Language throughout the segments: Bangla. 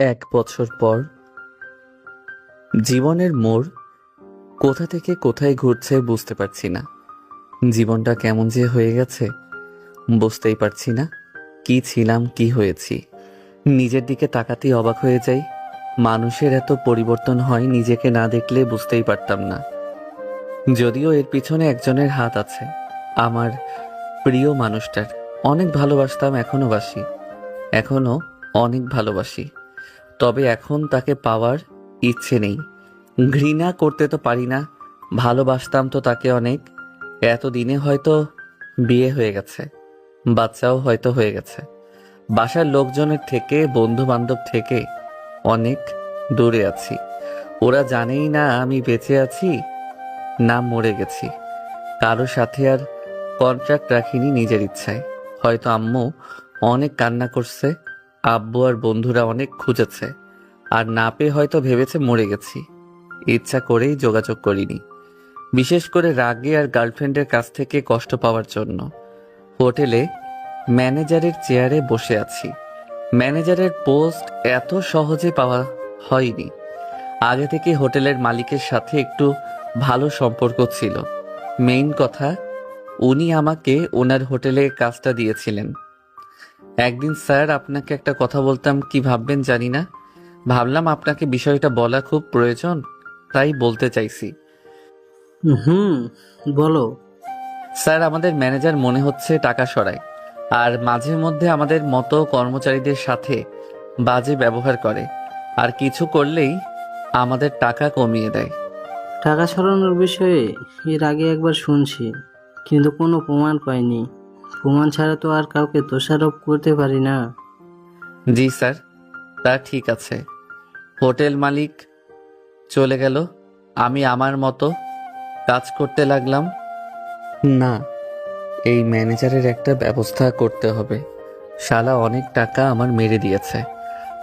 1 বছর পর জীবনের মোড় কোথা থেকে কোথায় ঘুরছে বুঝতে পারছি না। জীবনটা কেমন যে হয়ে গেছে বুঝতেই পারছি না। কি ছিলাম, কি হয়েছি, নিজের দিকে তাকাতেই অবাক হয়ে যাই। মানুষের এত পরিবর্তন হয় নিজেকে না দেখলে বুঝতেই পারতাম না। যদিও এর পিছনে একজনের হাত আছে, আমার প্রিয় মানুষটার। অনেক ভালোবাসতাম, এখনো বাসি, এখনো অনেক ভালোবাসি। তবে এখন তাকে পাওয়ার ইচ্ছে নেই। ঘৃণা করতে তো পারি না, ভালোবাসতাম তো তাকে অনেক। এতদিনে হয়তো বিয়ে হয়ে গেছে, বাচ্চাও হয়তো হয়ে গেছে। বাসার লোকজনের থেকে, বন্ধু বান্ধব থেকে অনেক দূরে আছি। ওরা জানেই না আমি বেঁচে আছি না মরে গেছি। কারো সাথে আর কন্ট্রাক্ট রাখিনি নিজের ইচ্ছায়। হয়তো আম্মু অনেক কান্না করছে, আব্বু আর বন্ধুরা অনেক খুঁজেছে, আর না পেয়ে হয়তো ভেবেছে মরে গেছি। ইচ্ছা করেই যোগাযোগ করিনি, বিশেষ করে রাগে আর গার্লফ্রেন্ডের কাছ থেকে কষ্ট পাওয়ার জন্য। হোটেলে ম্যানেজারের চেয়ারে বসে আছি। ম্যানেজারের পোস্ট এত সহজে পাওয়া হয়নি। আগে থেকে হোটেলের মালিকের সাথে একটু ভালো সম্পর্ক ছিল। মেইন কথা, উনি আমাকে ওনার হোটেলে কাজটা দিয়েছিলেন। একদিন, স্যার আপনাকে একটা কথা বলতাম, কি ভাববেন জানি না, ভাবলাম আপনাকে বিষয়টা বলা খুব প্রয়োজন, তাই বলতে চাইছি। হুম, বলো। স্যার, আমাদের ম্যানেজার মনে হচ্ছে টাকা সরায়, আর মাঝে মধ্যে আমাদের মতো কর্মচারীদের সাথে বাজে ব্যবহার করে, আর কিছু করলেই আমাদের টাকা কমিয়ে দেয়। টাকা সরানোর বিষয়ে এর আগে একবার শুনছি, কিন্তু কোনো প্রমাণ পাইনি। প্রমাণ ছাড়া তো আর কাউকে দোষারোপ করতে পারি না। জি স্যার, তা ঠিক আছে। হোটেল মালিক চলে গেল, আমি আমার মতো কাজ করতে লাগলাম। না, এই ম্যানেজারের একটা ব্যবস্থা করতে হবে। শালা অনেক টাকা আমার মেরে দিয়েছে,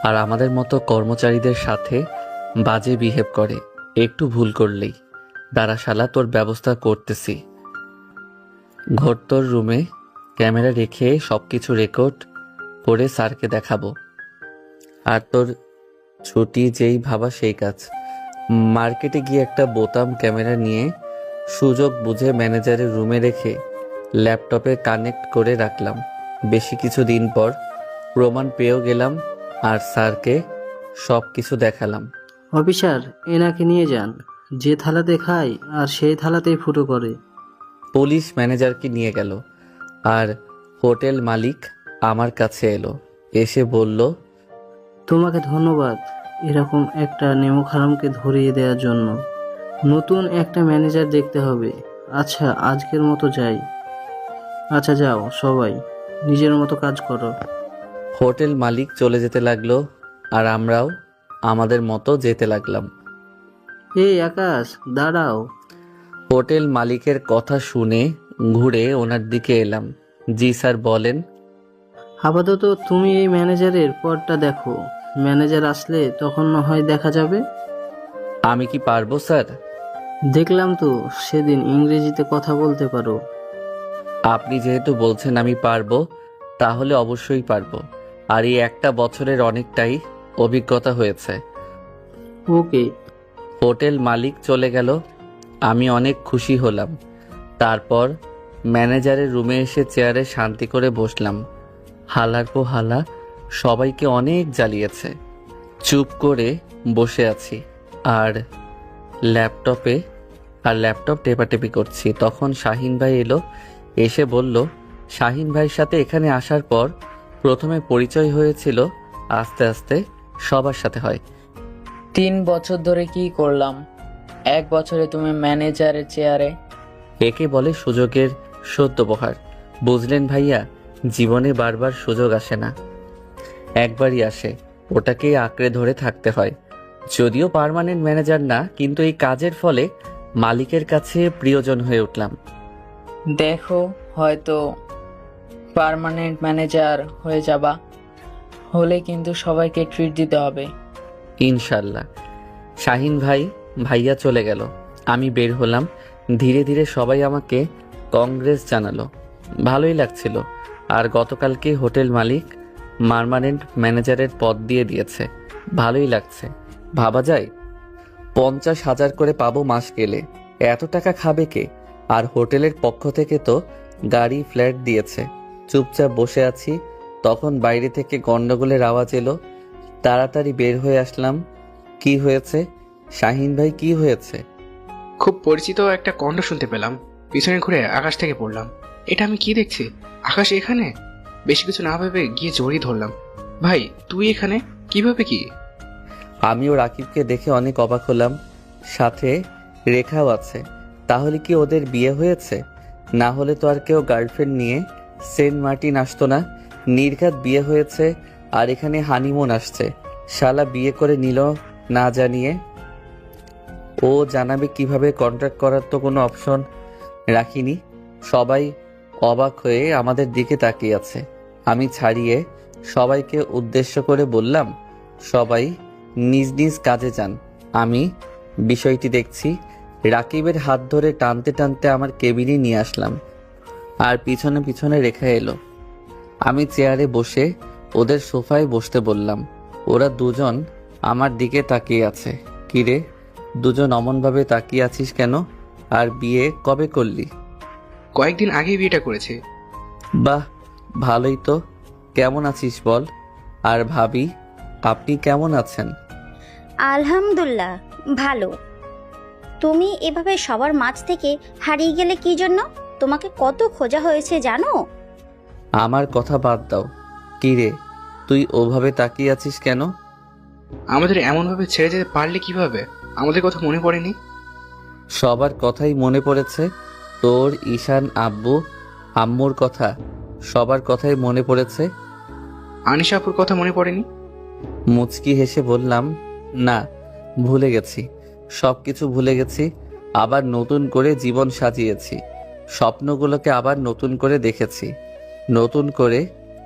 আর আমাদের মতো কর্মচারীদের সাথে বাজে বিহেভ করে, একটু ভুল করলেই। দাঁড়া শালা, তোর ব্যবস্থা করতেছি। ঘর তোর রুমে ক্যামেরা রেখে সবকিছু রেকর্ড করে স্যারকে দেখাবো। আর তোর ছুটি যেই ভাবা সেই কাজ। মার্কেটে গিয়ে একটা বোতাম ক্যামেরা নিয়ে সুযোগ বুঝে ম্যানেজারের রুমে রেখে ল্যাপটপে কানেক্ট করে রাখলাম। বেশি কিছু দিন পর প্রমাণ পেয়েও গেলাম, আর স্যারকে সব কিছু দেখালাম। অফিসার, এনাকে নিয়ে যান। যে থালাতে খায় আর সেই থালাতেই ফুটো করে। পুলিশ ম্যানেজারকে নিয়ে গেল, আর হোটেল মালিক আমার কাছে এলো। এসে বলল, তোমাকে ধন্যবাদ এরকম একটা নেমুক হারামকে ধরিয়ে দেওয়ার জন্য। নতুন একটা ম্যানেজার দেখতে হবে। আচ্ছা, আজকের মতো যাই। আচ্ছা, যাও সবাই, নিজের মতো কাজ করো। হোটেল মালিক চলে যেতে লাগলো, আর আমরাও আমাদের মতো যেতে লাগলাম। এই আকাশ, দাঁড়াও। হোটেল মালিকের কথা শুনে ঘুরে ওনার দিকে এলাম। জি স্যার, বলেন। আপাতত তুমি এই ম্যানেজারের পদটা দেখো। ম্যানেজার আসলে তখন না হয় দেখা যাবে। আমি কি পারবো স্যার? দেখলাম তো সেদিন ইংরেজিতে কথা বলতে পারো। আপনি যেহেতু বলছেন আমি পারবো, তাহলে অবশ্যই পারবো। আর এই 1 বছরের অনেকটাই অভিজ্ঞতা হয়েছে। ওকে। হোটেল মালিক চলে গেল, আমি অনেক খুশি হলাম। তারপর ম্যানেজারের রুমে এসে চেয়ারে শান্তি করে বসলাম। হালার পো হালা সবাইকে অনেক জ্বালিয়েছে। চুপ করে বসে আছি, আর ল্যাপটপে ল্যাপটপ টেপাটেপি করছি। তখন শাহিন ভাই এলো, এসে বলল, শাহিন ভাইয়ের সাথে এখানে আসার পর প্রথমে পরিচয় হয়েছিল, আস্তে আস্তে সবার সাথে হয়। 3 বছর ধরে কি করলাম? 1 বছরে তুমি ম্যানেজারের চেয়ারে। একে বলে সুযোগের সদ্ব্যবহার। বুঝলেন ভাইয়া, জীবনে বারবার সুযোগ আসে না, একবারই আসে, ওটাকেই আঁকড়ে ধরে থাকতে হয়। যদিও পার্মানেন্ট ম্যানেজার না, কিন্তু এই কাজের ফলে মালিকের কাছে প্রিয়জন হয়ে উঠলাম। দেখো, হয়তো পার্মানেন্ট ম্যানেজার হয়ে যাবা, হলে কিন্তু সবাইকে ট্রিট দিতে হবে। ইনশাল্লাহ। শাহিন ভাইয়া চলে গেল, আমি বের হলাম। ধীরে ধীরে সবাই আমাকে কংগ্রেস জানালো, ভালোই লাগছিল। আর গতকালকে হোটেল মালিক পার্মানেন্ট ম্যানেজারের পদ দিয়ে দিয়েছে। ভালোই লাগছে। ভাবা যায় 50,000 করে পাবো মাস গেলে। এত টাকা খাবে কে? আর হোটেলের পক্ষ থেকে তো গাড়ি ফ্ল্যাট দিয়েছে। চুপচাপ বসে আছি, তখন বাইরে থেকে গন্ডগোলের আওয়াজ এলো। তাড়াতাড়ি বের হয়ে আসলাম। কি হয়েছে শাহিন ভাই, কি হয়েছে? খুব পরিচিত একটা কণ্ঠ শুনতে পেলাম। পিছনে ঘুরে আকাশ থেকে পড়লাম। এটা আমি কি দেখছি? আকাশ এখানে? বেশি কিছু না ভেবে গিয়ে জড়িয়ে ধরলাম। ভাই তুই এখানে কিভাবে কি? আমিও রাকিবকে দেখে অনেক অবাক হলাম। সাথে রেখাও আছে। তাহলে কি ওদের বিয়ে হয়েছে? না হলে তো আর কেউ গার্লফ্রেন্ড নিয়ে সেন্ট মার্টিন আসতো না। নির্ঘাত বিয়ে হয়েছে, আর এখানে হানিমুন আসছে। শালা বিয়ে করে নিল না জানিয়ে। ও জানাবে কিভাবে? কন্ট্যাক্ট করার তো কোনো অপশন রাখিনি। সবাই অবাক হয়ে আমাদের দিকে তাকিয়ে আছে। আমি ছাড়িয়ে সবাইকে উদ্দেশ্য করে বললাম, সবাই নিজ নিজ কাজে যান, আমি বিষয়টি দেখছি। রাকিবের হাত ধরে টানতে টানতে আমার কেবিনে নিয়ে আসলাম, আর পিছনে পিছনে রেখা এলো। আমি চেয়ারে বসে ওদের সোফায় বসতে বললাম। ওরা দুজন আমার দিকে তাকিয়ে আছে। কিরে, দুজন অমনভাবে তাকিয়ে আছিস কেন? আর বিয়ে কবে করলি? কয়েকদিন আগে বিয়েটা করেছি। বাহ, ভালোই তো। কেমন আছিস বল? আর ভাবি, আপনি কেমন আছেন? আলহামদুলিল্লাহ ভালো। তুমি এভাবে সবার মাঝ থেকে হারিয়ে গেলে কি জন্য? তোমাকে কত খোঁজা হয়েছে জানো? আমার কথা বাদ দাও। কিরে, তুই ওভাবে তাকিয়ে আছিস কেন? আমাদের এমনভাবে ছেড়ে যেতে পারলে কিভাবে? আমাদের কথা মনে পড়েনি? সবার কথাই মনে পড়েছে। তোর, ঈশান, আব্বু, আম্মুর কথা, সবার কথাই মনে পড়েছে। আনিশাপুর কথা মনে পড়েনি? মুচকি হেসে বললাম, না, ভুলে গেছি। সবকিছু ভুলে গেছি। আবার নতুন করে জীবন সাজিয়েছি। স্বপ্নগুলোকে আবার নতুন করে দেখেছি। নতুন করে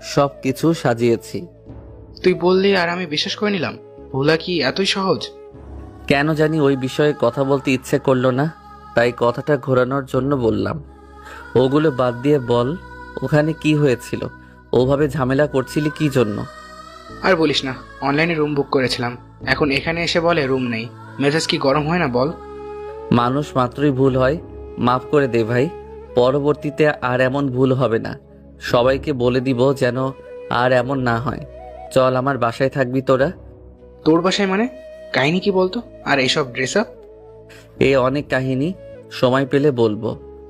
সবকিছু সাজিয়েছি। তুই বললি আর আমি বিশ্বাস করে নিলাম। ভোলা কি এতই সহজ? কেন জানি ওই বিষয়ে কথা বলতে ইচ্ছে করলো না, তাই কথাটা ঘোরানোর জন্য বললাম। ওগুলো বাদ দিয়ে বল, ওখানে কি হয়েছিল? ওভাবে ঝামেলা করছিলি কি জন্য? আর বলিস না, অনলাইনে রুম বুক করেছিলাম, এখন এখানে এসে বলে রুম নেই। মেজাজ কি গরম হয় না বল? মানুষ মাত্রই ভুল হয়, মাফ করে দে ভাই। পরবর্তীতে আর এমন ভুল হবে না। সবাইকে বলে দিব যেন আর এমন না হয়। চল, আমার বাসায় থাকবি তোরা। তোর বাসায় মানে? কাহিনী কি বলতো? আর এইসব ড্রেস আপ? এ অনেক কাহিনী, সময় পেলে বলবো।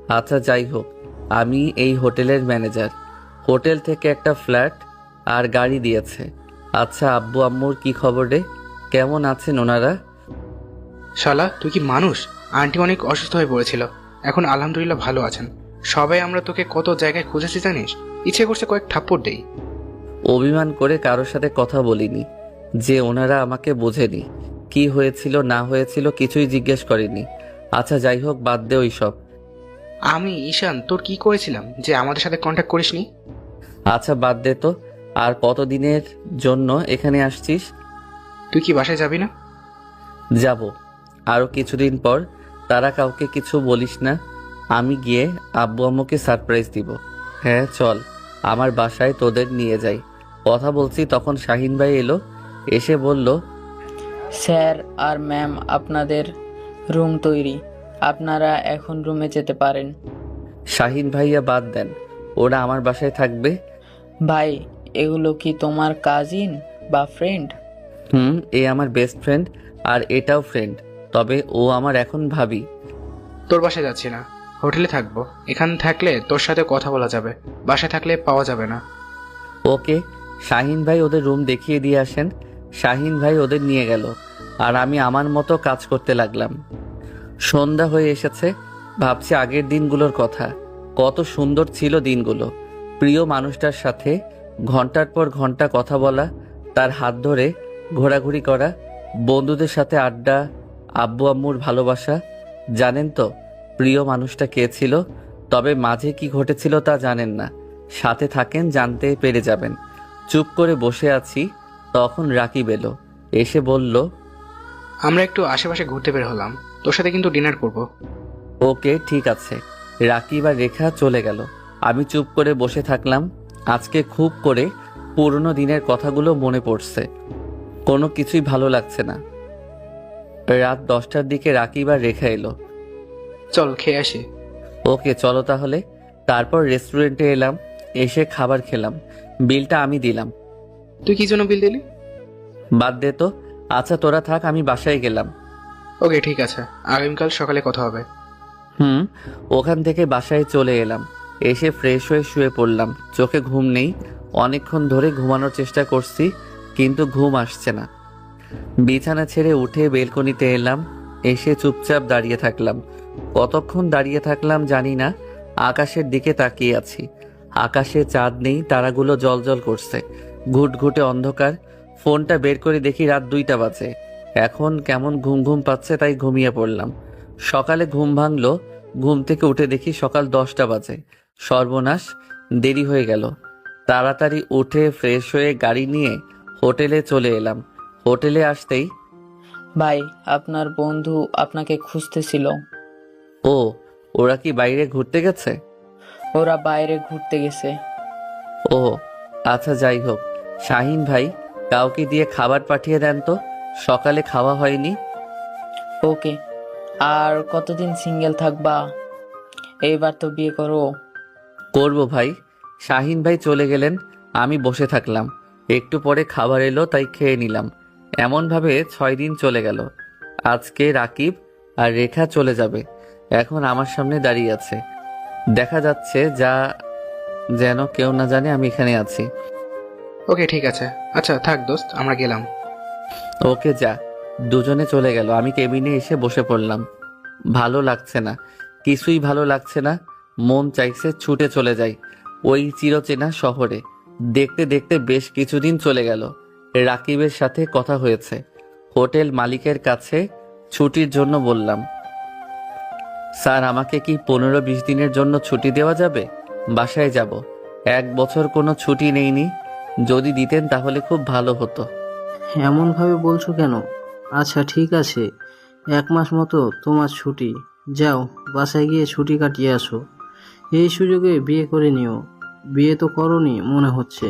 আচ্ছা যাই হোক, আমি এই হোটেলের ম্যানেজার। হোটেল থেকে একটা ফ্ল্যাট আর গাড়ি দিয়েছে। আচ্ছা, আব্বু আম্মুর কি খবর রে? কেমন আছেন ওনারা? শালা তুই কি মানুষ? আন্টি অনেক অসুস্থ হয়ে পড়েছিল, এখন আলহামদুলিল্লাহ ভালো আছেন। সবাই আমরা তোকে কত জায়গায় খুঁজেছি জানিস? ইচ্ছে করছে কয়েক থাপ্পড় দেই। অভিমান করে কারোর সাথে কথা বলিনি যে ওনারা আমাকে বোঝেনি। কি হয়েছিল না হয়েছিল কিছুই জিজ্ঞেস করেনি। আচ্ছা যাই হোক, বাদ দে ওইসব। আমি ঈশান তোর কি করেছিলাম যে আমাদের সাথে কন্ট্যাক্ট করিসনি? আচ্ছা বাদ দে তো। আর কতদিনের জন্য এখানে আসছিস? তুই কি বাসায় যাবি না? যাব আরো কিছুদিন পর। তারা কাউকে কিছু বলিস না। আমি গিয়ে আব্বু আম্মুকে সারপ্রাইজ দিব। হ্যাঁ চল, আমার বাসায় তোদের নিয়ে যাই। কথা বলছি তখন শাহিন ভাই এলো। এসে বলল, স্যার আর ম্যাম, আপনাদের রুম তৈরি, আপনারা এখন রুমে যেতে পারেন। শাহিন ভাইয়া বাদ দেন, ওরা আমার বাসায় থাকবে। ভাই, এগুলো কি তোমার কাজিন বা ফ্রেন্ড? এ আমার বেস্ট ফ্রেন্ড, আর এটাও ফ্রেন্ড, তবে ও আমার এখন ভাবি। তোর বাসায় যাচ্ছি না, হোটেলে থাকবো। এখানে থাকলে তোর সাথে কথা বলা যাবে, বাসায় থাকলে পাওয়া যাবে না। ওকে, শাহিন ভাই ওদের রুম দেখিয়ে দিয়ে আসেন। শাহিন ভাই ওদের নিয়ে গেল, আর আমি আমার মতো কাজ করতে লাগলাম। সন্ধ্যা হয়ে এসেছে। ভাবছি আগের দিনগুলোর কথা। কত সুন্দর ছিল দিনগুলো। প্রিয় মানুষটার সাথে ঘন্টার পর ঘন্টা কথা বলা, তার হাত ধরে ঘোরাঘুরি করা, বন্ধুদের সাথে আড্ডা, আব্বু আম্মুর ভালোবাসা। জানেন তো প্রিয় মানুষটা কে ছিল? তবে মাঝে কি ঘটেছিল তা জানেন না। সাথে থাকেন, জানতে পেরে যাবেন। চুপ করে বসে আছি, তখন রাকিব এলো। এসে বলল, আমরা একটু আশেপাশে ঘুরতে বের হলাম, তোর সাথে কিন্তু ডিনার করব। ওকে ঠিক আছে। রাকিব আর রেখা চলে গেল। আমি চুপ করে বসে থাকলাম। আজকে খুব করে পুরনো দিনের কথাগুলো মনে পড়ছে। কোনো কিছুই ভালো লাগছে না। রাত 10টার দিকে রাকিব আর রেখা এলো। চল খেয়ে আসি। ওকে চলো তাহলে। তারপর রেস্টুরেন্টে এলাম, এসে খাবার খেলাম, বিলটা আমি দিলাম। তুই কি জন্য বিল দিলি? বাদ দে তো। আচ্ছা তোরা থাক, আমি বাসায় গেলাম। ওকে ঠিক আছে, আগামীকাল সকালে কথা হবে। ওখান থেকে বাসায় চলে এলাম। এসে ফ্রেশ হয়ে শুয়ে পড়লাম। চোখে ঘুম নেই, অনেকক্ষণ ধরে ঘুমানোর চেষ্টা করছি কিন্তু ঘুম আসছে না। বিছানা ছেড়ে উঠে বেলকনিতে এলাম, এসে চুপচাপ দাঁড়িয়ে থাকলাম। কতক্ষণ দাঁড়িয়ে থাকলাম জানি না। আকাশের দিকে তাকিয়ে আছি। আকাশে চাঁদ নেই, তারাগুলো জ্বলজ্বল করছে। ঘুটঘুটে অন্ধকার। ফোনটা বের করে দেখি রাত 2টা বাজে। এখন কেমন ঘুম ঘুম পাচ্ছে, তাই ঘুমিয়ে পড়লাম। সকালে ঘুম ভাঙলো, ঘুম থেকে উঠে দেখি সকাল 10টা বাজে। সর্বনাশ, দেরি হয়ে গেল। তাড়াতাড়ি উঠে ফ্রেশ হয়ে গাড়ি নিয়ে হোটেলে চলে এলাম। হোটেলে আসতেই, ভাই, আপনার বন্ধু আপনাকে খুঁজতেছিল। ও, ওরা কি বাইরে ঘুরতে গেছে? ওরা বাইরে ঘুরতে গেছে। ও আচ্ছা, যাই হোক। শাহিন ভাই, কাউকে দিয়ে খাবার পাঠিয়ে দেন তো, সকালে খাওয়া হয়নি। ওকে। আর কতদিন সিঙ্গেল থাকবা? এইবার তো বিয়ে করো। করবো ভাই। শাহিন ভাই চলে গেলেন, আমি বসে থাকলাম। একটু পরে খাবার এলো, তাই খেয়ে নিলাম। এমনভাবে 6 দিন চলে গেল। আজকে রাকিব আর রেখা চলে যাবে। এখন আমার সামনে দাঁড়িয়ে আছে। দেখা যাচ্ছে যেন কেউ না জানে আমি এখানে আছি। ওকে ঠিক আছে, আচ্ছা থাক দোস্ত, আমরা গেলাম। ওকে যা। দুজনে চলে গেল। আমি কেবিনে এসে বসে পড়লাম। ভালো লাগছে না, কিছুই ভালো লাগছে না। মন চাইছে ছুটে চলে যাই ওই চিরচেনা শহরে। দেখতে দেখতে বেশ কিছুদিন চলে গেল। রাকিবের সাথে কথা হয়েছে। হোটেল মালিকের কাছে ছুটির জন্য বললাম, স্যার আমাকে কি 15-20 দিনের জন্য ছুটি দেওয়া যাবে? বাসায় যাব। 1 বছর কোনো ছুটি নেইনি, যদি দিতেন তাহলে খুব ভালো হতো। এমনভাবে বলছো কেন? আচ্ছা ঠিক আছে, 1 মাস মতো তোমার ছুটি। যাও, বাসায় গিয়ে ছুটি কাটিয়ে আসো। এই সুযোগে বিয়ে করে নিও। বিয়ে তো করনি মনে হচ্ছে।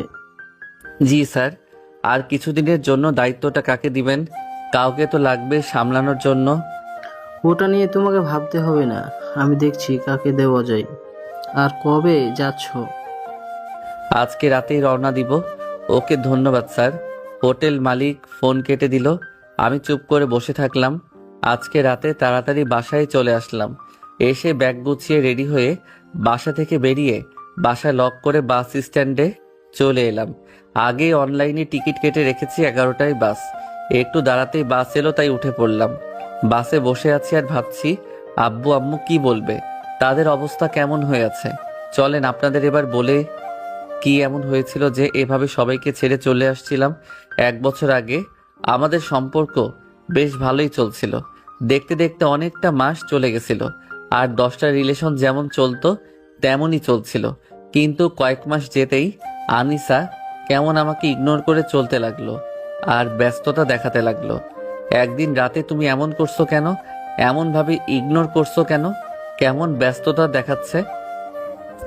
জি স্যার। আর কিছুদিনের জন্য দায়িত্বটা কাকে দিবেন? কাউকে তো লাগবে সামলানোর জন্য। ওটা নিয়ে তোমাকে ভাবতে হবে না, আমি দেখছি কাকে দেওয়া যায়। আর কবে যাচ্ছ? আজকে রাতেই রওনা দিব। ওকে ধন্যবাদ স্যার। হোটেল মালিক ফোন কেটে দিল। আমি চুপ করে বসে থাকলাম। আজকে রাতে তাড়াতাড়ি বাসায় চলে আসলাম। এসে ব্যাগ গুছিয়ে রেডি হয়ে বাসা থেকে বেরিয়ে বাসায় লক করে বাস স্ট্যান্ডে চলে এলাম। আগে অনলাইনে টিকিট কেটে রেখেছি 11টায় বাস। একটু দাঁড়াতেই বাস এলো, তাই উঠে পড়লাম। বাসে বসে আছি আর ভাবছি আব্বু আম্মু কি বলবে, তাদের অবস্থা কেমন হয়ে আছে। চলেন আপনাদের এবার বলে কি এমন হয়েছিল যে এভাবে সবাইকে ছেড়ে চলে আসছিলাম। 1 বছর আগে আমাদের সম্পর্ক বেশ ভালোই চলছিল। দেখতে দেখতে অনেকটা মাস চলে গেছিল, আর 10টা রিলেশন যেমন চলতো তেমনই চলছিল। কিন্তু কয়েক মাস যেতেই আনিসা কেমন আমাকে ইগনোর করে চলতে লাগলো আর ব্যস্ততা দেখাতে লাগলো। একদিন রাতে, তুমি এমন করছো কেন? এমন ভাবে ইগনোর করছো কেন? কেমন ব্যস্ততা দেখাচ্ছে?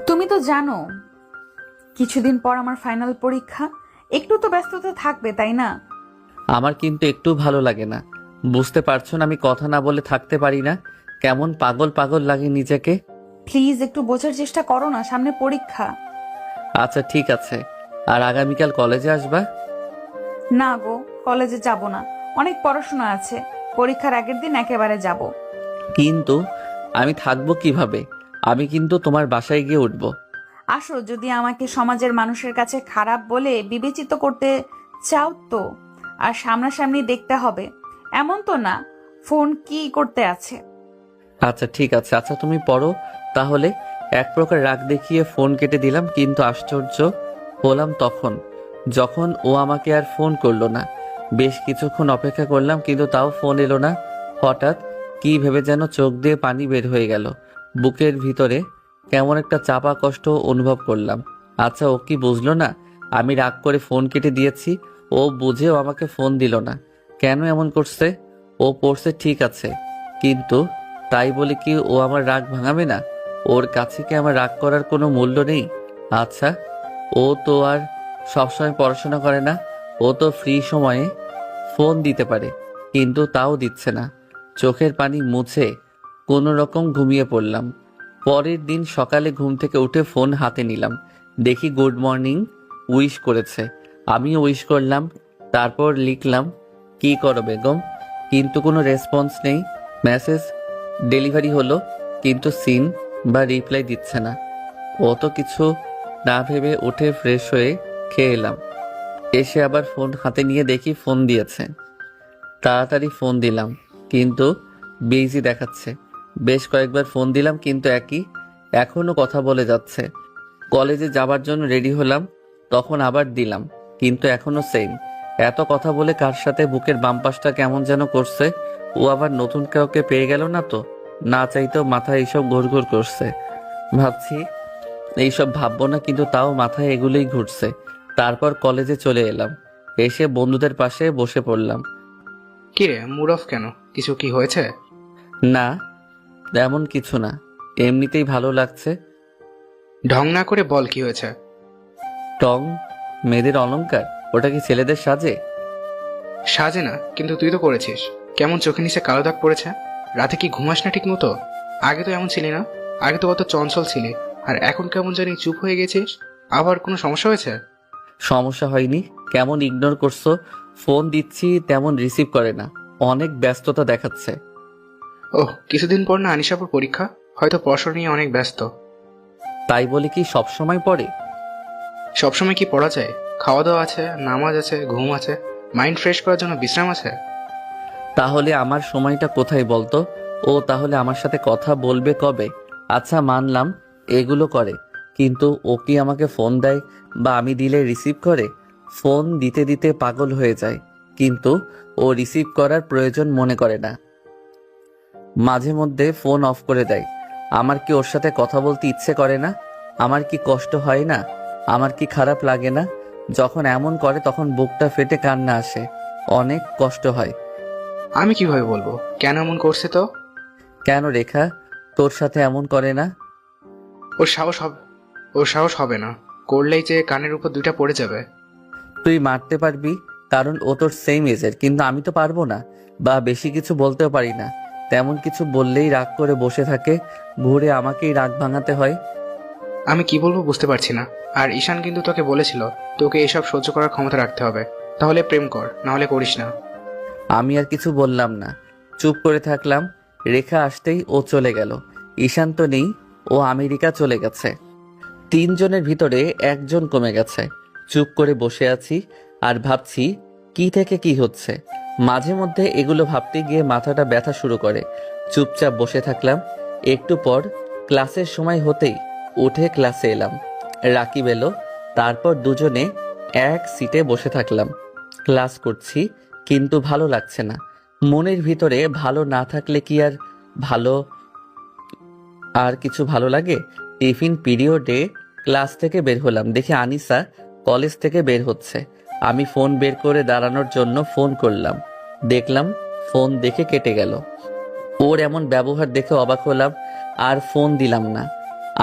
তুমি তো জানো কিছুদিন পর আমার ফাইনাল পরীক্ষা, একটু তো ব্যস্ততা থাকবে তাই না? আমার কিন্তু একটু ভালো লাগে না। বুঝতে পারছো না আমি কথা না বলে থাকতে পারি না? কেমন পাগল পাগল লাগে নিজেকে। প্লিজ একটু বোঝার চেষ্টা করো না, সামনে পরীক্ষা। আচ্ছা ঠিক আছে। আর আগামীকাল কলেজে আসবা? না গো, কলেজে যাব না, অনেক পড়াশোনা আছে। পরীক্ষার আগের দিন একেবারে যাব। কিন্তু আমি থাকবো কিভাবে? আমি কিন্তু তোমার বাসায় গিয়ে উঠবো। আসো, যদি আমাকে সমাজের মানুষের কাছে খারাপ বলে বিবেচিত করতে চাও তো। আর সামনাসামনি দেখতে হবে, এমন তো না ফোন কি করতে আছে। আচ্ছা ঠিক আছে। আচ্ছা তুমি পড়ো তাহলে। এক প্রকার রাগ দেখিয়ে ফোন কেটে দিলাম, কিন্তু আশ্চর্য হলাম যখন ও আমাকে আর ফোন করলো না। বেশ কিছুক্ষণ অপেক্ষা করলাম, কিন্তু তাও ফোন এলো না। হঠাৎ কি ভেবে যেন চোখ দিয়ে পানি বের হয়ে গেল। বুকের ভিতরে কেমন একটা চাপা কষ্ট অনুভব করলাম। আচ্ছা ও কি বুঝলো না আমি রাগ করে ফোন কেটে দিয়েছি? ও বুঝেও আমাকে ফোন দিল না, কেন এমন করছে? ও পড়ছে ঠিক আছে, কিন্তু তাই বলে কি ও আমার রাগ ভাঙাবে না? ওর কাছে কি আমার রাগ করার কোনো মূল্য নেই? আচ্ছা, ও তো আর সবসময় পড়াশোনা করে না। ও তো ফ্রি সময়ে ফোন দিতে পারে, কিন্তু তাও দিচ্ছে না। চোখের পানি মুছে কোনো রকম ঘুমিয়ে পড়লাম। পরের দিন সকালে ঘুম থেকে উঠে ফোন হাতে নিলাম, দেখি গুড মর্নিং উইশ করেছে। আমিও উইশ করলাম, তারপর লিখলাম কি করো বেগম, কিন্তু কোনো রেসপন্স নেই। মেসেজ ডেলিভারি হলো, কিন্তু সিন বা রিপ্লাই দিচ্ছে না। অত কিছু না ভেবে উঠে ফ্রেশ হয়ে খেয়ে এলাম। এসে আবার ফোন হাতে নিয়ে দেখি ফোন দিয়েছে। তাড়াতাড়ি ফোন দিলাম, কিন্তু বিজি দেখাচ্ছে। বেশ কয়েকবার ফোন দিলাম, কিন্তু এখনো কথা বলে যাচ্ছে। কলেজে যাবার জন্য রেডি হলাম, তখন আবার দিলাম, কিন্তু এখনো সেম। এত কথা বলে কার সাথে বুকের বাম পাশটা কেমন যেন করছে। ও আবার নতুন কাউকে পেয়ে গেল না তো? না চাইতেও মাথায় এইসব ঘুরঘুর করছে। ভাবছি এইসব ভাববো না, কিন্তু তাও মাথায় এগুলোই ঘুরছে। তারপর কলেজে চলে এলাম, এসে বন্ধুদের পাশে বসে পড়লাম। কি রে, মুড অফ কেন? কিছু কি হয়েছে? না, এমন কিছু না, এমনিতেই ভালো লাগছে। ঢং না করে বল কি হয়েছে। টং? মেয়েদের অলংকার, ওটা কি ছেলেদের সাজে? সাজে না, কিন্তু তুই তো করেছিস। কেমন চোখে নিচে কালো দাগ পড়েছে? রাতে কি ঘুমাস না ঠিক মতো? আগে তো এমন ছিলি না, আগে তো কত চঞ্চল ছিলি, আর এখন কেমন জানি চুপ হয়ে গেছিস। আবার কোনো সমস্যা হয়েছে? সমস্যা হয়নি, কেমন ইগনোর করছো। ফোন দিচ্ছি তেমন রিসিভ করে না, অনেক ব্যস্ততা দেখাচ্ছে। ওহ, কিছুদিন পর না আনিশাপুর পরীক্ষা, হয়তো পড়াশোনা নিয়ে অনেক ব্যস্ত। তাই বলে কি সব সময় পড়ে? সবসময় কি পড়া যায়? খাওয়া দাওয়া আছে, নামাজ আছে, ঘুম আছে, মাইন্ড ফ্রেশ করার জন্য বিশ্রাম আছে। তাহলে আমার সময়টা কোথায় বলতো? ও তাহলে আমার সাথে কথা বলবে কবে? আচ্ছা মানলাম এগুলো করে, কিন্তু ও কি আমাকে ফোন দেয় বা আমি দিলে রিসিভ করে? ফোন দিতে দিতে পাগল হয়ে যায়, কিন্তু ও রিসিভ করার প্রয়োজন মনে করে না। মাঝে মধ্যে ফোন অফ করে দেয়। আমার কি ওর সাথে কথা বলতে ইচ্ছে করে না? আমার কি কষ্ট হয় না? আমার কি খারাপ লাগে না? যখন এমন করে তখন বুকটা ফেটে কান্না আসে, অনেক কষ্ট হয়। আমি কিভাবে বলবো কেন এমন করছে? তো কেন রেখা তোর সাথে এমন করে না? ওর সাহস হবে না, করলেই যে কানের উপর দুইটা পড়ে যাবে। তুই মারতে পারবি, কারণ ও তোর সেম এজের, কিন্তু আমি তো পারবো না, বা বেশি কিছু বলতেও পারি না। তেমন কিছু বললেই রাগ করে বসে থাকে, ঘুরে আমাকেই রাগ ভাঙাতে হয়। আমি কি বলবো বুঝতে পারছি না। আর ঈশান কিন্তু তোকে বলেছিল তোকে এসব সহ্য করার ক্ষমতা রাখতে হবে, তাহলে প্রেম কর, না হলে করিস না। আমি আর কিছু বললাম না, চুপ করে থাকলাম। রেখা আসতেই ও চলে গেল। ঈশান তো নেই, ও আমেরিকা চলে গেছে। 3 জনের ভিতরে 1 জন কমে গেছে। চুপ করে বসে আছি আর ভাবছি কি থেকে কি হচ্ছে। মাঝে মধ্যে এগুলো ভাবতে গিয়ে মাথাটা ব্যথা শুরু করে। চুপচাপ বসে থাকলাম। একটু পর ক্লাসের সময় হতেই উঠে ক্লাসে এলাম। রাকিব এলো, তারপর দুজনে এক সিটে বসে থাকলাম। ক্লাস করছি, কিন্তু ভালো লাগছে না। মনের ভিতরে ভালো না থাকলে কি আর কিছু ভালো লাগে? টিফিন পিরিয়ডে ক্লাস থেকে বের হলাম, দেখি আনিসা কলেজ থেকে বের হচ্ছে। আমি ফোন বের করে দাঁড়ানোর জন্য ফোন করলাম, দেখলাম ফোন দেখে কেটে গেল। ওর এমন ব্যবহার দেখে অবাক হলাম, আর ফোন দিলাম না।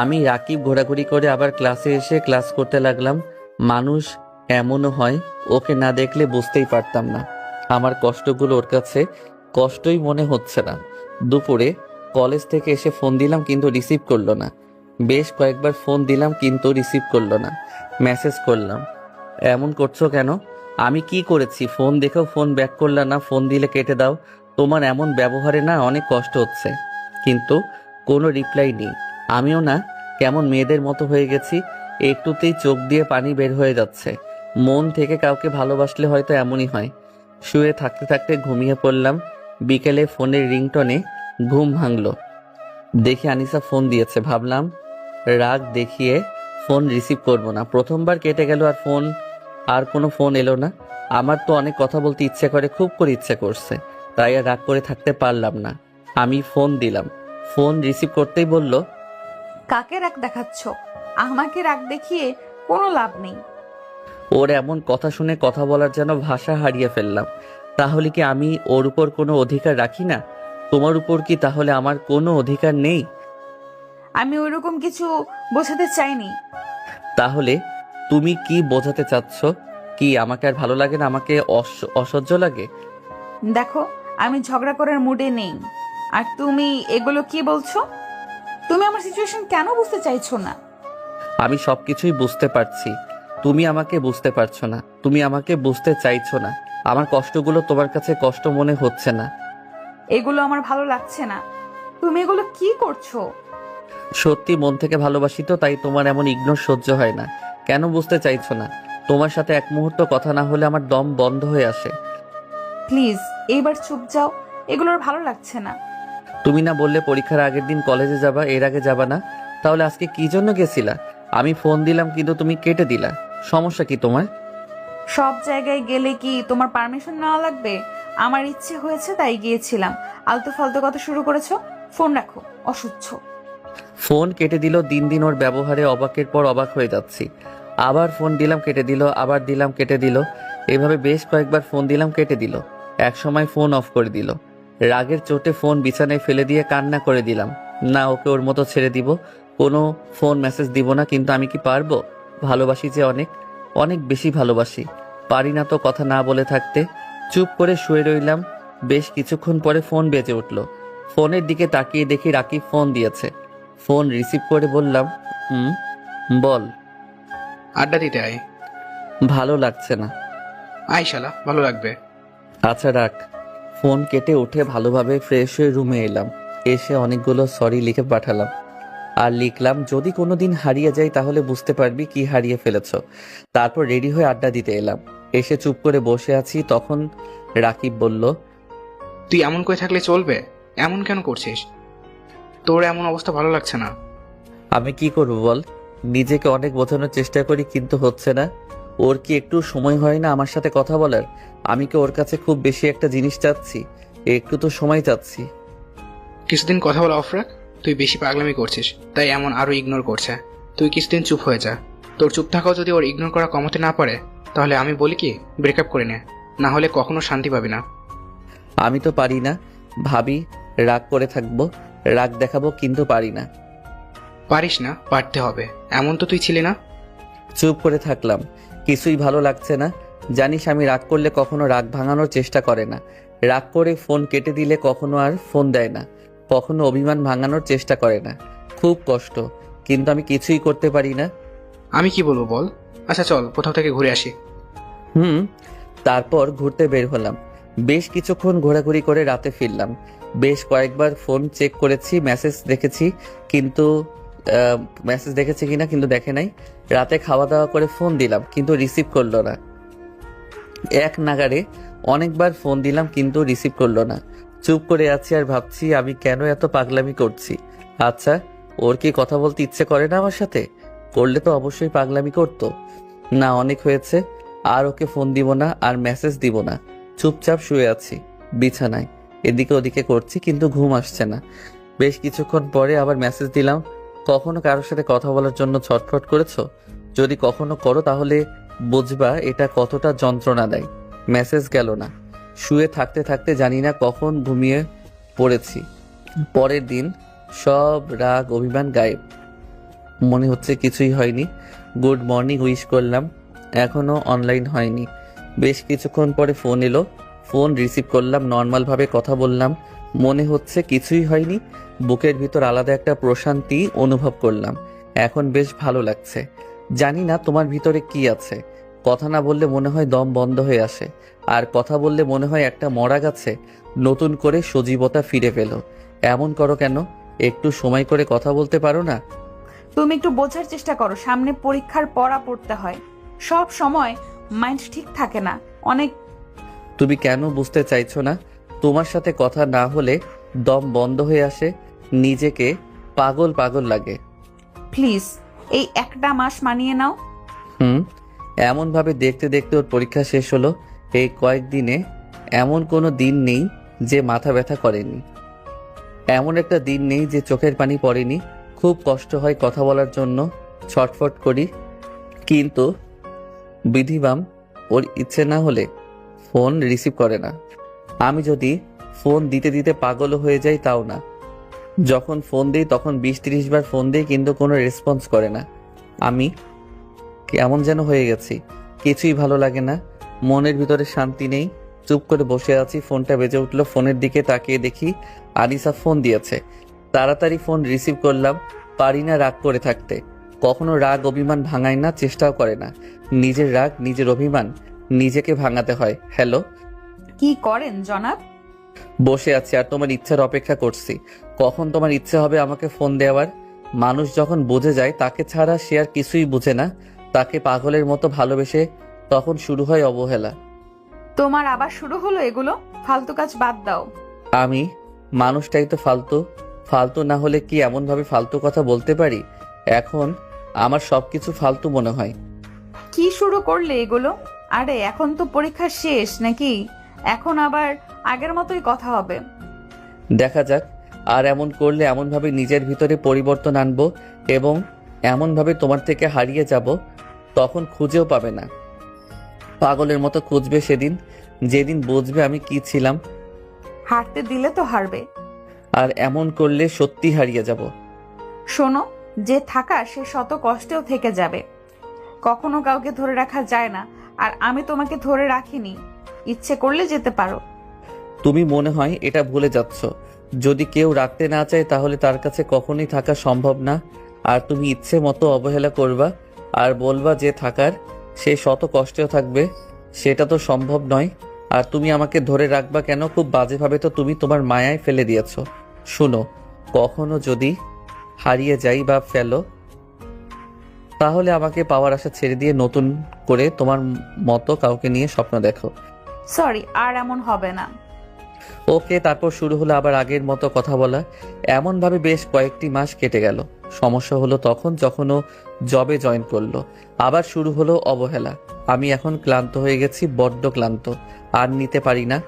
আমি রাকিব ঘোরাঘুরি করে আবার ক্লাসে এসে ক্লাস করতে লাগলাম। মানুষ এমনও হয়, ওকে না দেখলে বুঝতেই পারতাম না। আমার কষ্টগুলো ওর কাছে কষ্টই মনে হচ্ছে না। দুপুরে কলেজ থেকে এসে ফোন দিলাম, কিন্তু রিসিভ করলো না। বেশ কয়েকবার ফোন দিলাম, কিন্তু রিসিভ করলো না। মেসেজ করলাম, এমন করছো কেন? আমি কি করেছি? ফোন দেখেও ফোন ব্যাক করলা না, ফোন দিলে কেটে দাও। তোমার এমন ব্যবহারে না অনেক কষ্ট হচ্ছে। কিন্তু কোনো রিপ্লাই নেই। আমিও না কেমন মেয়েদের মতো হয়ে গেছি, একটুতেই চোখ দিয়ে পানি বের হয়ে যাচ্ছে। মন থেকে কাউকে ভালোবাসলে হয়তো এমনই হয়। শুয়ে থাকতে থাকতে ঘুমিয়ে পড়লাম। বিকেলে ফোনের রিংটনে ঘুম ভাঙলো, দেখি আনিসা ফোন দিয়েছে। ভাবলাম রাগ দেখিয়ে ফোন রিসিভ করব না। প্রথমবার কেটে গেল, আর কোনো ফোন এলো না। আমার তো অনেক কথা বলতে ইচ্ছে করে, খুব করে ইচ্ছে করছে, তাই আর রাগ করে থাকতে পারলাম না। আমি ফোন দিলাম, ফোন রিসিভ করতেই বলল, কাকে রাগ দেখাচ্ছ? আমাকে রাগ দেখিয়ে কোনো লাভ নেই। ওর এমন কথা শুনে কথা বলার যেন ভাষা হারিয়ে ফেললাম। তাহলে কি আমি ওর উপর কোনো অধিকার রাখি না? তোমার উপর কি তাহলে আমার কোনো অধিকার নেই? আমি ওইরকম কিছু বোঝাতে চাইনি। তাহলে তুমি কি বোঝাতে চাচ্ছ? কি আমাকে আর ভালো লাগে না? আমাকে অসহ্য লাগে? দেখো, আমি ঝগড়া করার মুডে নেই। আর তুমি এগুলো কি বলছো? তুমি আমার সিচুয়েশন কেন বুঝতে চাইছো না? আমি সবকিছুই বুঝতে পারছি, তুমি আমাকে বুঝতে পারছো না, তুমি আমাকে বুঝতে চাইছো না। আমার কষ্টগুলো তোমার কাছে কষ্ট মনে হচ্ছে না। এগুলো আমার ভালো লাগছে না। তুমি এগুলো কি করছো? সত্যি মন থেকে ভালোবাসি তো, তাই তোমার এমন ইগনোর সহ্য হয় না। কেন বুঝতে চাইছো না? তোমার সাথে এক মুহূর্ত কথা না হলে আমার দম বন্ধ হয়ে আসে। প্লিজ এইবার চুপ যাও, এগুলো আর ভালো লাগছে না। তুমি না বললে পরীক্ষার আগের দিন কলেজে যাবা, এর আগে যাবা না? তাহলে আজকে কি জন্য গেছিলা? আমি ফোন দিলাম কিন্তু তুমি কেটে দিলা, সমস্যা কি তোমার? সব জায়গায় গেলে কি তোমার পারমিশন নেওয়া লাগবে? আমার ইচ্ছে হয়েছে তাই গিয়েছিলাম। আলতু ফালতু কথা শুরু করেছো। ফোন রাখো, অসহ্য। ফোন কেটে দিল। দিন দিন ওর ব্যবহারে অবাকের পর অবাক হয়ে যাচ্ছি। আবার ফোন দিলাম, কেটে দিল, আবার দিলাম, কেটে দিল। এভাবে বেশ কয়েকবার ফোন দিলাম, কেটে দিল। এক সময় ফোন অফ করে দিল। রাগের চোটে ফোন বিছানায় ফেলে দিয়ে কান্না করে দিলাম। না, ওকে ওর মতো ছেড়ে দিব, কোনো ফোন মেসেজ দিব না। কিন্তু আমি কি পারবো? ভালোবাসি যে অনেক, অনেক বেশি ভালোবাসি। পারি না তো কথা না বলে থাকতে। চুপ করে শুয়ে রইলাম। বেশ কিছুক্ষণ পরে ফোন বেজে উঠল। ফোনের দিকে তাকিয়ে দেখি রাকিব ফোন দিয়েছে। ফোন রিসিভ করে বললাম, বল। আড্ডা দিতে আয়। ভালো লাগছে না। আয় শালা, ভালো লাগবে। আচ্ছা রাখ। ফোন কেটে উঠে ভালোভাবে ফ্রেশ হয়ে রুমে এলাম। এসে অনেকগুলো সরি লিখে পাঠালাম। আর লিখলাম, যদি কোনোদিন হারিয়ে যাই তাহলে বুঝতে পারবি কি হারিয়ে ফেলেছ। তারপর রেডি হয়ে আড্ডা দিতে এলাম। এসে চুপ করে বসে আছি, তখন রাকিব বলল, তুই এমন করে থাকলে চলবে? এমন কেন করছিস? তোর এমন অবস্থা ভালো লাগছে না। আমি কি করব বল? নিজেকে অনেক বোঝানোর চেষ্টা করি কিন্তু হচ্ছে না। ওর কি একটু সময় হয় না আমার সাথে কথা বলার? আমি কি ওর কাছে খুব বেশি একটা জিনিস চাচ্ছি? একটু তো সময় চাচ্ছি। কিছুদিন কথা বলা অফ রাখ। তুই বেশি পাগলামি করছিস, তাই এমন আরো ইগনোর করছে। তুই কিছুদিন চুপ হয়ে যা। তোর চুপ থাকাও যদি ওর ইগনোর করা কমাতে না পারে, তাহলে আমি বলি কি, ব্রেকআপ করে নে, না হলে কখনো শান্তি পাবি না। আমি তো পারি না। ভাবি রাগ করে থাকবো, রাগ দেখাবো, কিন্তু পারি না। পারিস না, পারতে হবে। এমন তো তুই ছিলি না। চুপ করে থাকলাম। কিছুই ভালো লাগছে না। জানিস আমি রাগ করলে কখনো রাগ ভাঙানোর চেষ্টা করে না। রাগ করে ফোন কেটে দিলে কখনো আর ফোন দেয় না। কখনো অভিমান ভাঙানোর চেষ্টা করে না। খুব কষ্ট, কিন্তু আমি কিছুই করতে পারি না। আমি কি বলবো বল? আচ্ছা চল কোথাও থেকে ঘুরে আসি। তারপর ঘুরতে বের হলাম। বেশ কিছুক্ষণ ঘোরাঘুরি করে রাতে ফিরলাম। বেশ কয়েকবার ফোন চেক করেছি, মেসেজ দেখেছি কিন্তু কিনা কিন্তু দেখে নাই। রাতে খাওয়া দাওয়া করে ফোন দিলাম কিন্তু রিসিভ করলো না। এক নাগাড়ে অনেকবার ফোন দিলাম কিন্তু রিসিভ করলো না। চুপ করে আছি আর ভাবছি আমি কেন এত পাগলামি করছি। আচ্ছা, ওর কি কথা বলতে ইচ্ছে করে না আমার সাথে? করলে তো অবশ্যই পাগলামি করতো না। অনেক হয়েছে, আর ওকে ফোন দিব না, আর মেসেজ দিব না। চুপচাপ শুয়ে আছি বিছানায়, এদিকে ওদিকে করছি কিন্তু ঘুম আসছে না। বেশ কিছুক্ষণ পরে আবার মেসেজ দিলাম। কখনো কারোর সাথে কথা বলার জন্য ছটফট করেছো? যদি কখনো করো তাহলে বুঝবা এটা কতটা যন্ত্রণা দেয়। মেসেজ গেল না। শুয়ে থাকতে থাকতে জানি না কখন ঘুমিয়ে পড়েছি। পরের দিন সব রাগ অভিমান গায়েব। মনে হচ্ছে কিছুই হয়নি। গুড মর্নিং উইশ করলাম, এখনো অনলাইন হয়নি। বেশ কিছুক্ষণ পরে ফোন এলো। ফোন রিসিভ করলাম, নর্মাল ভাবে কথা বললাম। মনে হচ্ছে কিছুই হয়নি। বুকের ভিতর আলাদা একটা প্রশান্তি অনুভব করলাম। এখন বেশ ভালো লাগছে। জানি না তোমার ভিতরে কি আছে। কথা না বললে মনে হয় দম বন্ধ হয়ে আসে, আর কথা বললে মনে হয় একটা মরা গাছে নতুন করে সজীবতা ফিরে পেল। এমন করো কেন? একটু সময় করে কথা বলতে পারো না? তুমি একটু বোঝার চেষ্টা করো, সামনে পরীক্ষার পড়া পড়তে হয়। সব সময় মাইন্ড ঠিক থাকে না। অনেক তুমি কেন বুঝতে চাইছো না? তোমার সাথে কথা না হলে দম বন্ধ হয়ে আসে, নিজেকে পাগল পাগল লাগে। প্লিজ এই একটা মাস মানিয়ে নাও। এমন ভাবে দেখতে দেখতে ওর পরীক্ষা শেষ হলো। এই কয়েকদিনে এমন কোনো দিন নেই যে মাথা ব্যথা করেনি, এমন একটা দিন নেই যে চোখের পানি পড়েনি। খুব কষ্ট হয় কথা বলার জন্য, ছটফট করি, কিন্তু বিধিবাম ওর ইচ্ছে না হলে ফোন রিসিভ করে না। আমি যদি ফোন দিতে দিতে পাগল হয়ে যাই তাও না। যখন ফোন দিই তখন 20-30 বার ফোন দিই কিন্তু কোনো রেসপন্স করে না। আমি কেমন যেন হয়ে গেছি। কিছুই ভালো লাগে না, মনের ভিতরে শান্তি নেই। চুপ করে বসে আছি, ফোনটা বেজে উঠলো। ফোনের দিকে তাকিয়ে দেখি আনিসা ফোন দিয়েছে। তাড়াতাড়ি ফোন রিসিভ করলাম। পারি না রাগ করে থাকতে। কখনো রাগ অভিমান ভাঙায় না, চেষ্টাও করে না। নিজের রাগ, নিজের অভিমান নিজেকে ভাঙাতে হয়। হ্যালো। কি করেন জনাব? বসে আছি আর তোমার ইচ্ছার অপেক্ষা করছি। কখন তোমার ইচ্ছে হবে আমাকে ফোন দেওয়ার? মানুষ যখন বুঝে যায় তাকে ছাড়া সে আর কিছুই বুঝে না, তাকে পাগলের মতো ভালোবেসে, তখন শুরু হয় অবহেলা। তোমার আবার শুরু হলো এগুলো? ফালতু কাজ বাদ দাও। আমি মানুষটাই তো ফালতু। ফালতু না হলে কি এমনভাবে ফালতু কথা বলতে পারি? এখন আমার সবকিছু ফালতু মনে হয়। কি শুরু করলে এগুলো? আরে এখন তো পরীক্ষা শেষ নাকি? এখন আবার আগের মতোই কথা হবে। দেখা যাক। আর এমন করলে এমনভাবে নিজের ভিতরে পরিবর্তন আনবো এবং এমনভাবে তোমার থেকে হারিয়ে যাব, তখন খুঁজেও পাবে না। পাগলের মতো খুঁজবে সেদিন, যেদিন বুঝবে আমি কি ছিলাম। হারতে দিলে তো হারবে। আর এমন করলে সত্যি হারিয়ে যাব। শোনো, যে থাকা সে শত কষ্টেও থেকে যাবে। কখনো কাউকে ধরে রাখা যায় না, আর আমি তোমাকে ধরে রাখিনি। ইচ্ছে করলে যেতে পারো। তুমি মনে হয় এটা ভুলে যাচ্ছ। যদি কেউ রাখতে না চায় তাহলে তার কাছে কখনোই থাকা সম্ভব না। আর তুমি ইচ্ছে মতো অবহেলা করবা আর বলবা যে থাকার, সে শত কষ্টেও থাকবে। সেটা তো সম্ভব নয়। আর তুমি আমাকে ধরে রাখবা কেন? খুব বাজেভাবে তো তুমি তোমার মায়ায় ফেলে দিয়েছ। শুনো, কখনো যদি হারিয়ে যাই বা ফেলো, তাহলে আমাকে পাওয়ার আশা ছেড়ে দিয়ে নতুন করে তোমার মতো কাউকে নিয়ে স্বপ্ন দেখো। সরি, আর এমন হবে না। ওকে। তারপর শুরু হলো আবার আগের মতো কথা বলা। এমনভাবে বেশ কয়েকটি মাস কেটে গেল। সমস্যা হলো তখন যখন ও জবে জয়েন করলো। আবার শুরু হলো অবহেলা। আমি এখন ক্লান্ত হয়ে গেছি, বড্ড ক্লান্ত। আর নিতে পারি না।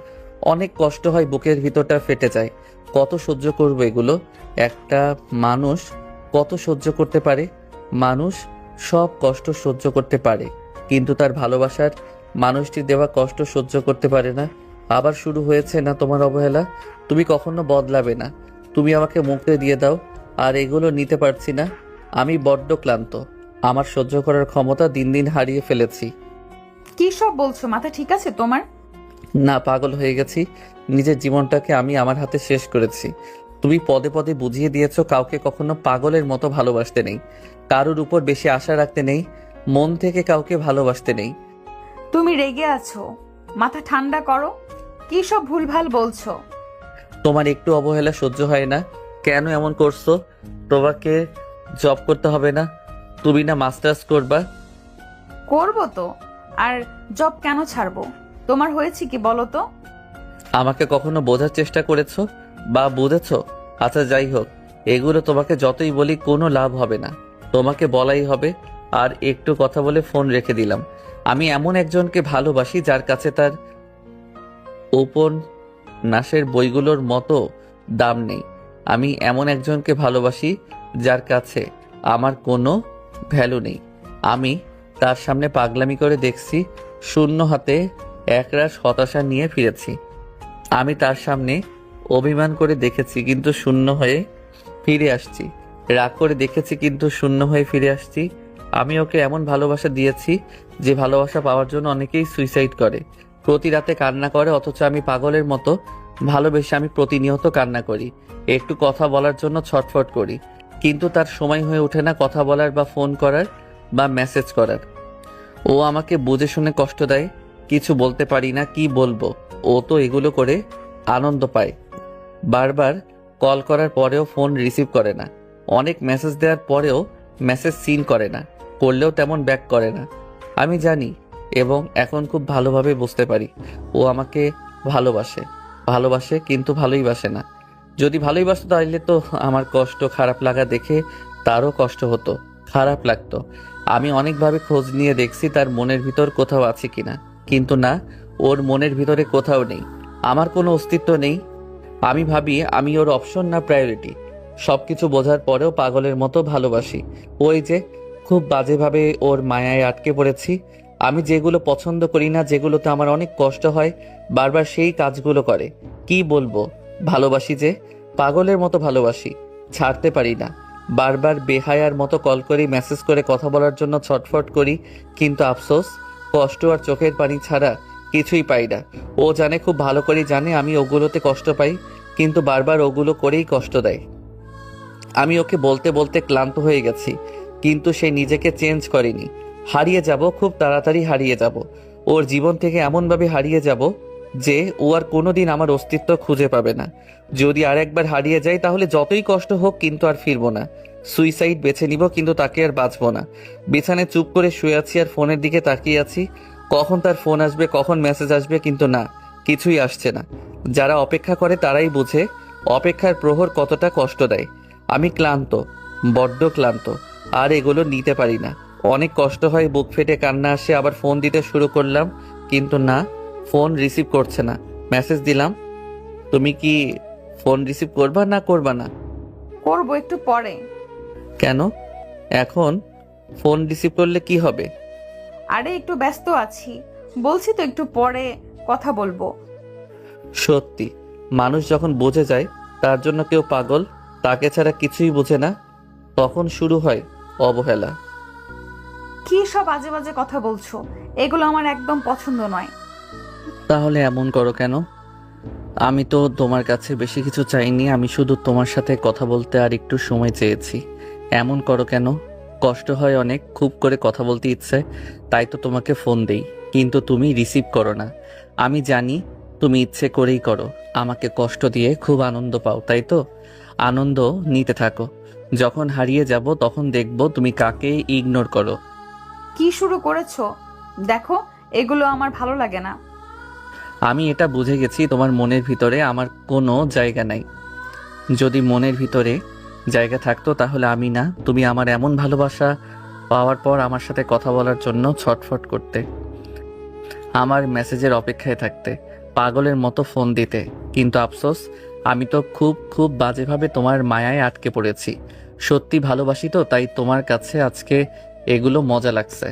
অনেক কষ্ট হয়, বুকের ভিতরটা ফেটে যায়। কত সহ্য করবো এগুলো? একটা মানুষ কত সহ্য করতে পারে? মানুষ সব কষ্ট সহ্য করতে পারে, কিন্তু তার ভালোবাসার মানুষটি দেওয়া কষ্ট সহ্য করতে পারে না। আবার শুরু হয়েছে না তোমার অবহেলা? তুমি কখনো বদলাবে না। তুমি আমাকে মুক্তি দিয়ে দাও। আর এগুলো নিতে পারছি না। আমি বড্ড ক্লান্ত। আমার সহ্য করার ক্ষমতা দিন দিন হারিয়ে ফেলেছি। কি সব বলছো? মাথা ঠিক আছে তোমার? না, পাগল হয়ে গেছি। নিজের জীবনটাকে আমি আমার হাতে শেষ করেছি। তুমি পদে পদে বুঝিয়ে দিয়েছো কাউকে কখনো পাগলের মতো ভালোবাসতে নেই, কারোর উপর বেশি আশা রাখতে নেই, মন থেকে কাউকে ভালোবাসতে নেই। তুমি রেগে আছো, মাথা ঠান্ডা করো। কি সব ভুলভাল বলছো? তোমার একটু অবহেলা সহ্য হয় না? কেন এমন করছো? তোমাকে জব করতে হবে না? তুমি না মাস্টার্স করবা? করবো তো। আর জব কেন ছাড়বো? তোমার হয়েছে কি বলো তো? আমাকে কখনো বোঝার চেষ্টা করেছো বা বুঝেছো? আচ্ছা যাই হোক, এগুলো তোমাকে যতই বলি কোনো লাভ হবে না। তোমাকে বলাই হবে। আর একটু কথা বলে ফোন রেখে দিলাম। আমি এমন একজনকে ভালোবাসি যার কাছে তার উপন্যাসের বইগুলোর মতো দাম নেই। আমি এমন একজনকে ভালোবাসি যার কাছে আমার কোনো ভ্যালু নেই। আমি তার সামনে পাগলামি করে দেখছি, শূন্য হাতে একরাশ হতাশা নিয়ে ফিরেছি। আমি তার সামনে অভিমান করে দেখেছি, কিন্তু শূন্য হয়ে ফিরে আসছি। রাগ করে দেখেছি, কিন্তু শূন্য হয়ে ফিরে আসছি। আমি ওকে এমন ভালোবাসা দিয়েছি যে ভালোবাসা পাওয়ার জন্য অনেকেই সুইসাইড করে, প্রতি রাতে কান্না করে। অথচ আমি পাগলের মতো ভালোবেসে আমি প্রতিনিয়ত কান্না করি, একটু কথা বলার জন্য ছটফট করি, কিন্তু তার সময় হয়ে ওঠে না কথা বলার বা ফোন করার বা মেসেজ করার। ও আমাকে বুঝে শুনে কষ্ট দেয়, কিছু বলতে পারি না, কি বলবো। ও তো এগুলো করে আনন্দ পায়। বারবার কল করার পরেও ফোন রিসিভ করে না, অনেক মেসেজ দেওয়ার পরেও মেসেজ সিন করে না, করলেও তেমন ব্যাক করে না। আমি জানি এবং এখন খুব ভালোভাবে বুঝতে পারি ও আমাকে ভালোবাসে কিন্তু ভালোই বাসে না। যদি ভালোই বাসতো তাহলে তো আমার কষ্ট খারাপ লাগা দেখে তারও কষ্ট হতো, খারাপ লাগতো। আমি অনেকভাবে খোঁজ নিয়ে দেখছি তার মনের ভিতর কোথাও আছে কিনা, কিন্তু না, ওর মনের ভিতরে কোথাও নেই, আমার কোনো অস্তিত্ব নেই। আমি ভাবি আমি ওর অপশন না প্রায়োরিটি। সবকিছু বোঝার পরেও পাগলের মতো ভালোবাসি। ওই যে খুব বাজেভাবে ওর মায়ায় আটকে পড়েছি। আমি যেগুলো পছন্দ করি না, যেগুলোতে আমার অনেক কষ্ট হয়, বারবার সেই কাজগুলো করে। কি বলবো, ভালোবাসি যে পাগলের মতো ভালোবাসি, ছাড়তে পারি না। বারবার বেহায়ার মতো কল করি, মেসেজ করে কথা বলার জন্য ছটফট করি, কিন্তু আফসোস কষ্ট আর চোখের পানি ছাড়া কিছুই পাই না। ও জানে, খুব ভালো করে জানে আমি ওগুলোতে কষ্ট পাই, কিন্তু বারবার ওগুলো করেই কষ্ট দেয়। আমি ওকে বলতে বলতে ক্লান্ত হয়ে গেছি, কিন্তু সে নিজেকে চেঞ্জ করেনি। হারিয়ে যাব, খুব তাড়াতাড়ি হারিয়ে যাব। ওর জীবন থেকে এমনভাবে হারিয়ে যাব যে ও আর কোনোদিন আমার অস্তিত্ব খুঁজে পাবে না। যদি আর একবার হারিয়ে যাই তাহলে যতই কষ্ট হোক কিন্তু আর ফিরবো না। সুইসাইড বেছে নিব, কিন্তু তাকে আর বাঁচবো না। বিছানায় চুপ করে শুয়ে আছি আর ফোনের দিকে তাকিয়ে আছি। কখন তার ফোন আসবে, কখন মেসেজ আসবে, কিন্তু না, কিছুই আসছে না। যারা অপেক্ষা করে তারাই বোঝে অপেক্ষার প্রহর কতটা কষ্ট দেয়। আমি ক্লান্ত, বড্ড ক্লান্ত, আর এগুলো নিতে পারি না। অনেক কষ্ট হয়, বুক ফেটে কান্না আসে। আবার ফোন দিতে শুরু করলাম, কিন্তু না, ফোন রিসিভ করছে না। মেসেজ দিলাম, তুমি কি ফোন রিসিভ করবা না করবা না? করবো একটু পরে। কেন? এখন ফোন রিসিভ করলে কি হবে? আরে একটু ব্যস্ত আছি, বলছি তো একটু পরে কথা বলবো। সত্যি, মানুষ যখন বুঝে যায় তার জন্য কেউ পাগল, তাকে ছাড়া কিছুই বোঝে না, তখন শুরু হয় অবহেলা। কি সব আজে বাজে কথা বলছো? এগুলো আমার একদম পছন্দ নয়। তাহলে এমন করো কেন? আমি তো তোমার কাছে বেশি কিছু চাইনি, আমি শুধু তোমার সাথে কথা বলতে আর একটু সময় চেয়েছি। এমন করো কেন? কষ্ট হয় অনেক, খুব করে কথা বলতে ইচ্ছে, তাই তো তোমাকে ফোন দেই, কিন্তু তুমি রিসিভ করো না। আমি জানি তুমি ইচ্ছে করেই করো, আমাকে কষ্ট দিয়ে খুব আনন্দ পাও, তাই তো? আনন্দ নিতে থাকো। যখন হারিয়ে যাব তখন দেখব তুমি কাকে ইগনোর করো। কি শুরু করেছো? দেখো, এগুলো আমার ভালো লাগে না। আমি এটা বুঝে গেছি, তোমার মনের ভিতরে আমার কোনো জায়গা নাই। যদি মনের ভিতরে জায়গা থাকতো তাহলে আমি না, তুমি আমার এমন ভালোবাসা পাওয়ার পর আমার সাথে কথা বলার জন্য ছটফট করতে, আমার মেসেজের অপেক্ষায় থাকতে, পাগলের মতো ফোন দিতে। কিন্তু আফসোস, আমি তো খুব খুব বাজেভাবে তোমার মায়ায় আটকে পড়েছি। সত্যি ভালোবাসি তো, তাই তোমার কাছে আজকে এগুলো মজা লাগছে।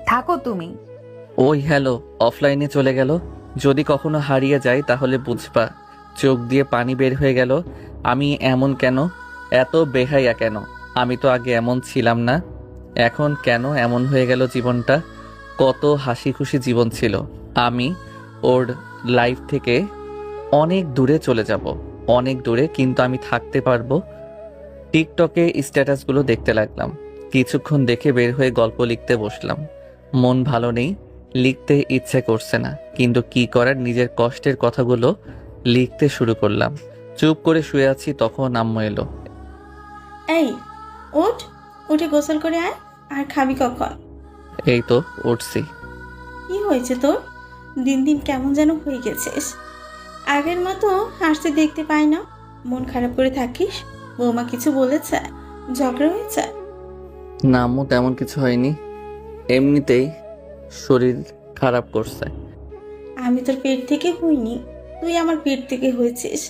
থাকো তুমি। ওই হ্যালো, অফলাইনে চলে গেল। যদি কখনো হারিয়ে যায় তাহলে বুঝবা। চোখ দিয়ে পানি বের হয়ে গেল। আমি এমন কেন, এত বেহাইয়া কেন? আমি তো আগে এমন ছিলাম না, এখন কেন এমন হয়ে গেল জীবনটা? কত হাসি খুশি জীবন ছিল। আমি ওর লাইফ থেকে অনেক দূরে চলে যাব, অনেক দূরে, কিন্তু আমি থাকতে পারবো। টিকটকে স্ট্যাটাসগুলো দেখতে লাগলাম। কিছুক্ষণ দেখে বের হয়ে গল্প লিখতে বসলাম। মন ভালো নেই, লিখতে ইচ্ছে করছে না, কিন্তু কি করার, নিজের কষ্টের কথাগুলো লিখতে শুরু করলাম। চুপ করে শুয়ে আছি, তখন আম্মু এলো। এই ওঠ, উঠে গোসল করে আয়। আর খাবি কখন? এই তো উঠছি। কি হয়েছে তোর? দিন দিন কেমন যেন হয়ে গেছিস। আগের মতো হাসতে দেখতে পাই না। মন খারাপ করে থাকিস? বৌমা কিছু বলেছে? ঝগড়া হয়েছে? না আম্মু, তেমন কিছু হয়নি, এমনিতেই শরীর খারাপ করছে। আমি তোর পেট থেকে হইনি, তুই আমার পেট থেকে হয়েছিস।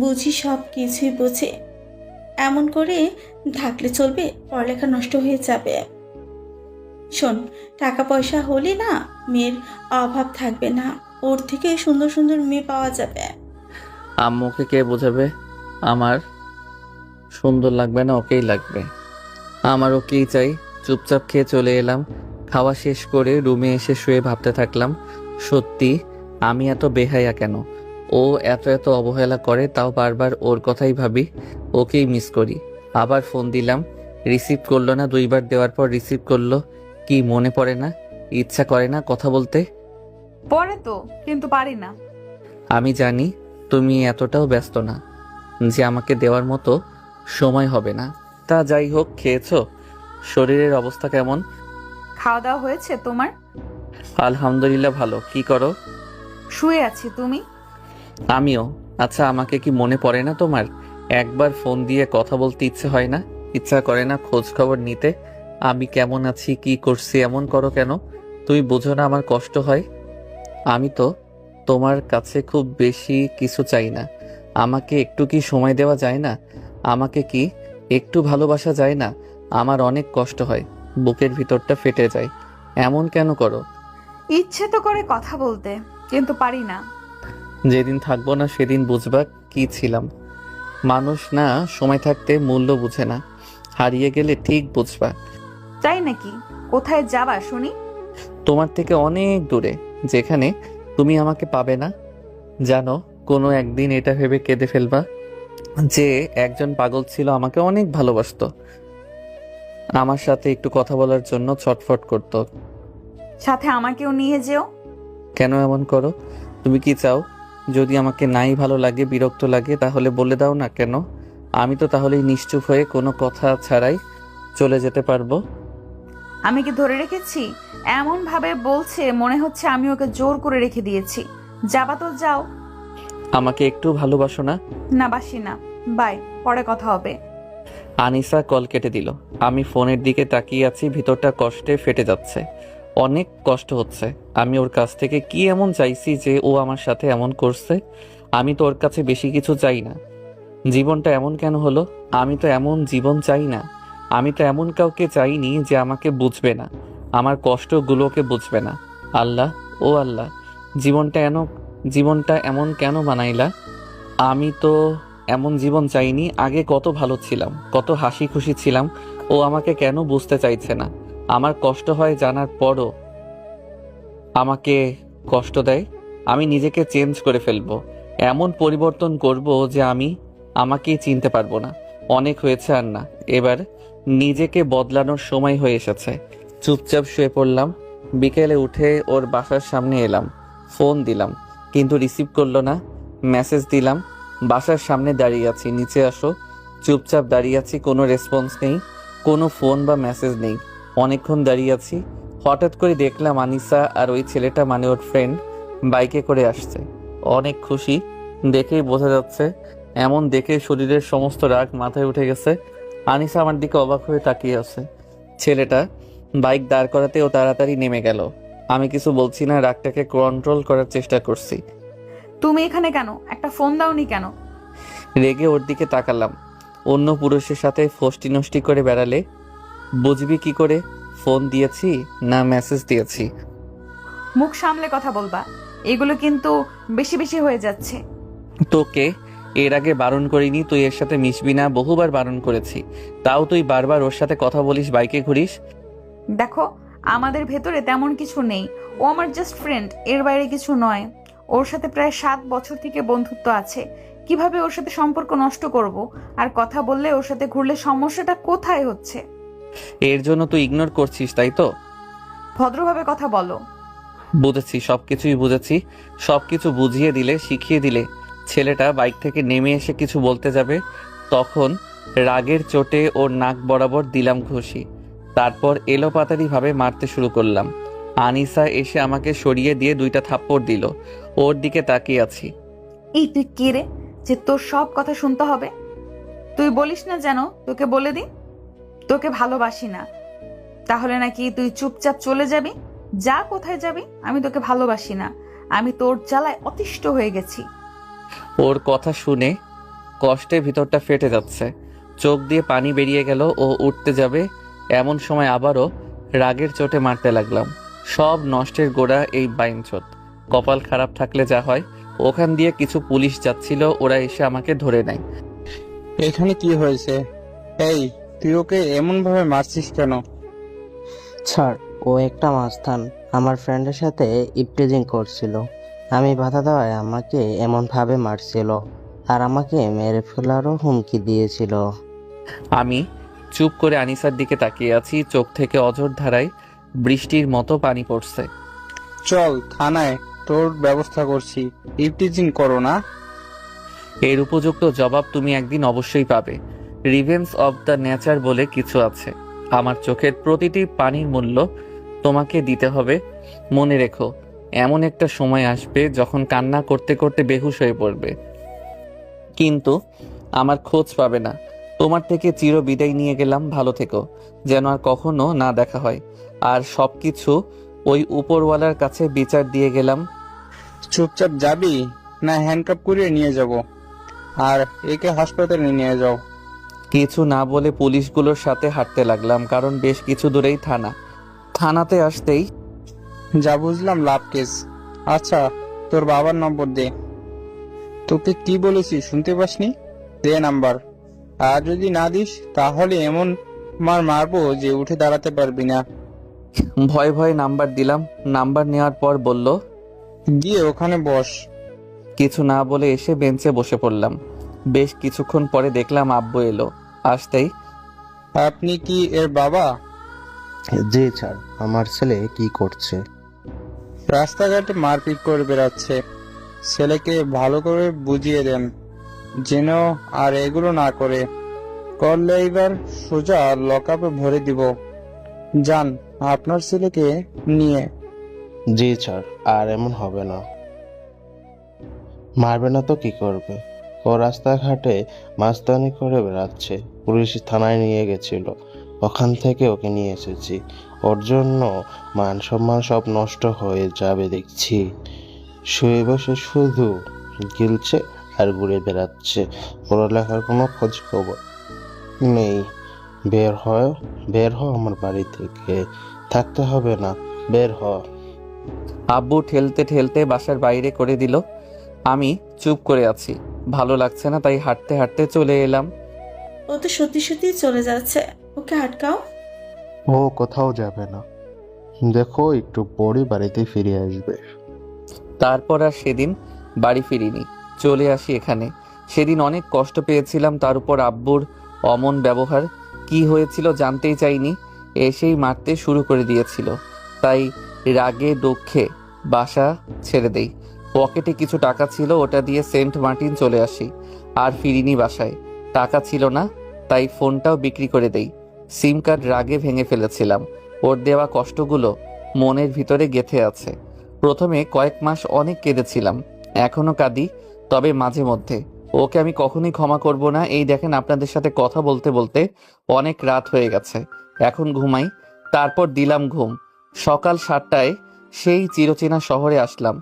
বুঝি সব কিছুই বোঝে। এমন করে থাকলে চলবে? পড়ালেখা নষ্ট হয়ে যাবে। শোন, টাকা পয়সা হলে না মেয়ের অভাব থাকবে না, ওর থেকে সুন্দর সুন্দর মেয়ে পাওয়া যাবে। আম্মুকে কে বোঝাবে আমার সুন্দর লাগবে না? ওকেই লাগবে, আমার ওকেই চাই। চুপচাপ খেয়ে চলে এলাম। খাওয়া শেষ করে রুমে এসে শুয়ে ভাবতে থাকলাম, সত্যি আমি এত বেহায়া কেন? ও এত এত অবহেলা করে, তাও বারবার ওর কথাই ভাবি, ওকেই মিস করি। আবার ফোন দিলাম, রিসিভ করলো না। 2বার দেওয়ার পর রিসিভ করলো। কি মনে পড়ে না? ইচ্ছা করে না কথা বলতে? পরে তো, কিন্তু পারি না। আমি জানি তুমি এতটাও ব্যস্ত না যে আমাকে দেওয়ার মতো সময় হবে না। তা যাই হোক, খেয়েছো? শরীরের অবস্থা কেমন? খাওয়া দাওয়া হয়েছে তোমার? আলহামদুলিল্লাহ ভালো। কি করো? শুয়ে আছি, তুমি? আমিও। আচ্ছা, আমাকে কি মনে পড়ে না তোমার? একবার ফোন দিয়ে কথা বলতে ইচ্ছে হয় না? ইচ্ছা করে না খোঁজ খবর নিতে? আমি কেমন আছি, কি করছি? এমন করো কেন? তুমি বোঝো না আমার কষ্ট হয়? আমি তো তোমার কাছে খুব বেশি কিছু চাই না। আমাকে একটু কি সময় দেওয়া যায় না? আমাকে কি একটু ভালোবাসা যায় না? আমার অনেক কষ্ট হয়, বুকের ভিতরটা ফেটে যায়। এমন কেন করো? ইচ্ছে তো করে কথা বলতে, কিন্তু পারি না। যেদিন থাকবো না সেদিন বুঝবা কি ছিলাম। মানুষ না সময় থাকতে মূল্য বুঝে না, হারিয়ে গেলে ঠিক বুঝবা। তাই নাকি? কোথায় যাবা শুনি? তোমার থেকে অনেক দূরে, যেখানে তুমি আমাকে পাবে না। জানো, কোনো একদিন এটা ভেবে কেঁদে ফেলবা যে একজন পাগল ছিল, আমাকে অনেক ভালোবাসতো, আমার সাথে একটু কথা বলার জন্য ছটফট করতো। সাথে আমাকেও নিয়ে যেও। কেন এমন করো? তুমি কি চাও যদি আমাকে নাই ভালো লাগে, বিরক্ত লাগে, তাহলে বলে দাও না কেন? আমি তো তাহলেই নিশ্চুপ হয়ে কোনো কথা ছাড়াই চলে যেতে পারবো। আমি কি ধরে রেখেছি? এমন ভাবে বলছে মনে হচ্ছে আমি ওকে জোর করে রেখে দিয়েছি। যাবা তো যাও। আমাকে একটু ভালোবাসো না? না, বাসি না। বাই, পরে কথা হবে। আনিসা কল কেটে দিল। আমি ফোনের দিকে তাকিয়ে আছি, ভিতরটা কষ্টে ফেটে যাচ্ছে, অনেক কষ্ট হচ্ছে। আমি ওর কাছ থেকে কি এমন চাইছি যে ও আমার সাথে এমন করছে? আমি তো ওর কাছে বেশি কিছু চাই না। জীবনটা এমন কেন হলো? আমি তো এমন জীবন চাই না। আমি তো এমন কাউকে চাইনি যে আমাকে বুঝবে না, আমার কষ্টগুলোকে বুঝবে না। আল্লাহ, ও আল্লাহ, জীবনটা এমন কেন বানাইলা? আমি তো এমন জীবন চাইনি। আগে কত ভালো ছিলাম, কত হাসি খুশি ছিলাম। ও আমাকে কেন বুঝতে চাইছে না? আমার কষ্ট হয় জানার পরও আমাকে কষ্ট দেয়। আমি নিজেকে চেঞ্জ করে ফেলবো, এমন পরিবর্তন করব যে আমি আমাকেই চিনতে পারবো না। অনেক হয়েছে, আর না, এবার নিজেকে বদলানোর সময় হয়ে এসেছে। চুপচাপ শুয়ে পড়লাম। বিকেলে উঠে ওর বাসার সামনে এলাম, ফোন দিলাম কিন্তু রিসিভ করলো না। মেসেজ দিলাম, বাসার সামনে দাঁড়িয়ে আছি, নিচে আসো। চুপচাপ দাঁড়িয়ে আছি, কোনো রেসপন্স নেই, কোনো ফোন বা মেসেজ নেই। অনেকক্ষণ দাঁড়িয়ে আছি, হঠাৎ করে দেখলাম আনিসা আর ওই ছেলেটা, মানে ওর ফ্রেন্ড, বাইকে করে আসছে। অনেক খুশি, দেখেই বোঝা যাচ্ছে। এমন দেখে শরীরের সমস্ত রাগ মাথায় উঠে গেছে। আনিসা আমার দিকে অবাক হয়ে তাকিয়ে আছে। ছেলেটা বাইক দাঁড় করাতে ও তাড়াতাড়ি নেমে গেল। আমি কিছু বলছি না, রাগটাকে কন্ট্রোল করার চেষ্টা করছি। তুমি এখানে কেন? একটা ফোন দাওনি কেন? রেগে ওর দিকে তাকালাম। অন্য পুরুষের সাথে ফষ্টি নষ্টি করে বেড়ালে বুঝবি কি করে ফোন দিয়েছি না মেসেজ দিয়েছি? মুখ সামলে কথা বলবা, এগুলো কিন্তু বেশি বেশি হয়ে যাচ্ছে। তোকে এর আগে বারণ করিনি, তুই এর সাথে মিশবি না, বহুবার বারণ করেছি, তাও তুই বারবার ওর সাথে কথা বলিস, বাইকে ঘুরিস। দেখো, আমাদের ভেতরে তেমন কিছু নেই। ও আমার জাস্ট ফ্রেন্ড, এর বাইরে কিছু নয়। ওর সাথে প্রায় 7 বছর থেকে বন্ধুত্ব আছে। কিভাবে ওর সাথে সম্পর্ক নষ্ট করব? আর কথা বললে, ওর সাথে ঘুরলে সমস্যাটা কোথায় হচ্ছে? এর জন্য তুই ইগনোর করছিস, তাই তো? ভদ্রভাবে কথা বলো। বুঝেছি, সবকিছুই বুঝেছি। সবকিছু বুঝিয়ে দিলে, শিখিয়ে দিলে ছেলেটা বাইক থেকে নেমে এসে কিছু বলতে যাবে, তখন রাগের চোটে ওর নাক বরাবর দিলাম ঘুষি। তারপর এলোপাতাড়ি ভাবে মারতে শুরু করলাম। আনিসা এসে আমাকে সরিয়ে দিয়ে 2টা থাপ্পড় দিল। ওর দিকে তাকিয়ে আছি। এই তুই কে রে যে তোর সব কথা শুনতে হবে? তুই বলিস না যেন তোকে বলে দি তোকে ভালোবাসি না, তাহলে নাকি তুই চুপচাপ চলে যাবি? যা, কোথায় যাবি? আমি তোকে ভালোবাসি না, আমি তোর জ্বালায় অতিষ্ঠ হয়ে গেছি। ওর কথা শুনে কষ্টে ভিতরটা ফেটে যাচ্ছে, চোখ দিয়ে পানি বেরিয়ে গেল। ও উঠতে যাবে, এমন সময় আবারও রাগের চোটে মারতে লাগলাম। সব নষ্টের গোড়া এই বাইনচোদ। কপাল খারাপ থাকলে যা হয়, ওখান দিয়ে কিছু পুলিশ যাচ্ছিল, ওরা এসে আমাকে ধরে নেয়। এখানে কি হয়েছে? এই, তুই ওকে এমন ভাবে মারছিস কেন? ছাড়, ও একটা মাস্তান। আমার ফ্রেন্ডের সাথে ইপটিজিং করছিল, আমি বাধা দেওয়ায় আমাকে এমন ভাবে মারছিল, আর আমাকে মেরে ফেলারও হুমকি দিয়েছিল। আমি চুপ করে আনিসার দিকে তাকিয়ে আছি, চোখ থেকে অঝোর ধারায় বৃষ্টির মতো পানি পড়ছে। চল থানায়, তোর ব্যবস্থা করছি। ইপটিজিং করো না। এর উপযুক্ত জবাব তুমি একদিন অবশ্যই পাবে। রিভেঞ্জ অব দ্য নেচার বলে কিছু আছে। আমার চোখের প্রতিটি পানির মূল্য তোমাকে দিতে হবে। মনে রেখো, এমন একটা সময় আসবে যখন কান্না করতে করতে বেহুশ হয়ে পড়বে, কিন্তু আমার খোঁজ পাবে না। তোমার থেকে চির বিদায় নিয়ে গেলাম, ভালো থেকো, যেন আর কখনো না দেখা হয়। আর সবকিছু ওই উপরওয়ালার কাছে বিচার দিয়ে গেলাম। চুপচাপ যাবি না হ্যান্ডকাপ করিয়ে নিয়ে যাব, আর একে হাসপাতালে নিয়ে যাও? কিছু না বলে পুলিশগুলোর সাথে হাঁটতে লাগলাম, কারণ বেশ কিছু দূরেই থানা। থানাতে আসতেই যা বুঝলাম লাভ কেস। আচ্ছা, তোর বাবার নম্বর দে। তোকে কি বলেছি শুনতে পাসনি? দে নাম্বার। আর যদি না দিস তাহলে এমন মারবো যে উঠে দাঁড়াতে পারবি না। ভয়ে ভয়ে নাম্বার দিলাম। নাম্বার নেওয়ার পর বলল, গিয়ে ওখানে বস। কিছু না বলে এসে বেঞ্চে বসে পড়লাম। বেশ কিছুক্ষণ পরে দেখলাম আব্বু এলো। আসতেই, আপনি কি এর বাবা? জি স্যার, আমার ছেলে কি করছে? রাস্তাঘাটে মারপিট করে বেড়াচ্ছে। ছেলেকে ভালো করে বুঝিয়ে দেন যেন আর এগুলো না করে। করলে এবার সোজা লকআপে ভরে দিব। যান আপনার ছেলেকে নিয়ে। জি স্যার, আর এমন হবে না। মারবে না তো কি করবে? ও রাস্তাঘাটে মাস্তানি করে বেড়াচ্ছে। পুলিশ থানায় নিয়ে গেছিল, ওখান থেকে ওকে নিয়ে এসেছি। ওর জন্য মান সম্মান সব নষ্ট হয়ে যাবে দেখছি। শুয়ে বসে শুধু গিলছে আর ঘুরে বেড়াচ্ছে। পড়ালেখার কোনো খোঁজ খবর নেই। বের হ আমার বাড়ি থেকে। থাকতে হবে না, বের হ। আব্বু ঠেলতে ঠেলতে বাসার বাইরে করে দিল। আমি চুপ করে আছি। ভালো লাগছে না, তাই হাঁটতে হাঁটতে চলে এলাম। ও তো সত্যি সত্যি চলে যাচ্ছে, ওকে আটকাও। ও কোথাও যাবে না, দেখো একটু পরে বাড়িতে ফিরে আসবে। তারপর আর সেদিন বাড়ি ফিরিনি, চলে আসি এখানে। সেদিন অনেক কষ্ট পেয়েছিলাম, তার উপর আব্বুর অমন ব্যবহার। কি হয়েছিল জানতেই চাইনি, এসেই মারতে শুরু করে দিয়েছিল। তাই রাগে দুঃখে বাসা ছেড়ে দেই। পকেটে কিছু টাকা ছিল, ওটা দিয়ে সেন্ট মার্টিন চলে আসি। আর ফিরিনি বাসায়। টাকা ছিল না, তাই ফোনটাও বিক্রি করে দেই। সিম কার্ড রাগে ভেঙে ফেলেছিলাম। ওর দেওয়া কষ্টগুলো মনের ভিতরে গেঁথে আছে। প্রথমে কয়েক মাস অনেক কেঁদেছিলাম, এখনো কাঁদি, তবে মাঝে মধ্যে। ওকে আমি কখনোই ক্ষমা করব না। এই দেখেন, আপনাদের সাথে কথা বলতে বলতে অনেক রাত হয়ে গেছে, এখন ঘুমাই। তারপর দিলাম ঘুম। সকাল 7টায় সেই চিরচেনা শহরে আসলাম।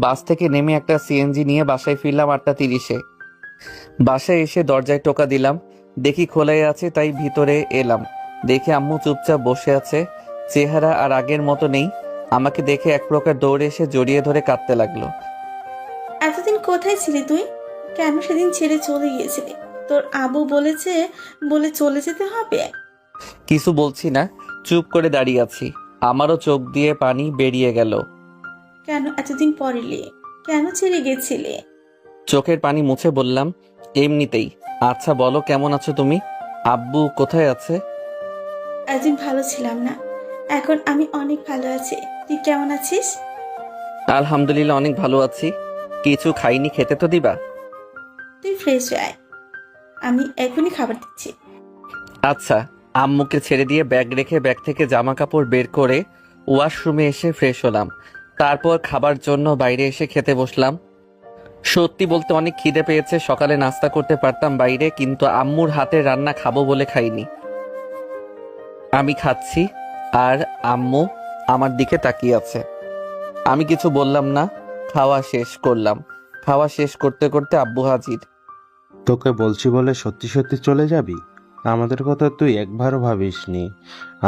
বাস থেকে নেমে একটা সিএনজি নিয়ে বাসায় ফিরলাম 8টা 30-এ। বাসায় এসে দরজায় টোকা দিলাম, দেখি খোলাই আছে, তাই ভিতরে এলাম। দেখে আম্মু চুপচাপ বসে আছে, চেহারা আর আগের মতো নেই। আমাকে দেখে এক প্রকার দৌড়ে এসে জড়িয়ে ধরে কাঁদতে লাগলো। এতদিন কোথায় ছিলি তুই? কেন সেদিন ছেড়ে চলে গিয়েছিলি? তোর আবু বলেছে বলে চলে যেতে হবে? কিছু বলছি না, চুপ করে দাঁড়িয়ে আছি। আমারও চোখ দিয়ে পানি বেরিয়ে গেল। কেন এতদিন পর এলি? কেন ছেড়ে গেছিলে? চোখের পানি মুছে বললাম, এমনিতেই। আচ্ছা বলো, কেমন আছো তুমি? আব্বু কোথায় আছে? একদিন ভালো ছিলাম না, এখন আমি অনেক ভালো আছি। তুই কেমন আছিস? আলহামদুলিল্লাহ, অনেক ভালো আছি। কিছু খাইনি, খেতে তো দিবা। তুই ফ্রেশ আয়, আমি এখনই খাবার দিচ্ছি। আচ্ছা। আম্মুকে ছেড়ে দিয়ে ব্যাগ রেখে ব্যাগ থেকে জামা কাপড় বের করে ওয়াশরুমে এসে ফ্রেশ হলাম। তারপর খাবার জন্য বাইরে এসে খেতে বসলাম। সত্যি বলতে অনেক খিদে পেয়েছে। সকালে নাস্তা করতে পারতাম বাইরে, কিন্তু আম্মুর হাতের রান্না খাবো বলে খাইনি। আমি খাচ্ছি আর আম্মু আমার দিকে তাকিয়ে আছে। আমি কিছু বললাম না, খাওয়া শেষ করলাম। খাওয়া শেষ করতে করতে আব্বু হাজির। তোকে বলছি বলে সত্যি সত্যি চলে যাবি? আমাদের কথা তুই একবারও ভাবিসনি।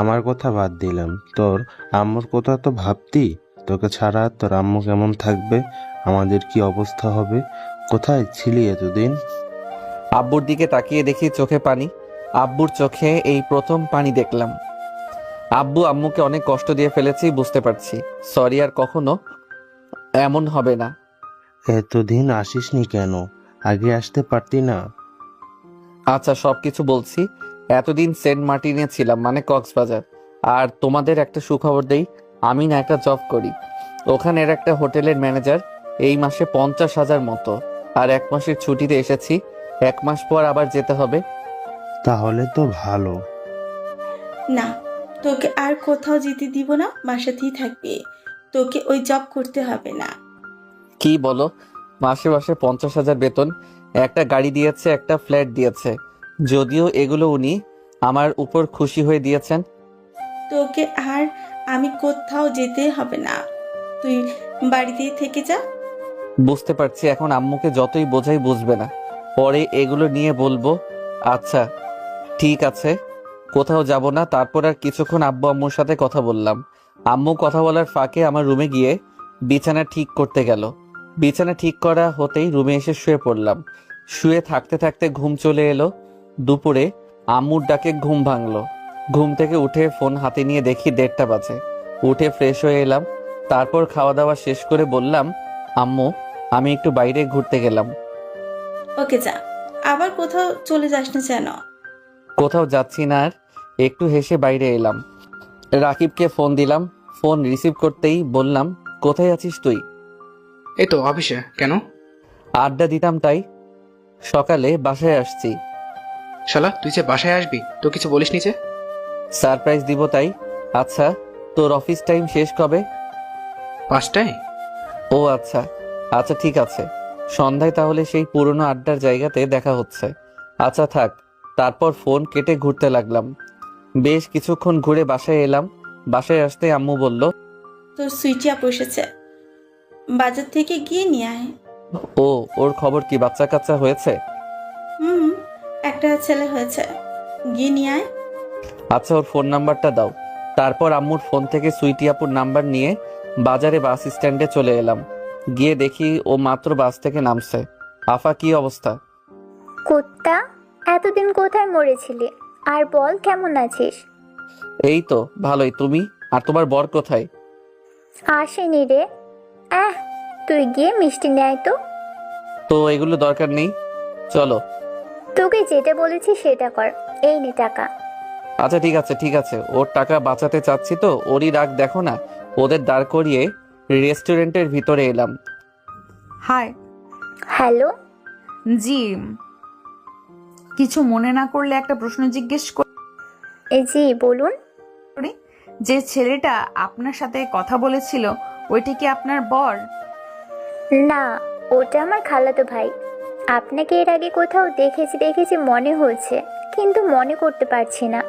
আমার কথা বাদ দিলাম, তোর আম্মুর কথা তো ভাবতি। তোকে ছাড়া তোর আম্মু কেমন থাকবে, আমাদের কি অবস্থা হবে? কোথায় ছিলি এতদিন? আব্বুর দিকে তাকিয়ে দেখি চোখে পানি। আব্বুর চোখে এই প্রথম পানি দেখলাম। আব্বু আম্মুকে অনেক কষ্ট দিয়ে ফেলেছি, বুঝতে পারছি। সরি, আর কখনো এমন হবে না। এতদিন আসিসনি কেন? আগে আসতে পারতি না? আচ্ছা, সবকিছু বলছি। এতদিন সেন্ট মার্টিনে ছিলাম, মানে কক্সবাজার। আর তোমাদের একটা সুখবর দেই, আমি না একটা জব করি। ওখানের একটা হোটেলের ম্যানেজার। এই মাসে 50,000 মতো। আর 1 মাসের ছুটিতে এসেছি, 1 মাস পর আবার যেতে হবে। তাহলে তো ভালো। না, তোকে আর কোথাও যেতে দিব না, বাসাতেই থাকবি। তোকে ওই জব করতে হবে না। কি বলো? মাসে মাসে 50,000 বেতন, একটা গাড়ি দিয়েছে, একটা ফ্ল্যাট দিয়েছে। যদিও এগুলো উনি আমার উপর খুশি হয়ে দিয়েছেন। তোকে আর আমি কোথাও যেতে হবে না, তুই বাড়িতেই থেকে যা। বুঝতে পারছি, এখন আম্মুকে যতই বোঝাই বুঝবে না। পরে এগুলো নিয়ে বলবো। আচ্ছা ঠিক আছে, কোথাও যাব না। তারপর আর কিছুক্ষণ আব্বু আম্মুর সাথে কথা বললাম। আম্মু কথা বলার ফাঁকে আমার রুমে গিয়ে বিছানা ঠিক করতে গেল। বিছানা ঠিক করা হতেই রুমে এসে শুয়ে পড়লাম। শুয়ে থাকতে থাকতে ঘুম চলে এলো। দুপুরে আম্মুর ডাকে ঘুম ভাঙলো। ঘুম থেকে উঠে ফোন হাতে নিয়ে দেখি 1:30 বাজে। উঠে ফ্রেশ হয়ে এলাম। তারপর খাওয়া দাওয়া শেষ করে বললাম, আম্মু আমি একটু বাইরে ঘুরতে গেলাম। ওকে যা, আবার কোথাও চলে যাস না যেন। কোথাও যাচ্ছি না আর। একটু হেসে বাইরে এলাম। রাকিবকে ফোন দিলাম। ফোন রিসিভ করতেই বললাম, কোথায় আছিস তুই? এই তো অফিসে। কেন? আড্ডা দিতাম তাই। সকালে বাসায় আসছি। শালা, তুই যে বাসায় আসবি তো কিছু বলিস নিচে? সারপ্রাইজ দিব তাই। আচ্ছা, তোর অফিস টাইম শেষ কবে? 5টায়। ও আচ্ছা আচ্ছা, ঠিক আছে। সন্ধ্যায় তাহলে সেই পুরনো আড্ডার জায়গাতে দেখা হচ্ছে। আচ্ছা থাক। তারপর ফোন কেটে ঘুরতে লাগলাম। বেশ কিছুক্ষণ ঘুরে বাসায় এলাম। বাসায় আসতে আম্মু বলল, তোর সুইটি আপু এসেছে, বাজার থেকে গিয়ে নিয়ে আয়। ও ওর খবর কি? বাচ্চা কাচ্চা হয়েছে? হুম, একটা ছেলে হয়েছে, গিয়ে নিয়ে আয়। আচ্ছা, ওর ফোন নাম্বারটা দাও। তারপর আম্মুর ফোন থেকে সুইটি আপুর নাম্বার নিয়ে বাজারে বাস স্ট্যান্ডে চলে এলাম। গিয়ে দেখি ও মাত্র বাস থেকে নামছে। আফা, কি অবস্থা? কুত্তা, এতদিন কোথায় মরেছিলি? আর বল, কেমন আছিস? এই তো ভালোই। তুমি? আর তোমার বর কোথায়? আসেনি রে। তুই গিয়ে মিষ্টি নেয় তো। তো এগুলো দরকার নেই, চলো। তোকে যেটা বলেছি সেটা কর। এই নে টাকা। আচ্ছা ঠিক আছে ঠিক আছে। ওর টাকা বাঁচাতে চাচ্ছি তো ওরই রাগ দেখো না। ওদের দাঁড় করিয়ে রেস্টুরেন্টের ভিতরে এলাম। হাই। হ্যালো। জি, কিছু মনে না করলে একটা প্রশ্ন জিজ্ঞেস জি বলুন। করি। যে ছেলেটা আপনার সাথে কথা বলেছিল ওইটা কি আপনার বর? না, ওটা আমার খালাতো ভাই। আপনাকে এর আগে কোথাও দেখেছি মনে হচ্ছে, কিন্তু মনে করতে পারছি না।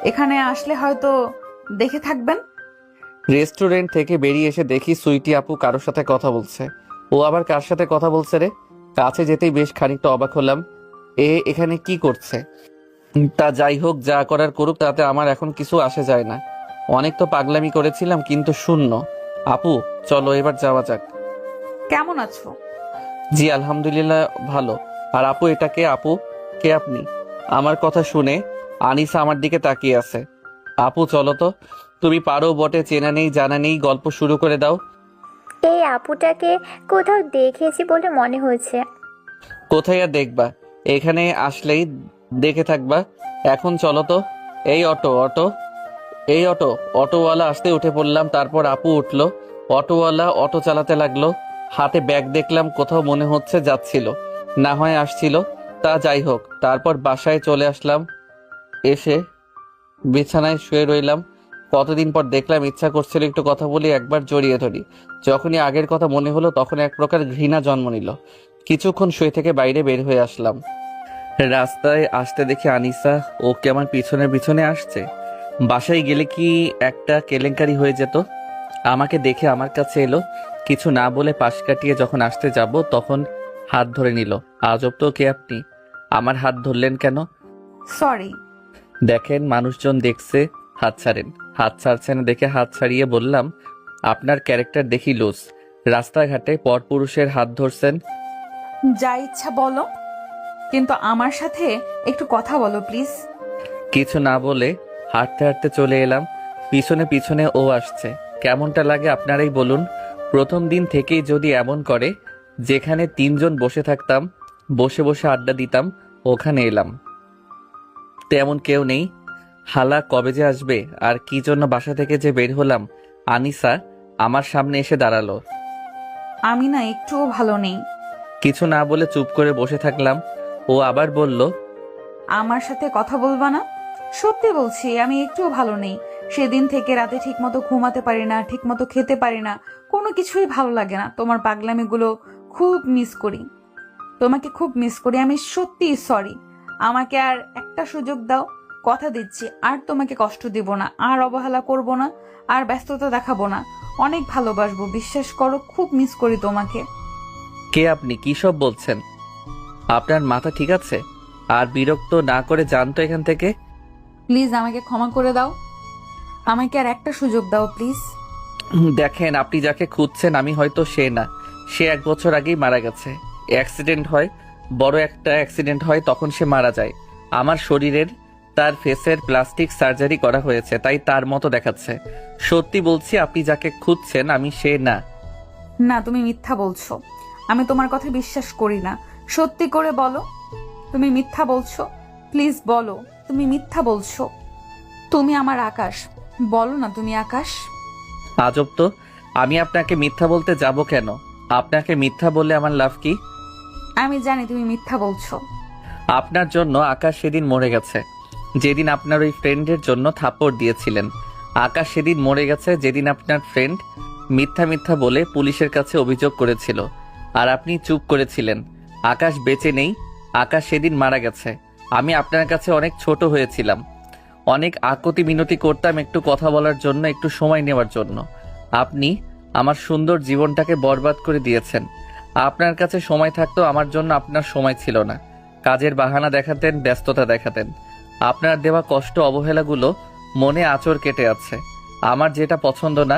এখানে আসলে হয়তো দেখে থাকবেন। রেস্টুরেন্ট থেকে বেরিয়ে এসে দেখি সুইটি আপু কারোর সাথে কথা বলছে। ও আবার কার সাথে কথা বলছে রে? কাছে যেতেই বেশ খানিকটা অবাক হলাম। এখানে কি করছে? তা যাই হোক, যা করার করুক, তাতে আমার এখন কিছু আসে যায় না। অনেক তো পাগলামি করেছিলাম, কিন্তু শূন্য। আপু চলো এবার যাওয়া যাক। কেমন আছো? জি আলহামদুলিল্লাহ ভালো। আর আপু, এটা কে? আপু কে আপনি? আমার কথা শুনে আনিসা আমার দিকে তাকিয়ে আছে। আপু চলো তো, তুমি পারো বটে, চেনা নেই জানা নেই, গল্প শুরু করে দাও। এই আপুটাকে কোথাও দেখেছি বলে মনে হচ্ছে। কোথায় আর দেখবা, এখানে আসলেই দেখে থাকবা। এখন চলো তো। এই অটোওয়ালা আসতে উঠে পড়লাম। তারপর আপু উঠলো। অটোওয়ালা অটো চালাতে লাগলো। হাতে ব্যাগ দেখলাম, কোথাও মনে হচ্ছে যাচ্ছিল, না হয় আসছিল। তা যাই হোক, তারপর বাসায় চলে আসলাম। এসে বিছানায় শুয়ে রইলাম। কতদিন পর দেখলাম, ইচ্ছা করছিল একটু কথা বলি, একবার জড়িয়ে ধরি। যখনই আগের কথা মনে হলো তখন এক প্রকার ঘৃণা জন্ম নিল। কিছুক্ষণ শুয়ে থেকে বাইরে বের হয়ে আসলাম। রাস্তায় আসতে দেখি আনিসা ওকে আমার পিছনে পিছনে আসছে। বাসায় গেলে কি একটা কেলেঙ্কারি হয়ে যেত। আমাকে দেখে আমার কাছে এলো। কিছু না বলে পাশ কাটিয়ে যখন আসতে যাব তখন হাত ধরে নিল। আজব তো, কে আপনি? আমার হাত ধরলেন কেন? সরি। দেখেন মানুষজন দেখছে, হাত ছাড়েন। হাত ছাড়ছে না দেখে হাত ছাড়িয়ে বললাম, আপনার ক্যারেক্টার দেখি লুজ। রাস্তাঘাটে পরপুরুষের হাত ধরছেন। যা ইচ্ছা বলো, কিন্তু আমার সাথে একটু কথা বলো প্লিজ। কিছু না বলে হাঁটতে হাঁটতে চলে এলাম। পিছনে পিছনে ও আসছে। কেমনটা লাগে আপনারাই বলুন। প্রথম দিন থেকেই যদি এমন করে, যেখানে 3 জন বসে থাকতাম, বসে বসে আড্ডা দিতাম, ওখানে এলাম, তেমন কেউ নেই। হালা কবে যে আসবে, আর কি জন্য বাসা থেকে যে বের হলাম। আনিসা আমার সামনে এসে দাঁড়ালো। আমি না একটুও ভালো নেই। কিছু না বলে চুপ করে বসে থাকলাম। ও আবার বলল, আমার সাথে কথা বলবা না? সত্যি বলছি, আমি একটুও ভালো নেই। সেদিন থেকে রাতে ঠিকমতো ঘুমাতে পারি না, ঠিকমতো খেতে পারি না, কোনো কিছুই ভালো লাগে না। তোমার পাগলামিগুলো খুব মিস করি, তোমাকে খুব মিস করি। আমি সত্যি সরি। আমাকে আর একটা সুযোগ দাও, কথা দিচ্ছি আর তোমাকে কষ্ট দিব না, আর অবহেলা করব না, আর ব্যস্ততা দেখাবো না। অনেক ভালোবাসবো, বিশ্বাস করো, খুব মিস করি তোমাকে। কে আপনি? কি সব বলছেন? আপনার মাথা ঠিক আছে? আর বিরক্ত না করে জানতো এখান থেকে। প্লিজ আমাকে ক্ষমা করে দাও, আমাকে আর একটা সুযোগ দাও প্লিজ। দেখেন, আপনি যাকে খুঁজছেন আমি হয়তো সে না। সে 1 বছর আগেই মারা গেছে। অ্যাক্সিডেন্ট হয়, বড় একটা অ্যাক্সিডেন্ট হয়, তখন সে মারা যায়। আমার শরীরের তার ফেসের প্লাস্টিক সার্জারি করা হয়েছে, তাই তার মতো দেখাচ্ছে। সত্যি বলছি, আপনি যাকে খুঁজছেন আমি সে না। না, তুমি মিথ্যা বলছো। আমি তোমার কথা বিশ্বাস করি না। সত্যি করে বলো, তুমি মিথ্যা বলছো। প্লিজ বলো, তুমি মিথ্যা বলছো। তুমি আমার আকাশ, বলো না তুমি আকাশ। আজব তো, আমি আপনাকে মিথ্যা বলতে যাব কেন? আপনাকে মিথ্যা বললে আমার লাভ কি? আমি জানি তুমি মিথ্যা বলছো। আপনার জন্য আকাশ সেদিন মরে গেছে, যেদিন আপনার ওই ফ্রেন্ডের জন্য থাপ্পড় দিয়েছিলেন। আকাশ সেদিন মরে গেছে যেদিন আপনার ফ্রেন্ড মিথ্যা মিথ্যা বলে পুলিশের কাছে অভিযোগ করেছিল, আর আপনি চুপ করেছিলেন। আকাশ বেঁচে নেই, আকাশ সেদিন মারা গেছে। আমি আপনার কাছে অনেক ছোট হয়েছিলাম, অনেক আকুতি মিনতি করতাম একটু কথা বলার জন্য, একটু সময় নেওয়ার জন্য। আপনি আমার সুন্দর জীবনটাকে বরবাদ করে দিয়েছেন। আপনার কাছে সময় থাকতো, আমার জন্য আপনার সময় ছিল না। কাজের বাহানা দেখাতেন, ব্যস্ততা দেখাতেন। আপনার দেওয়া কষ্ট অবহেলাগুলো মনে আঁচড় কেটে আছে। আমার যেটা পছন্দ না,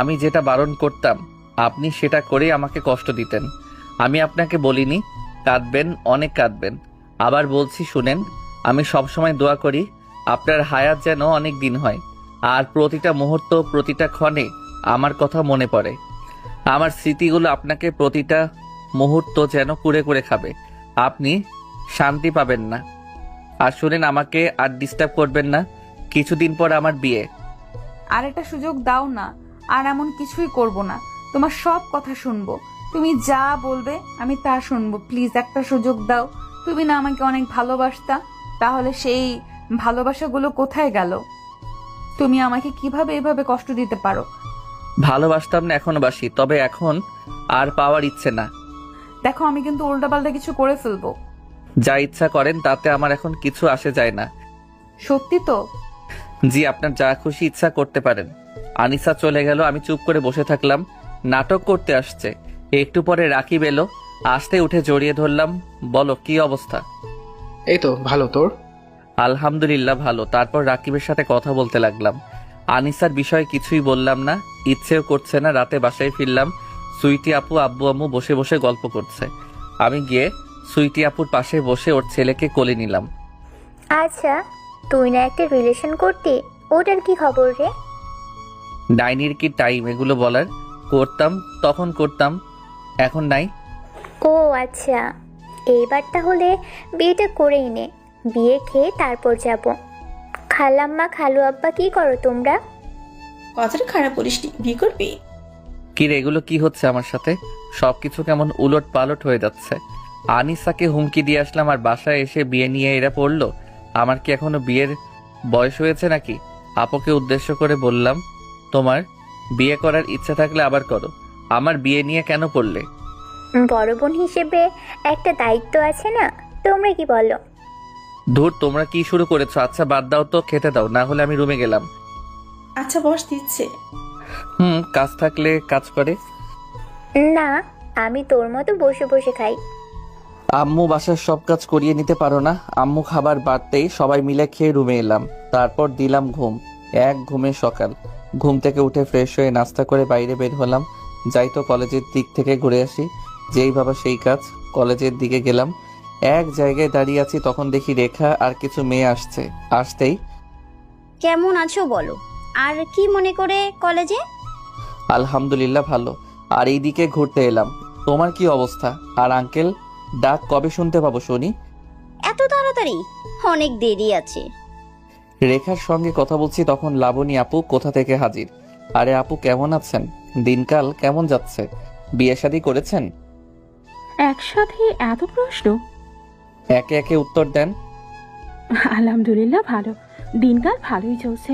আমি যেটা বারণ করতাম, আপনি সেটা করে আমাকে কষ্ট দিতেন। আমি আপনাকে বলিনি কাঁদবেন, অনেক কাঁদবেন। আবার বলছি শুনেন, আমি সবসময় দোয়া করি আপনার হায়াত যেন অনেক দিন হয়, আর প্রতিটা মুহূর্ত, প্রতিটা ক্ষণে আমার কথা মনে পড়ে। আমার স্মৃতিগুলো আপনাকে প্রতিটা মুহূর্ত যেন কুড়ে কুড়ে খাবে। আপনি শান্তি পাবেন না। আর শুনেন, আমাকে আর ডিস্টার্ব করবেন না। কিছুদিন পর আমার বিয়ে। আর একটা সুযোগ দাও না, আর এমন কিছুই করব না। তোমার সব কথা শুনবো, তুমি যা বলবে আমি তা শুনবো। প্লিজ একটা সুযোগ দাও। তুমি না আমাকে অনেক ভালোবাসতা, তাহলে সেই ভালোবাসাগুলো কোথায় গেল? তুমি আমাকে কিভাবে এভাবে কষ্ট দিতে পারো? ভালোবাসতাম না, এখনো বাসি, তবে এখন আর পাওয়ার ইচ্ছে না। দেখো, আমি কিন্তু উল্টাপাল্টা কিছু করে ফেলবো। যা ইচ্ছা করেন, তাতে আমার এখন কিছু আসে যায় না। সত্যি তো? জি, আপনার যা খুশি ইচ্ছা করতে পারেন। আনিসা চলে গেল, আমি চুপ করে বসে থাকলাম। নাটক করতে আসছে। একটু পরে রাকিব এলো, আসতে উঠে জড়িয়ে ধরলাম। বলো, কি অবস্থা? এই তো ভালো, তোর? আলহামদুলিল্লাহ ভালো। তারপর রাকিবের সাথে কথা বলতে লাগলাম। আনিসার বিষয়ে কিছুই বললাম না, ইচ্ছেও করছে না। রাতে বাসায় ফিরলাম, সুইটি আপু, আব্বু আম্মু বসে বসে গল্প করছে। আমি গিয়ে সুইটি আপুর পাশে বসে ওর ছেলেকে কোলে নিলাম। আচ্ছা, তুই না একটা রিলেশন করতি, ওটার কি খবর রে? ডাইনির কি টাইম এগুলো বলার? করতাম, তখন করতাম, এখন নাই। ও আচ্ছা, এইবার তাহলে বিয়েটা করেই নে। বিয়ে খেয়ে তারপর যাব। খালাম্মা, খালু আব্বা কি করো তোমরা? কথাটা খারাপ বলিসনি, বিয়ে করবি? কি রে, এগুলো কি হচ্ছে আমার সাথে? সবকিছু কেমন উলট পালট হয়ে যাচ্ছে। আনিসাকে হুমকি দিয়ে আসলাম, আর বাসায় এসে বিয়ে নিয়ে এরা পড়লো। আমার কি এখনো বিয়ের বয়স হয়েছে নাকি? আপুকে উদ্দেশ্য করে বললাম, তোমার বিয়ে করার ইচ্ছা থাকলে আবার করো, আমার বিয়ে নিয়ে কেন পড়লে? বড় বোন হিসেবে একটা দায়িত্ব আছে না? তোমরা কি বলো? ধুর, তোমরা কি শুরু করেছো? আচ্ছা বাদ দাও তো, খেতে দাও, না হলে আমি রুমে গেলাম। আচ্ছা বস, দিচ্ছে। কাজ থাকলে কাজ করে। না, আমি তোর মতো বসে বসে খাই। আম্মু বাসার সব কাজ করিয়ে নিতে পারো না? আম্মু খাবার বাড়তেই সবাই মিলে খেয়ে রুমে এলাম। তারপর দিলাম ঘুম। এক ঘুমে সকাল। ঘুম থেকে উঠে ফ্রেশ হয়ে নাস্তা করে বাইরে বের হলাম। যাই তো কলেজের দিক থেকে ঘুরে আসি। যেই ভাবা সেই কাজ, কলেজের দিকে গেলাম। এক জায়গায় দাঁড়িয়ে আছি, তখন দেখি রেখা আর কিছু মেয়ে আসছে। আসতেই, কেমন আছো বলো? আর কি মনে করে কলেজে? আলহামদুলিল্লাহ ভালো। আর এই দিকে ঘুরতে এলাম। তোমার কি অবস্থা? আর আঙ্কেল ডাক কবে শুনতে পাবো শুনি? এত তাড়াতাড়ি? অনেক দেরি আছে। রেখার সঙ্গে কথা বলছি, তখন লাবণী আপু কোথা থেকে হাজির। আরে আপু, কেমন আছেন? দিনকাল কেমন যাচ্ছে? বিয়ে শাদী করেছেন? একসাথে এত প্রশ্ন? একে একে উত্তর দেন। আলহামদুলিল্লাহ ভালো, দিনকাল ভালোই চলছে।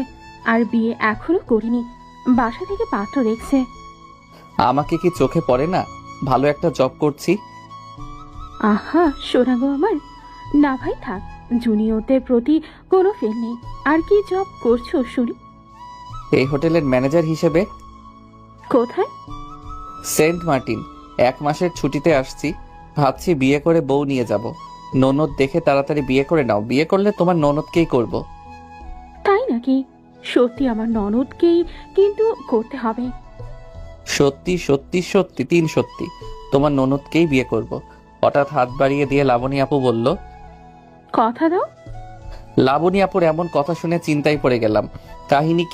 আর বিয়ে এখনো করিনি, বাসা থেকে পাত্র দেখছে। আমাকে কি চোখে পড়ে না? ভালো একটা জব করছি। আহা সোনা গো আমার, না ভাই থাক, জুনিয়রদের প্রতি কোনো ফেল নেই। আর কি জব করছো শুনি? এই হোটেলের ম্যানেজার হিসেবে। কোথায়? Saint Martin. 1 মাসের ছুটিতে আসছি। ভাবছি বিয়ে করে বউ নিয়ে যাব। ননদ দেখে তাড়াতাড়ি বিয়ে করে নাও। বিয়ে করলে তোমার ননদকেই করব। তাই নাকি? সত্যি আমার ননদকেই কিন্তু করতে হবে। সত্যি সত্যি সত্যি 3 সত্যি, তোমার ননদকেই বিয়ে করব। হঠাৎ হাত বাড়িয়ে দিয়ে লাবণী আপু বলল, কথা দাও। লাবণী আপুর এমন কথা শুনে চিন্তায় পড়ে গেলাম। কাহিনী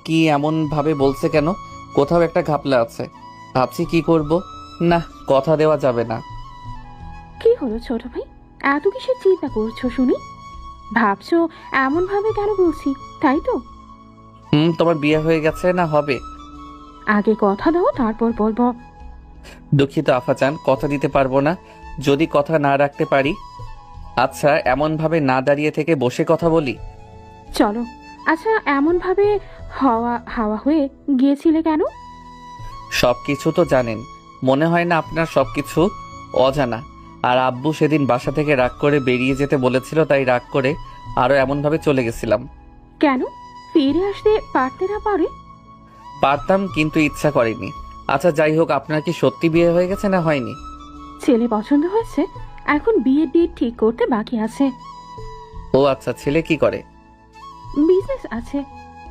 কি এমন ভাবে বলছে কেন? কোথাও একটা ঘাপলা আছে। ভাবছি কি করব। না, কথা দেওয়া যাবে না। কি হলো ছোট ভাই, এত কিসের চিন্তা করছো শুনি? ভাবছো এমন ভাবে কেন বলছি, তাই তো? তোমার বিয়ে হয়ে গেছে না হবে? আগে কথা দাও, তারপর বলবো। দুঃখিত আফাজান, কথা দিতে পারবো না। যদি কথা না রাখতে পারি। আচ্ছা, এমন ভাবে না দাঁড়িয়ে থেকে বসে কথা বলি। চলো। আচ্ছা, এমন ভাবে হাওয়া হয়ে গিয়েছিলে কেন? সবকিছু তো জানেন, মনে হয় না আপনার সবকিছু অজানা। আর আব্বু সেদিন বাসা থেকে রাগ করে বেরিয়ে যেতে বলেছিল, তাই রাগ করে আরো এমন ভাবে চলে গেছিলাম। কেন ফিরে আসতে পারতে না? পারতাম, কিন্তু ইচ্ছা করেনি। আচ্ছা যাই হোক, আপনার কি সত্যি বিয়ে হয়ে গেছে না হয়নি? ছেলে পছন্দ হয়েছে, এখন বিয়ের ডেট ঠিক করতে বাকি আছে। ও আচ্ছা, ছেলে কি করে? বিজনেস আছে।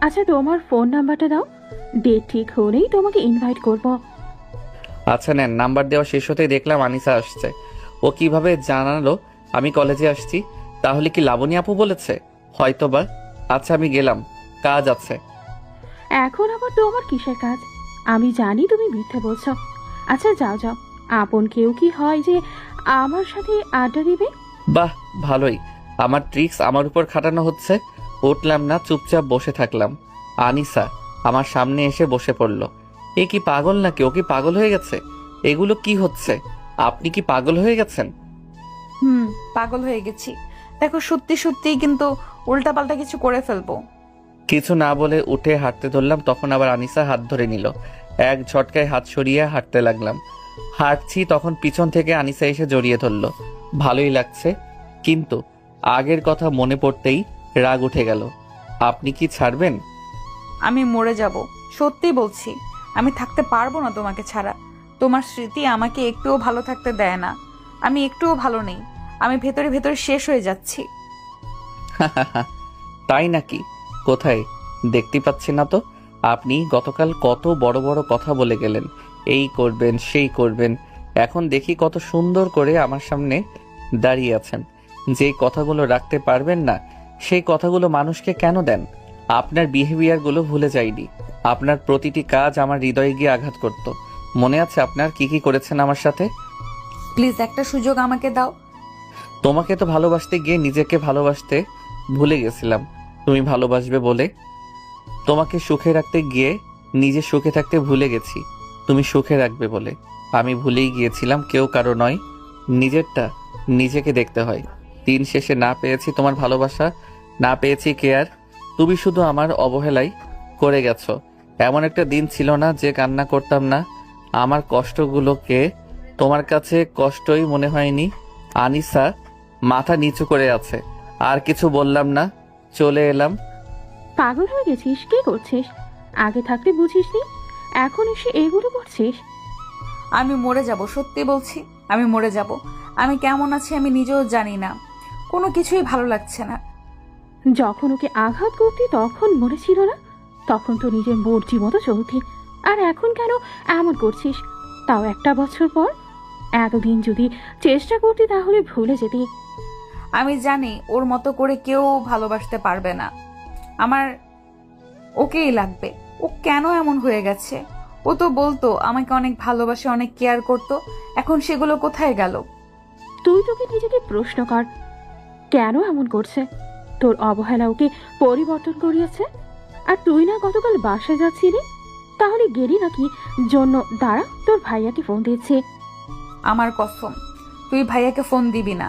আচ্ছা, তোমার ফোন নাম্বারটা দাও, ডেট ঠিক হলেই তোমাকে ইনভাইট করব। আচ্ছা নেন। নাম্বার দেওয়া শেষ হতেই দেখলাম আনিসা আসছে। ও কিভাবে জানালো আমি কলেজে আসছি? তাহলে কি লাবণী আপু বলেছে? হয়তোবা। আচ্ছা আমি গেলাম, কাজ আছে। এখন আবার তোমার কিসের কাজ? আমি জানি তুমি মিথ্যে বলছো। আচ্ছা যাও যাও, আপন কেউ কি হয় যে আমার সাথে আড্ডা দিবে? বাহ, ভালোই। আমার ট্রিক্স আমার উপর খাটানো হচ্ছে। উঠলাম না, চুপচাপ বসে থাকলাম। আনিসা আমার সামনে এসে বসে পড়ল। এ কি পাগল নাকি? ও কি পাগল হয়ে গেছে? এগুলো কি হচ্ছে? আপনি কি পাগল হয়ে গেছেন? পাগল হয়ে গেছি। দেখো, সত্যি সত্যি কিন্তু উল্টাপাল্টা কিছু করে ফেলবো। কিছু না বলে উঠে হাঁটতে ধরলাম, তখন আবার আনিসা হাত ধরে নিল। এক ঝটকায় হাত সরিয়ে হাঁটতে লাগলাম। হাঁটছি, তখন পিছন থেকে আনিসা এসে জড়িয়ে ধরল। ভালোই লাগছে, কিন্তু আগের কথা মনে পড়তেই রাগ উঠে গেল। আপনি কি ছাড়বেন? আমি মরে যাব, সত্যি বলছি। আমি থাকতে পারবো না তোমাকে ছাড়া। তোমার স্মৃতি আমাকে একটুও ভালো থাকতে দেয় না। আমি একটুও ভালো নেই। আমি ভেতরে ভেতরে শেষ হয়ে যাচ্ছি। তাই নাকি? কোথায়? দেখতে পাচ্ছি না তো। আপনি গতকাল কত বড় বড় কথা বলে গেলেন, এই করবেন সেই করবেন। এখন দেখি কত সুন্দর করে আমার সামনে দাঁড়িয়ে আছেন। যেই কথাগুলো রাখতে পারবেন না, সেই কথাগুলো মানুষকে কেন দেন? আপনার বিহেভিয়ারগুলো ভুলে যাইনি। আপনার প্রতিটি কাজ আমার হৃদয়ে গিয়ে আঘাত করত। মনে আছে আপনার কি কি করেছেন আমার সাথে? প্লিজ একটা সুযোগ আমাকে দাও। তোমাকে তো ভালোবাসতে গিয়ে নিজেকে ভালোবাসতে ভুলে গেছিলাম তুমি ভালোবাসবে বলে। তোমাকে সুখে রাখতে গিয়ে নিজে সুখে থাকতে ভুলে গেছি তুমি সুখে রাখবে বলে। আমি ভুলেই গিয়েছিলাম কেউ কারো নয়, নিজেরটা নিজেকে দেখতে হয়। দিন শেষে না পেয়েছি তোমার ভালোবাসা, না পেয়েছি কেয়ার। তুমি শুধু আমার অবহেলাই করে গেছো। এমন একটা দিন ছিল না যে কান্না করতাম না। আমার কষ্টগুলোকে তোমার কাছে কষ্টই মনে হয়নি। আনিসা মাথা নিচু করে আছে। আর কিছু বললাম না, চলে এলাম। পাগল হয়ে গেছিস? কি করছিস? আগে থাকতে বুঝিস নি, এখন এসে এগুলো করছিস? আমি মরে যাব, সত্যি বলছি। আমি মরে যাব। আমি কেমন আছি আমি নিজেও জানি না। কোনো কিছুই ভালো লাগছে না। যখন ওকে আঘাত করতি তখন মনে ছিল না? তখন তো নিজের মর্জি মতো চলতি। আর এখন কেন এমন করছিস? তাও একটা বছর পর। এতদিন যদি চেষ্টা করতি তাহলে ভুলে যেতি। আমি জানি ওর মতো করে কেউ ভালোবাসতে পারবে না। আমার ওকেই লাগবে। ও কেন এমন হয়ে গেছে? ও তো বলতো আমাকে অনেক ভালোবাসে, অনেক কেয়ার করতো। এখন সেগুলো কোথায় গেল? তুই তোকে নিজেকে প্রশ্ন কর, কেন এমন করছে? তোর অবহেলা ওকে পরিবর্তন করিয়েছে। আর তুই না গতকাল বাসায় যাচ্ছিলি, তাহলে গেলি নাকি জন্য? দাঁড়া, তোর ভাইয়াকে ফোন দিয়েছে। আমার কসম, তুই ভাইয়াকে ফোন দিবি না।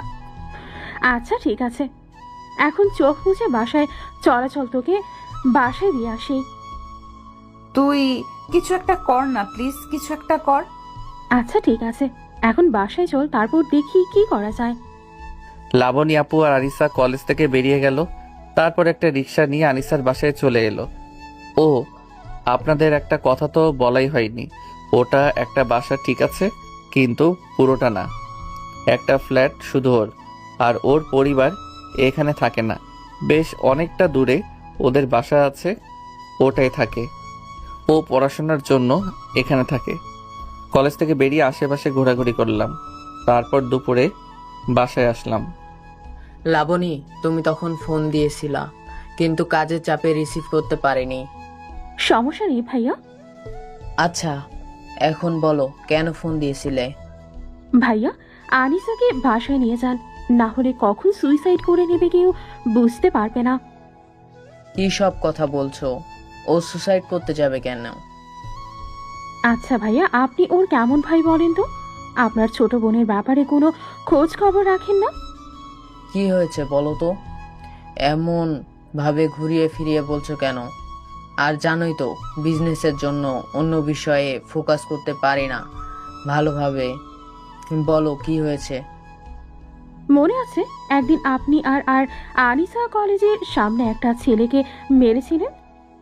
আচ্ছা ঠিক আছে, এখন চোখ মুছে বাসায় চলাচল, তোকে বাসায় দিয়ে আসি। তুই কিছু একটা কর না প্লিজ, কিছু একটা কর। আচ্ছা ঠিক আছে, এখন বাসায় চল, তারপর দেখি কি করা যায়। লাবণী আপু আর আনিসা কলেজ থেকে বেরিয়ে গেল। তারপর একটা রিক্সা নিয়ে আনিসার বাসায় চলে এলো। ও, আপনাদের একটা কথা তো বলাই হয়নি। ওটা একটা বাসা ঠিক আছে, কিন্তু পুরোটা না। একটা ফ্ল্যাট শুধু ওর, আর ওর পরিবার এখানে থাকে না, বেশ অনেকটা দূরে ওদের বাসা আছে, ওটাই থাকে। ও পড়াশোনার জন্য এখানে থাকে। কলেজ থেকে বেরিয়ে আশেপাশে ঘোরাঘুরি করলাম, তারপর দুপুরে বাসায় আসলাম। লাবণী, তুমি তখন ফোন দিয়েছিলা, কিন্তু কাজের চাপে রিসিভ করতে পারিনি। সমস্যা নেই ভাইয়া। আচ্ছা, এখন বলো কেন ফোন দিয়েছিলে? ভাইয়া, আনিসাকে বাসায় নিয়ে যান, না হলে কখন সুইসাইড করে নেবে কেউ বুঝতে পারবে না। কি সব কথা বলছো? ও সুসাইড করতে যাবে কেন? আচ্ছা ভাইয়া, আপনি ওর কেমন ভাই বলেন তো? আপনার ছোট বোনের ব্যাপারে কোনো খোঁজ খবর রাখেন না? কি হয়েছে বলো তো? এমন ভাবে ঘুরিয়ে ফিরিয়ে বলছো কেন? আর জানোই তো বিজনেসের জন্য অন্য বিষয়ে ফোকাস করতে পারি না ভালোভাবে। বলো কি হয়েছে? মনে আছে একদিন আপনি আর আর আনিসা কলেজের সামনে একটা ছেলেকে মেরেছিলেন?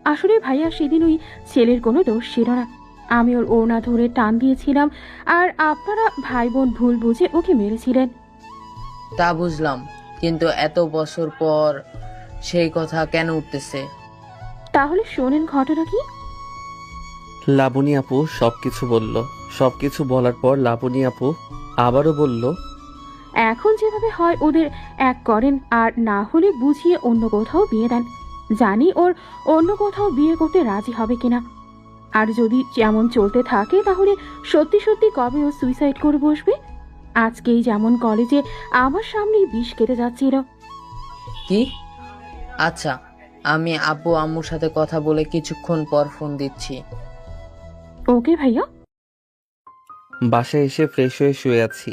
আসলে ভাইয়া সেদিন ওই ছেলের কোনো দোষ ছিল না। আমি ওর ওড়না ধরে টান দিয়েছিলাম, আর আপনারা ভাই বোন ভুল বুঝে ওকে মেরেছিলেন। তা বুঝলাম, কিন্তু এত বছর পর সেই কথা কেন উঠতেছে? তাহলে শোনেন ঘটনা কি। লাবণী আপু সবকিছু বলল। সবকিছু বলার পর লাবণী আপু আবারও বলল, এখন যেভাবে হয় ওদের এক করেন, আর না হলে বুঝিয়ে অন্য কোথাও বিয়ে দেন। জানি ওর অন্য কোথাও বিয়ে করতে রাজি হবে কিনা। আর যদি যেমন চলতে থাকে তাহলে সত্যি সত্যি কবে ও সুইসাইড করে বসবে। আজকেই যেমন কলেজে আমার সামনেই বিষ কেটে যাচ্ছিল। কি? আচ্ছা, আমি আব্বু আম্মুর সাথে কথা বলে কিছুক্ষণ পর ফোন দিচ্ছি। ওকে ভাইয়া। বাসায় এসে ফ্রেশ হয়ে শুয়ে আছি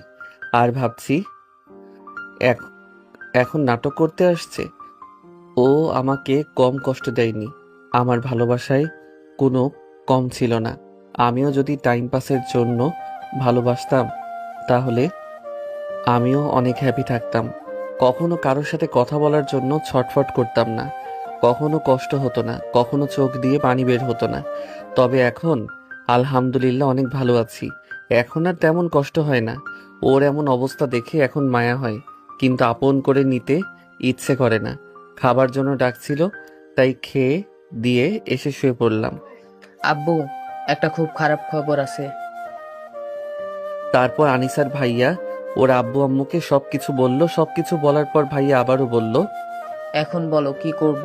আর ভাবছি এখন নাটক করতে আসছে। ও আমাকে কম কষ্ট দেয়নি, আমার ভালোবাসায় কোনো কম ছিল না। আমিও যদি টাইম পাসের জন্য ভালোবাসতাম তাহলে আমিও অনেক হ্যাপি থাকতাম। কখনো কারোর সাথে কথা বলার জন্য ছটফট করতাম না, কখনো কষ্ট হতো না, কখনো চোখ দিয়ে পানি বের হতো না। তবে এখন আলহামদুলিল্লাহ অনেক ভালো আছি। এখন আর তেমন কষ্ট হয় না। ওর এমন অবস্থা দেখে এখন মায়া হয়, কিন্তু আপন করে নিতে ইচ্ছে করে না। খাবার জন্য ডাকছিল, তাই খেয়ে দিয়ে এসে শুয়ে পড়লাম। আব্বু, একটা খুব খারাপ খবর আছে। তারপর আনিসার ভাইয়া ওর আব্বু আম্মুকে সবকিছু বলল। সবকিছু বলার পর ভাইয়া আবারও বলল, এখন বলো কি করব?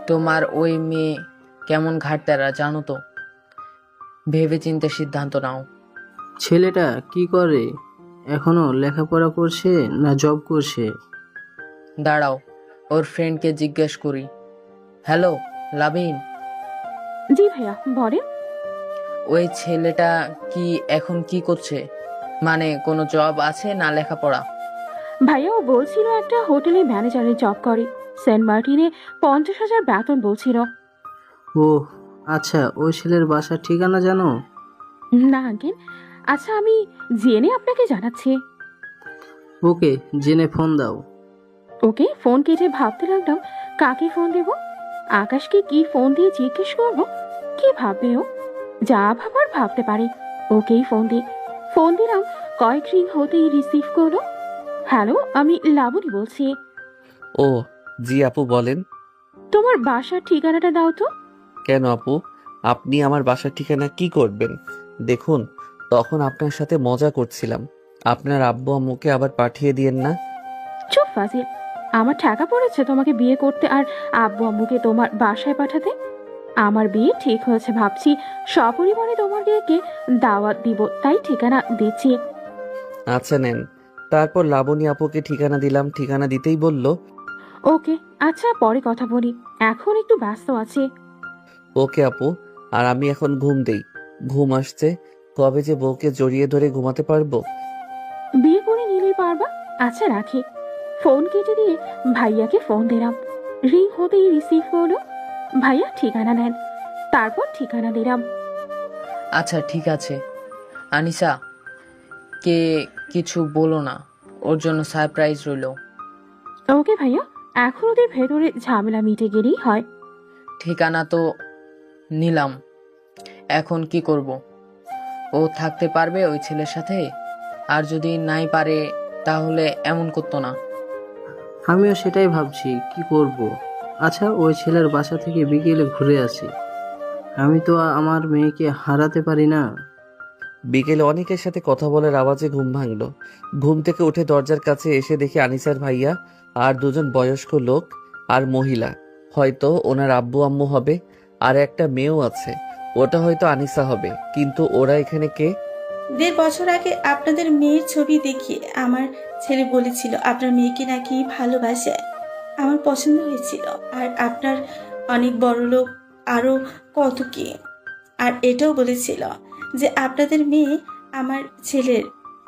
তোমার ওই মেয়ে কেমন ঘাটতারা জানো তো। ভেবে চিন্তে সিদ্ধান্ত নাও। ছেলেটা কি করে? এখনো লেখাপড়া করছে না জব করছে? দাঁড়াও, ওর ফ্রেন্ডকে জিজ্ঞেস করি। হ্যালো লাবিন, জি ভাইয়া বলেন। ওই ছেলেটা কি এখন কি করছে? মানে কোনো জব আছে না লেখাপড়া? ভাইয়া ও বলছিল একটা হোটেলে ম্যানেজারের জব করে, সেন্ট মার্টিনে 50,000 বেতন বলছিল। ও আচ্ছা, ওই ছেলের বাসার ঠিকানা জানো? না আঙ্কেল। আচ্ছা, আমি জেনে আপনাকে জানাচ্ছি। ওকে, জেনে ফোন দাও। ওকে, ফোন কেটে ভাবতে লাগলাম কাকে ফোন দেব। আকাশকে কি ফোন দিয়ে জিজ্ঞেস করব কি ভাববে ও। যা ভাবার ভাবতে পারে। ওকেই ফোন দিলাম। কয়েক রিং হতেই রিসিভ করলো। হ্যালো, আমি লাবণী বলছি। ও জি আপু বলেন। তোমার বাসার ঠিকানাটা দাও তো। কেন আপু, আপনি আমার বাসার ঠিকানা কি করবেন? দেখুন, তখন আপনার সাথে মজা করছিলাম। আপনার আব্বু আম্মুকে আবার পাঠিয়ে দিয়েন না। চুপ ফাজিল, আমার টাকা পড়েছে তোমাকে বিয়ে করতে আর আব্বু আম্মুকে তোমার বাসায় পাঠাতে? আমার বিয়ে ঠিক হয়েছে ভাবছি সপরিবারে তোমাকে দাওয়াত দিব, তাই ঠিকানা দিচ্ছি। আচ্ছা নেন। তারপর লাবণী আপুকে ঠিকানা দিলাম। ঠিকানা দিতেই বলল, ওকে আচ্ছা, পরে কথা বলি, এখন একটু ব্যস্ত আছি। ওকে আপু। আর আমি এখন ঘুম দেই, ঘুম আসছে। কবে যে বউকে জড়িয়ে ধরে ঘুমাতে পারবো। বিয়ে করে নিলেই পারবা। আচ্ছা রাখি। ফোন কেটে দিয়ে ভাইয়াকে ফোন দিলাম। রিং হতেই রিসিভ হলো। ভাইয়া ঠিকানা নেন, তারপর ঠিকানা দিলাম। আচ্ছা ঠিক আছে। আনিসা কে কিছু বলো না, ওর জন্য সারপ্রাইজ রইল। ওকে ভাইয়া, এখন ওদের ভেতরে ঝামেলা মিটে গেলেই হয়। ঠিকানা তো নিলাম, এখন কি করব? ও থাকতে পারবে ওই ছেলের সাথে? আর যদি নাই পারে তাহলে এমন করতো না। আমিও সেটাই ভাবছি কি করব। আচ্ছা, ওই ছেলের বাসা থেকে বিকেলে ঘুরে আসি। আমি তো আমার মেয়েকে হারাতে পারি না। বিকেলে অনেকের সাথে কথা বলার আওয়াজে ঘুম ভাঙলো। ঘুম থেকে উঠে দরজার কাছে এসে দেখি আনিসার ভাইয়া আর দুজন বয়স্ক লোক আর মহিলা, হয়তো ওনার আব্বু আম্মু হবে, আর একটা মেয়েও আছে, ওটা হয়তো আনিসা হবে। কিন্তু ওরা এখানে কে? 1.5 বছর আগে আপনাদের মেয়ের ছবি দেখিয়ে আমার ছেলে বলেছিল আপনার মেয়েকে নাকি ভালোবাসে। আমার পছন্দ হয়েছিল, আর আপনার অনেক বড় লোক, আরও কত কি। আর এটাও বলেছিল যে আপনাদের মেয়ে আমার ছেলের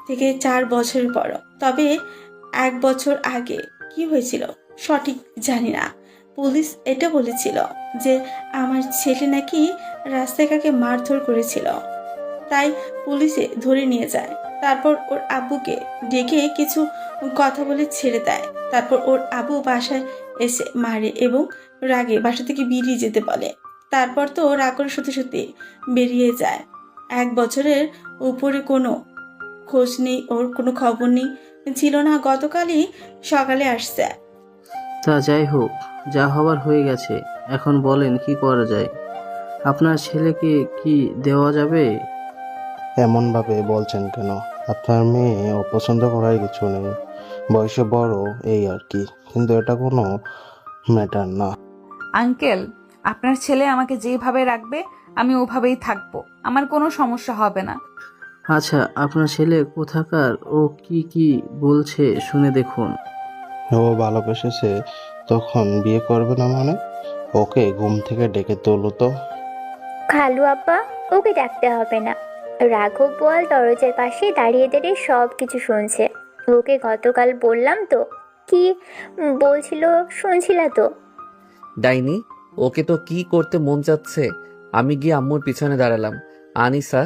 থেকে 4 বছরের বড়। তবে 1 বছর আগে কি হয়েছিল সঠিক জানি না। পুলিশ এটা বলেছিল যে আমার ছেলে নাকি রাস্তায় কাকে মারধর করেছিল, তাই পুলিশে ধরে নিয়ে যায়। তারপর ওর আব্বুকে ডেকে কিছু কথা বলে ছেড়ে দেয়। তারপর ওর আব্বু বাসায় এসে মারে এবং রাগে বাসা থেকে বেরিয়ে যেতে বলে। তারপর তো রাগ করে সত্যি সত্যি বেরিয়ে যায়। 1 বছরের উপরে কোনো খোঁজ নেই, ওর কোনো খবর নেই, ছিল না। গতকালই সকালে আসছে। তা যাই হোক, যা হবার হয়ে গেছে। এখন বলেন কি করা যায়? আপনার ছেলেকে কি দেওয়া যাবে? এমনভাবে বলছেন কেন? আপনার মেয়ে অপছন্দ করার কিছু নেই, বয়সে বড় এই আর কি, কিন্তু এটা কোনো ম্যাটার না। আঙ্কেল, আপনার ছেলে আমাকে যেভাবে রাখবে আমি ওভাবেই থাকবো, আমার কোনো সমস্যা হবে না। আচ্ছা, আপনার ছেলে কোথাকার? ও কি কি বলছে শুনে দেখুন। ও ভালোবেসেছে তখন বিয়ে করবে না মানে? ওকে ঘুম থেকে ডেকে তোলো তো। খালু আব্বা, ওকে ডাকতে হবে না। রাঘব বল দরজার পাশে দাঁড়িয়ে দাঁড়িয়ে সব কিছু শুনছে। ওকে গতকাল বললাম তো, কি বলছিল শুনছিলা তো? ডাইনি, ওকে তো কি করতে মন চাচ্ছে। আমি গিয়ে আম্মুর পিছনে দাঁড়ালাম। আনিসা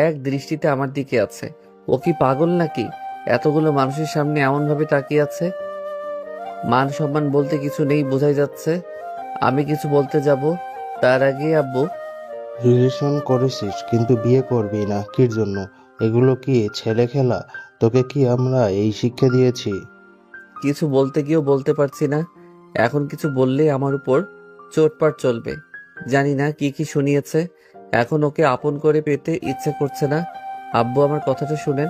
এক দৃষ্টিতে আমার দিকে আছে। ও কি পাগল নাকি? এতগুলো মানুষের সামনে এমনভাবে তাকিয়ে আছে। মান সম্মান বলতে কিছু নেই বোঝাই যাচ্ছে। আমি কিছু বলতে যাব তার আগে আব্বু। রিলেশন করেছিস কিন্তু বিয়ে করবি না, কির জন্য? এগুলো কি ছেলে খেলা? তোকে কি আমরা এই শিক্ষা দিয়েছি? কিছু বলতে গিয়েও বলতে পারছি না। এখন কিছু বললেই আমার উপর চোটপাট চলবে। জানি না কি কি শুনিয়েছে। এখন ওকে আপন করে পেতে ইচ্ছে করছে না। আব্বু, আমার কথাটা শুনেন।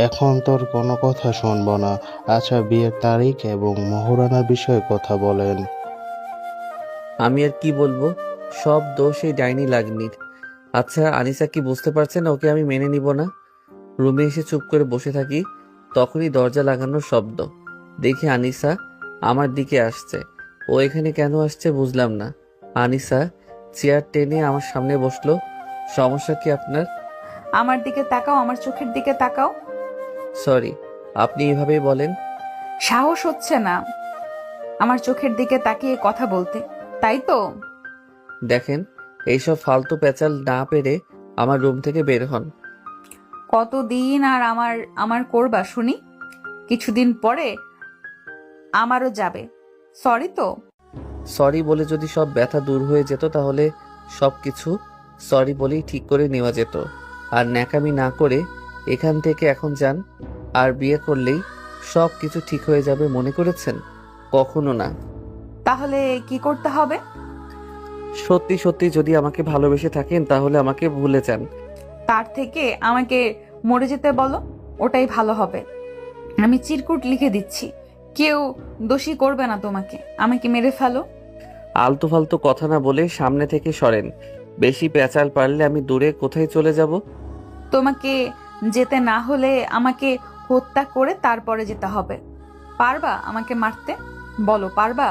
এখন তোর কোনো কথা শুনবো না। আচ্ছা, বিয়ের তারিখ এবং মোহরানার বিষয়ে কথা বলেন। আমি আর কি বলবো? সব দোষ এই ডাইনি লাগনির। আচ্ছা, আনিসা কি বুঝতে পারছে না ওকে আমি মেনে নিব না? রুমে এসে চুপ করে বসে থাকি। তখনই দরজা লাগানোর শব্দ। দেখি আনিসা আমার দিকে আসছে। ও এখানে কেন আসছে বুঝলাম না। আনিসা চেয়ার টেনে আমার সামনে বসলো। সমস্যা কি আপনার? আমার দিকে তাকাও, আমার চোখের দিকে তাকাও। সরি, আপনি এভাবেই বলেন। সাহস হচ্ছে না আমার চোখের দিকে তাকিয়ে কথা বলতে, তাই তো? দেখেন, এইসব ফালতু পেঁচাল না পেরে আমার রুম থেকে বের হন। কতদিন আর আমার আমার করবা শুনি? কিছুদিন পরে আমারও যাবে। সরি তো। সরি বলে যদি সব ব্যথা দূর হয়ে যেত তাহলে সবকিছু সরি বলেই ঠিক করে নেওয়া যেত। আর ন্যাকামি না করে এখান থেকে এখন যান। আর বিয়ে করলেই সব কিছু ঠিক হয়ে যাবে মনে করেছেন? কখনো না। তাহলে কি করতে হবে? সত্যি সত্যি যদি আমাকে ভালোবেসে থাকেন তাহলে আমাকে ভুলে যান। তার থেকে আমাকে মরে যেতে বলো, ওটাই ভালো হবে। আমি চিরকুট লিখে দিচ্ছি, কেউ দোষী করবে না তোমাকে। আমাকে মেরে ফেলো। আলতু ফালতু কথা না বলে সামনে থেকে সরেন। বেশি পেঁচাল পারলে আমি দূরে কোথায় চলে যাব? তোমাকে যেতে না হলে আমাকে হত্যা করে তারপরে যেতে হবে। পারবা আমাকে মারতে? বলো, পারবা?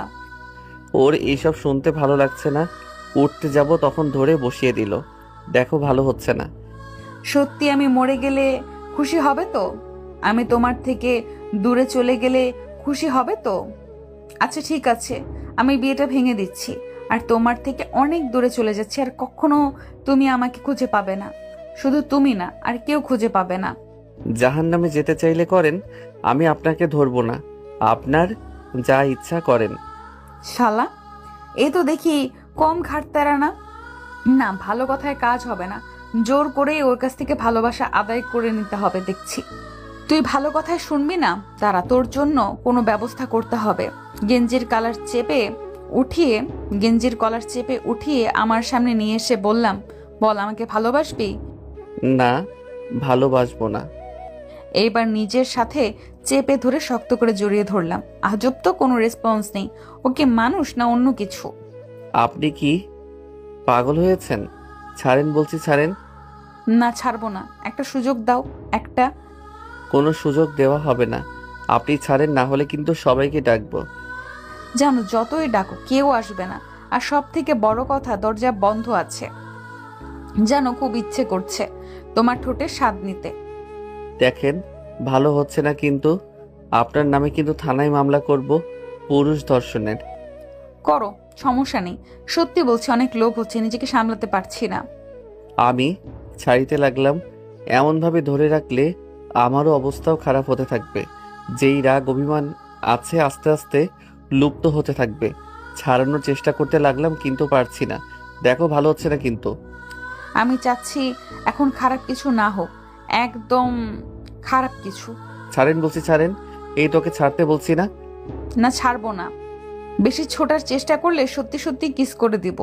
ওর এইসব শুনতে ভালো লাগছে না। উঠতে যাব তখন ধরে বসিয়ে দিল। দেখো, ভালো হচ্ছে না। সত্যি আমি মরে গেলে খুশি হবে তো? আমি তোমার থেকে দূরে চলে গেলে খুশি হবে তো? আচ্ছা ঠিক আছে, আমি বিয়েটা ভেঙে দিচ্ছি আর তোমার থেকে অনেক দূরে চলে যাচ্ছি। আর কখনো তুমি আমাকে খুঁজে পাবে না। শুধু তুমি না, আর কেউ খুঁজে পাবে না। জাহান্নামে যেতে চাইলে করেন, আমি আপনাকে ধরবো না। আপনার যা ইচ্ছা করেন। শালা, এই তো দেখি কম ঘাটতারা না। না, ভালো কথায় কাজ হবে না। জোর করেই ওর কাছ থেকে ভালোবাসা আদায় করে নিতে হবে দেখছি। তুই ভালো কথায় শুনবি না? তারা তোর জন্য কোনো ব্যবস্থা করতে হবে। গেঞ্জির কলার চেপে উঠিয়ে আমার সামনে নিয়ে এসে বললাম, বল আমাকে ভালোবাসবি? না, ভালোবাসবো না। এইবার নিজের সাথে চেপে ধরে শক্ত করে জড়িয়ে ধরলাম। আজব তো, কোনো রেসপন্স নেই। ওকে মানুষ না অন্য কিছু? আপনি কি পাগল হয়েছেন? ছাড়েন বলছি, ছাড়েন। না, ছাড়বো না। একটা সুযোগ দাও, একটা। কোনো সুযোগ দেওয়া হবে না। আপনি ছাড়েন, না হলে কিন্তু সবাইকে ডাকবো। জানো, যতই ডাকো কেউ আসবে না। আর সব থেকে বড় কথা, দরজা বন্ধ আছে। জানো, খুব ইচ্ছে করছে তোমার ঠোঁটের স্বাদ নিতে। দেখেন, ভালো হচ্ছে না কিন্তু। আপনার নামে কিন্তু থানায় মামলা করব পুরুষ ধর্ষণের। করো, সমস্যা নেই। সত্যি বলছি, অনেক লোভ হচ্ছে, নিজেকে সামলাতে পারছি না। আমি ছাড়িতে লাগলাম। এমনভাবে ধরে রাখলে আমারও অবস্থাও খারাপ হতে থাকবে। যেই রাগ অভিমান আছে আস্তে আস্তে লুপ্ত হতে থাকবে। ছাড়ানোর চেষ্টা করতে লাগলাম কিন্তু পারছি না। দেখো, ভালো হচ্ছে না কিন্তু। আমি চাচ্ছি এখন খারাপ কিছু না হোক, একদম খারাপ কিছু। ছাড়েন বলছি, ছাড়েন। এই তোকে ছাড়তে বলছি না। না, ছাড়বো না। বেশি ছোটার চেষ্টা করলে সত্যি সত্যি কিস করে দিব।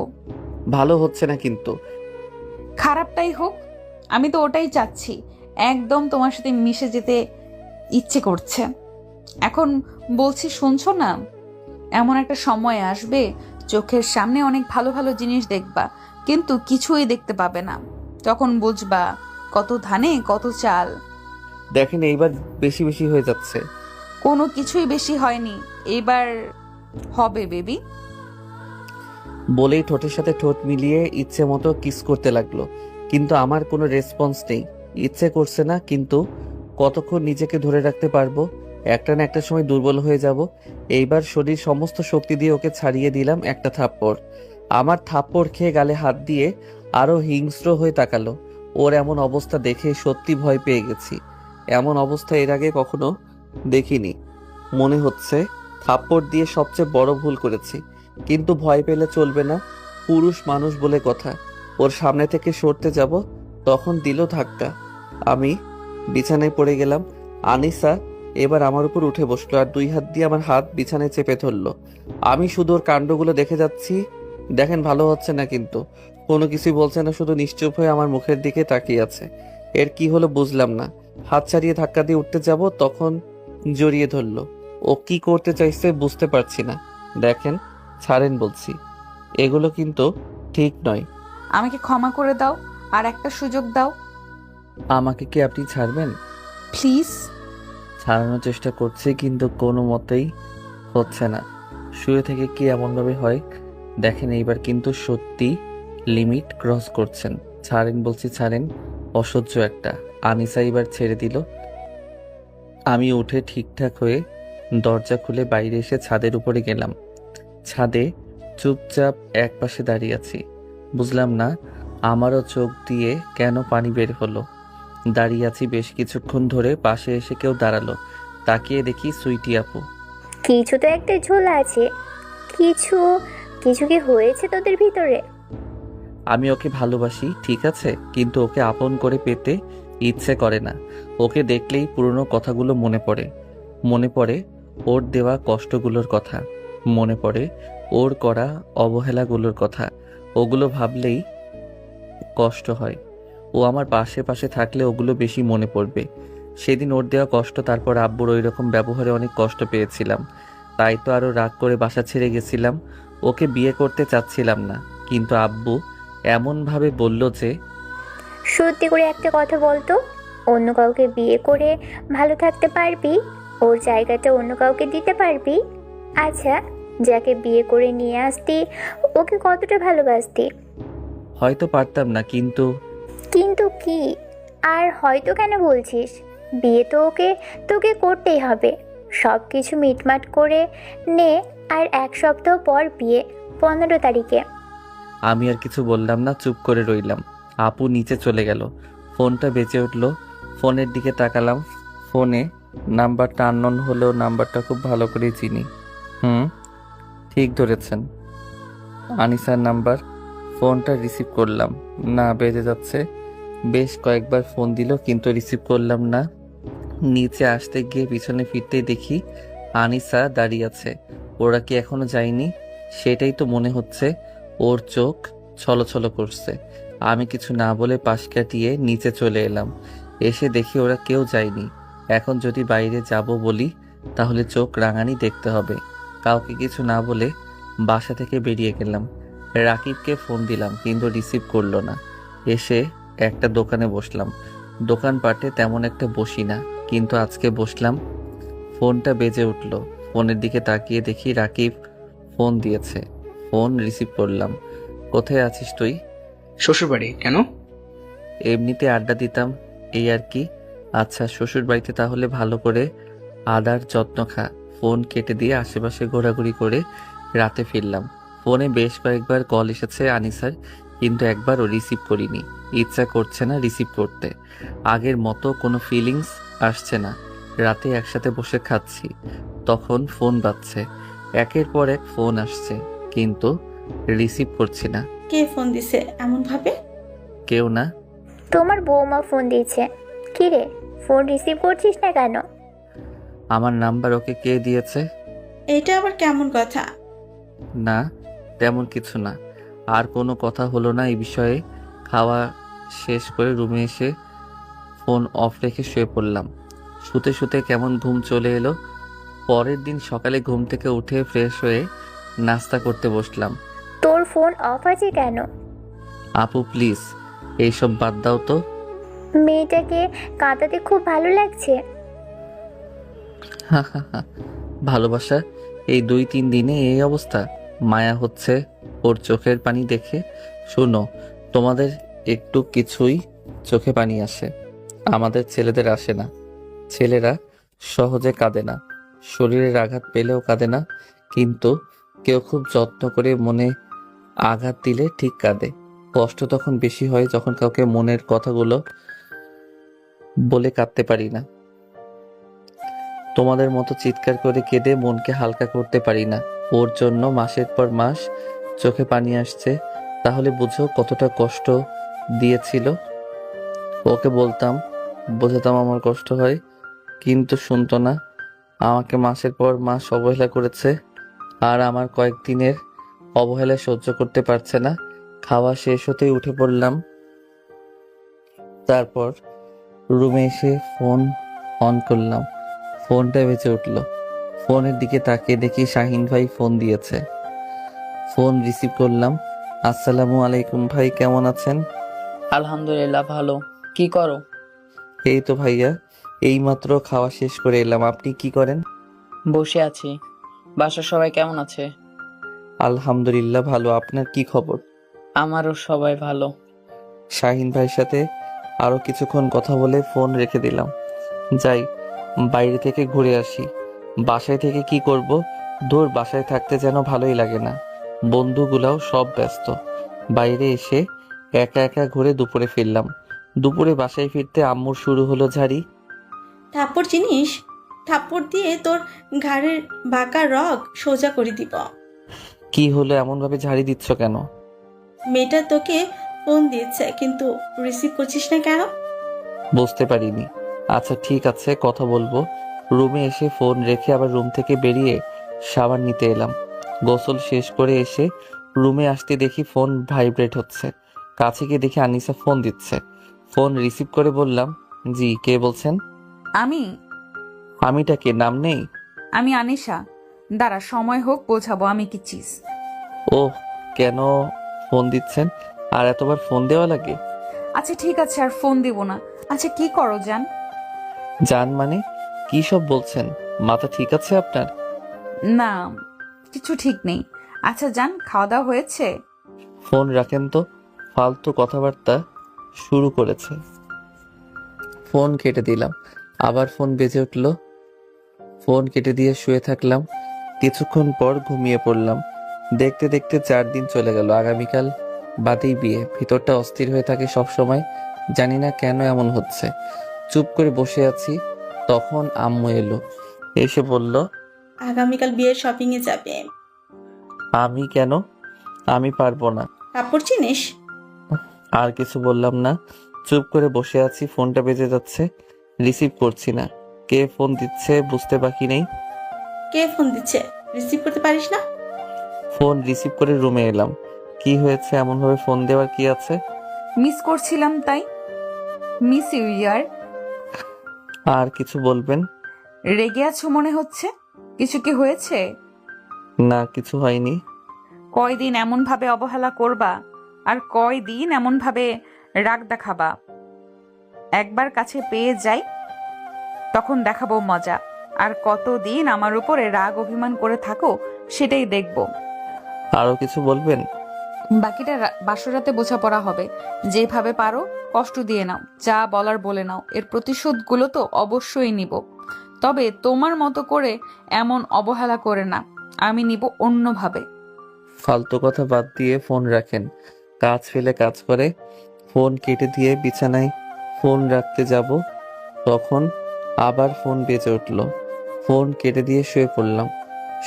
ভালো হচ্ছে না কিন্তু। খারাপটাই হোক, আমি তো ওটাই চাচ্ছি। একদম তোমার সাথে মিশে যেতে ইচ্ছে করছে। এখন বলছি, শুনছো না? এমন একটা সময় আসবে, চোখের সামনে অনেক ভালো ভালো জিনিস দেখবা, কিন্তু কিছুই দেখতে পাবে না। তখন বুঝবা কত ধানে কত চাল। দেখেন, এইবার বেশি বেশি হয়ে যাচ্ছে। কোনো কিছুই বেশি হয়নি, এইবার হবে বেবি। বলেই ঠোঁটের সাথে ঠোঁট মিলিয়ে ইচ্ছে মতো কিস করতে লাগলো, কিন্তু আমার কোনো রেসপন্স নেই। ইচ্ছে করছে না, কিন্তু কতক্ষণ নিজেকে ধরে রাখতে পারবো? একটা না একটা সময় দুর্বল হয়ে যাব। এইবার শরীর সমস্ত শক্তি দিয়ে ওকে ছাড়িয়ে দিলাম একটা থাপ্পড়। আমার থাপ্পড় খেয়ে গালে হাত দিয়ে আরো হিংস্র হয়ে তাকালো। ওর এমন অবস্থা দেখে সত্যি ভয় পেয়ে গেছি। এমন অবস্থা এর আগে কখনো দেখিনি। মনে হচ্ছে থাপ্পড় দিয়ে সবচেয়ে বড় ভুল করেছি, কিন্তু ভয় পেলে চলবে না। পুরুষ মানুষ বলে কথা। ওর সামনে থেকে সরতে যাব, তখন দিল ধাক্কা। আমি বিছানায় পড়ে গেলাম। আনিসা এবার আমার উপর উঠে বসলো আর 2 হাত দিয়ে আমার হাত বিছানায় চেপে ধরলো। আমি শুধু ওর কাণ্ডগুলো দেখে যাচ্ছি। দেখেন, ভালো হচ্ছে না কিন্তু। কোনো কিছুই বলছে না, শুধু নিশ্চুপ হয়ে আমার মুখের দিকে তাকিয়ে আছে। এর কি হলো বুঝলাম না। হাত ছাড়িয়ে ধাক্কা দিয়ে উঠতে যাব, তখন জড়িয়ে ধরলো। ও কি করতে চাইছে বুঝতে পারছি না। দেখেন, ছাড়েন বলছি। এগুলো কিন্তু ঠিক নয়। আমাকে ক্ষমা করে দাও, আর একটা সুযোগ দাও আমাকে কি আপনি ছাড়বেন? প্লিজ। ছাড়ানোর চেষ্টা করছি, কিন্তু কোনো মতেই হচ্ছে না। শুয়ে থেকে কি এমনভাবে হয়? দেখেন, এইবার কিন্তু সত্যি লিমিট ক্রস করছেন। ছাড়েন বলছি, ছাড়েন। অসহ্য একটা। আনিসা এবার ছেড়ে দিল। আমি উঠে ঠিকঠাক হয়ে দরজা খুলে বাইরে এসে ছাদের উপরে গেলাম। ছাদে চুপচাপ একপাশে দাঁড়িয়ে আছি। বুঝলাম না আমারও চোখ দিয়ে কেন পানি বের হলো। দাঁড়িয়ে আছি বেশ কিছুক্ষণ ধরে, পাশে এসে কেউ দাঁড়ালো। তাকিয়ে দেখি সুইটি আপু। কিছু তো একটা ঝোলা আছে। কিছু কিছু কি হয়েছে তোদের ভিতরে? আমি ওকে ভালোবাসি, ঠিক আছে, কিন্তু ওকে আপন করে পেতে ইচ্ছে করে না। ওকে দেখলেই পুরনো কথাগুলো মনে পড়ে। মনে পড়ে ওর দেওয়া কষ্টগুলোর কথা। মনে পড়ে ওর করা অবহেলাগুলোর কথা। ওগুলো ভাবলেই কষ্ট হয়। ও আমার পাশে পাশে থাকলে ওগুলো বেশি মনে পড়বে। সেদিন ওর দেওয়া কষ্ট, তারপর আব্বুর ওই রকম ব্যবহারে অনেক কষ্ট পেয়েছিলাম। তাই তো আরো রাগ করে বাসা ছেড়ে গেছিলাম। ওকে বিয়ে করতে চাচ্ছিলাম না, কিন্তু আব্বু এমনভাবে বলল যে। সত্যি করে একটা কথা বলতো, অন্য কাউকে বিয়ে করে ভালো থাকতে পারবি? ওর জায়গাটা অন্য কাউকে দিতে পারবি? আচ্ছা, যাকে বিয়ে করে নিয়ে আসতি ওকে কতটা ভালোবাসতি? হয়তো পারতাম না, কিন্তু। কিন্তু কি? আর হয়তো কেন বলছিস? বিয়ে তো তোকে করতেই হবে। সব কিছু মিটমাট করে নে, আর 1 সপ্তাহ পর বিয়ে, 15 তারিখে। আমি আর কিছু বললাম না, চুপ করে রইলাম। আপু নিচে চলে গেল। ফোনটা বেজে উঠল। ফোনের দিকে তাকালাম। ফোনে নাম্বারটা আননোন হলেও নাম্বারটা খুব ভালো করে চিনি। ঠিক ধরেছেন, আনিসার নাম্বার। ফোনটা রিসিভ করলাম না, বেজে যাচ্ছে। বেশ কয়েকবার ফোন দিল, কিন্তু রিসিভ করলাম না। নিচে আসতে গিয়ে পিছনে ফিরতেই দেখি আনিসা দাঁড়িয়ে আছে। ওরা কি এখনো যায়নি? সেটাই তো মনে হচ্ছে। ওর চোখ ছলছল করছে। আমি কিছু না বলে পাশ কাটিয়ে নিচে চলে এলাম। এসে দেখি ওরা কেউ যায়নি। এখন যদি বাইরে যাব বলি তাহলে চোখ রাঙানি দেখতে হবে। কাউকে কিছু না বলে বাসা থেকে বেরিয়ে গেলাম। রাকিবকে ফোন দিলাম কিন্তু রিসিভ করলো না। এসে একটা দোকানে বসলাম। দোকানপাটে তেমন একটা বসি না, কিন্তু আজকে বসলাম। ফোনটা বেজে উঠলো। ফোনের দিকে তাকিয়ে দেখি রাকিব ফোন দিয়েছে। ফোন রিসিভ করলাম। কোথায় আছিস তুই? শ্বশুরবাড়ি। কেন? এমনিতে আড্ডা দিতাম, এই আর কি। আচ্ছা, শ্বশুর বাড়িতে তাহলে ভালো করে আদার যত্ন খা। ফোন কেটে দিয়ে আশেপাশে ঘোরাঘুরি করে রাতে ফিরলাম। ফোনে বেশ কয়েকবার কল এসেছে আনিসার, কিন্তু একবারও রিসিভ করিনি। ইচ্ছা করছে না রিসিভ করতে। আগের মতো কোনো ফিলিংস আসছে না। রাতে একসাথে বসে খাচ্ছি, তখন ফোন বাজছে। একের পর এক ফোন আসছে, কিন্তু রিসিভ করছি না। কে ফোন দিছে এমন ভাবে? কেউ না। তোমার বৌমা ফোন দিয়েছে। কি রে, ফোন রিসিভ করছিস না কেন? আমার নাম্বার ওকে কে দিয়েছে? এটা আবার কেমন কথা? না, তেমন কিছু না। আর কোনো কথা হলো না এই বিষয়ে। খাওয়া শেষ করে রুমে এসে ফোন অফ রেখে শুয়ে পড়লাম। শুতে শুতে কেমন ঘুম চলে এলো। পরের দিন সকালে ঘুম থেকে উঠে ফ্রেশ হয়ে নাস্তা করতে বসলাম। তোর ফোন অফ আছে কেন? আপু প্লিজ এইসব বাদ দাও তো। মেয়েটাকে কাঁদাতে খুব ভালো লাগছে। হা হা হা। ভালোবাসা এই 2-3 দিনে এই অবস্থা? মায়া হচ্ছে ওর চোখের পানি দেখে। শোনো, তোমাদের একটু কিছুই চোখে পানি আসে, আমাদের ছেলেদের আসে না। ছেলেরা সহজে কাঁদে না, শরীরের আঘাত পেলেও কাঁদে না, কিন্তু কেউ খুব যত্ন করে মনে আঘাত দিলে ঠিক কাঁদে। কষ্ট তখন বেশি হয় যখন কাউকে মনের কথাগুলো বলে কাঁদতে পারি না। তোমাদের মতো চিৎকার করে কেঁদে মনকে হালকা করতে পারি না। ওর জন্য মাসের পর মাস চোখে পানি আসছে, তাহলে বুঝো কতটা কষ্ট দিয়েছিল। ওকে বলতাম, বোঝাতাম আমার কষ্ট হয়, কিন্তু শুনতো না। আমাকে মাসের পর মাস অবহেলা করেছে, আর আমার কয়েকদিনের অবহেলা সহ্য করতে পারছে না। খাওয়া শেষ হতেই উঠে পড়লাম। তারপর রুমে এসে ফোন অন করলাম। ফোনটা বেজে উঠল। ফোনের দিকে তাকিয়ে দেখি শাহিন ভাই ফোন দিয়েছে। ফোন রিসিভ করলাম। আসসালামু আলাইকুম ভাই, কেমন আছেন? আলহামদুলিল্লাহ ভালো। কি করো? এই তো ভাইয়া, এইমাত্র খাওয়া শেষ করে এলাম। আপনি কি করেন? বসে আছি। বাসার সবাই কেমন আছে? আলহামদুলিল্লাহ ভালো। আপনার কি খবর? আমারও সবাই ভালো। শাহিন ভাইয়ের সাথে আরো কিছুক্ষণ কথা বলে ফোন রেখে দিলাম। যাই, বাইরে থেকে ঘুরে আসি। বাসায় থেকে কি করব? দূর, বাসায় থাকতে যেন ভালোই লাগে না। বন্ধুগুলাও সব ব্যস্ত। বাইরে এসে একা একা ঘুরে দুপুরে ফিরলাম। দুপুরে বাসায় ফিরতে আম্মুর শুরু হলো ঝাড়ি। থাপ্পড় জিনিস, থাপ্পড় দিয়ে তোর ঘাড়ের বাঁকা রগ সোজা করে দিব। কি হলো, এমন ভাবে ঝাড়ি দিচ্ছ কেন? মেয়েটা তোকে ফোন দিয়েছে কিন্তু রিসিভ করছিস না কেন? বুঝতে পারিনি। আচ্ছা ঠিক আছে, কথা বলবো। রুমে এসে ফোন রেখে আবার রুম থেকে বেরিয়ে শাওয়ার নিতে এলাম। গোসল শেষ করে এসে রুমে আসতে দেখি ফোন ভাইব্রেট হচ্ছে। কাছে গিয়ে দেখি আনিসা ফোন দিচ্ছে। ফোন রিসিভ করে বললাম, জি, কে বলছেন? আমিটা কে, নাম নেই? আমি আনিশা। দাঁড়া, সময় হোক বোঝাবো আমি কি চিজ। ও, কেন ফোন দিচ্ছেন? আর এতবার ফোন দেওয়া লাগে? আচ্ছা ঠিক আছে, আর ফোন দিব না। আচ্ছা কি করো জান? জান মানে কি সব বলছেন? মাথা ঠিক আছে আপনার? না, কিছু ঠিক নেই। আচ্ছা জান, খাওয়া দাওয়া হয়েছে? ফোন রাখেন তো, ফালতু কথাবার্তা শুরু করেছে। ফোন কেটে দিলাম। আবার ফোন বেজে উঠল। ফোন কেটে দিয়ে শুয়ে থাকলাম। কিছুক্ষণ পর ঘুমিয়ে পড়লাম। দেখতে দেখতে 4 দিন চলে গেল। আগামীকাল বাদেই বিয়ে। ভিতরটা অস্থির হয়ে থাকে সব সময়। জানি না কেন এমন হচ্ছে। চুপ করে বসে আছি, তখন আম্মু এলো। এসে বলল, আগামীকাল বিয়ের শপিং এ যাবে। আমি কেন? আমি পারবো না। কাপড় চিনিস? আর কিছু বললাম না, চুপ করে বসে আছি। ফোনটা বেজে যাচ্ছে, রিসিভ করছি না। কে ফোন দিচ্ছে বুঝতে বাকি নেই। কে ফোন দিচ্ছে রিসিভ করতে পারিস না? ফোন রিসিভ করে রুমে এলাম। কি হয়েছে, এমন ভাবে ফোন দেওয়ার কি আছে? মিস করছিলাম তাই। মিস ইউ ইয়ার। আর কিছু বলবেন? রেগে আছো মনে হচ্ছে। কিছু কি হয়েছে? না, কিছু হয়নি। কয়দিন এমন ভাবে অবহেলা করবা আর কয়দিন এমন ভাবে রাগ দেখাবা? একবার কাছে পেয়ে যাই, তখন দেখাবো মজা। আর কতদিন আমার উপরে রাগ অভিমান করে থাকো সেটাই দেখবো। আরো কিছু বলবেন? বাকিটা বাসরাতে বোঝাপড়া হবে। যেভাবে পারো কষ্ট দিয়ে নাও, যা বলার বলে নাও। এর প্রতিশোধগুলো তো অবশ্যই নিব, তবে তোমার মতো করে এমন অবহেলা করে না। আমি নিব অন্যভাবে। ফালতু কথা বাদ দিয়ে ফোন রাখেন। কাজ ফেলে কাজ করে ফোন কেটে দিয়ে বিছানায় ফোন রাখতে যাব, তখন আবার ফোন বেজে উঠল। ফোন কেটে দিয়ে শুয়ে পড়লাম।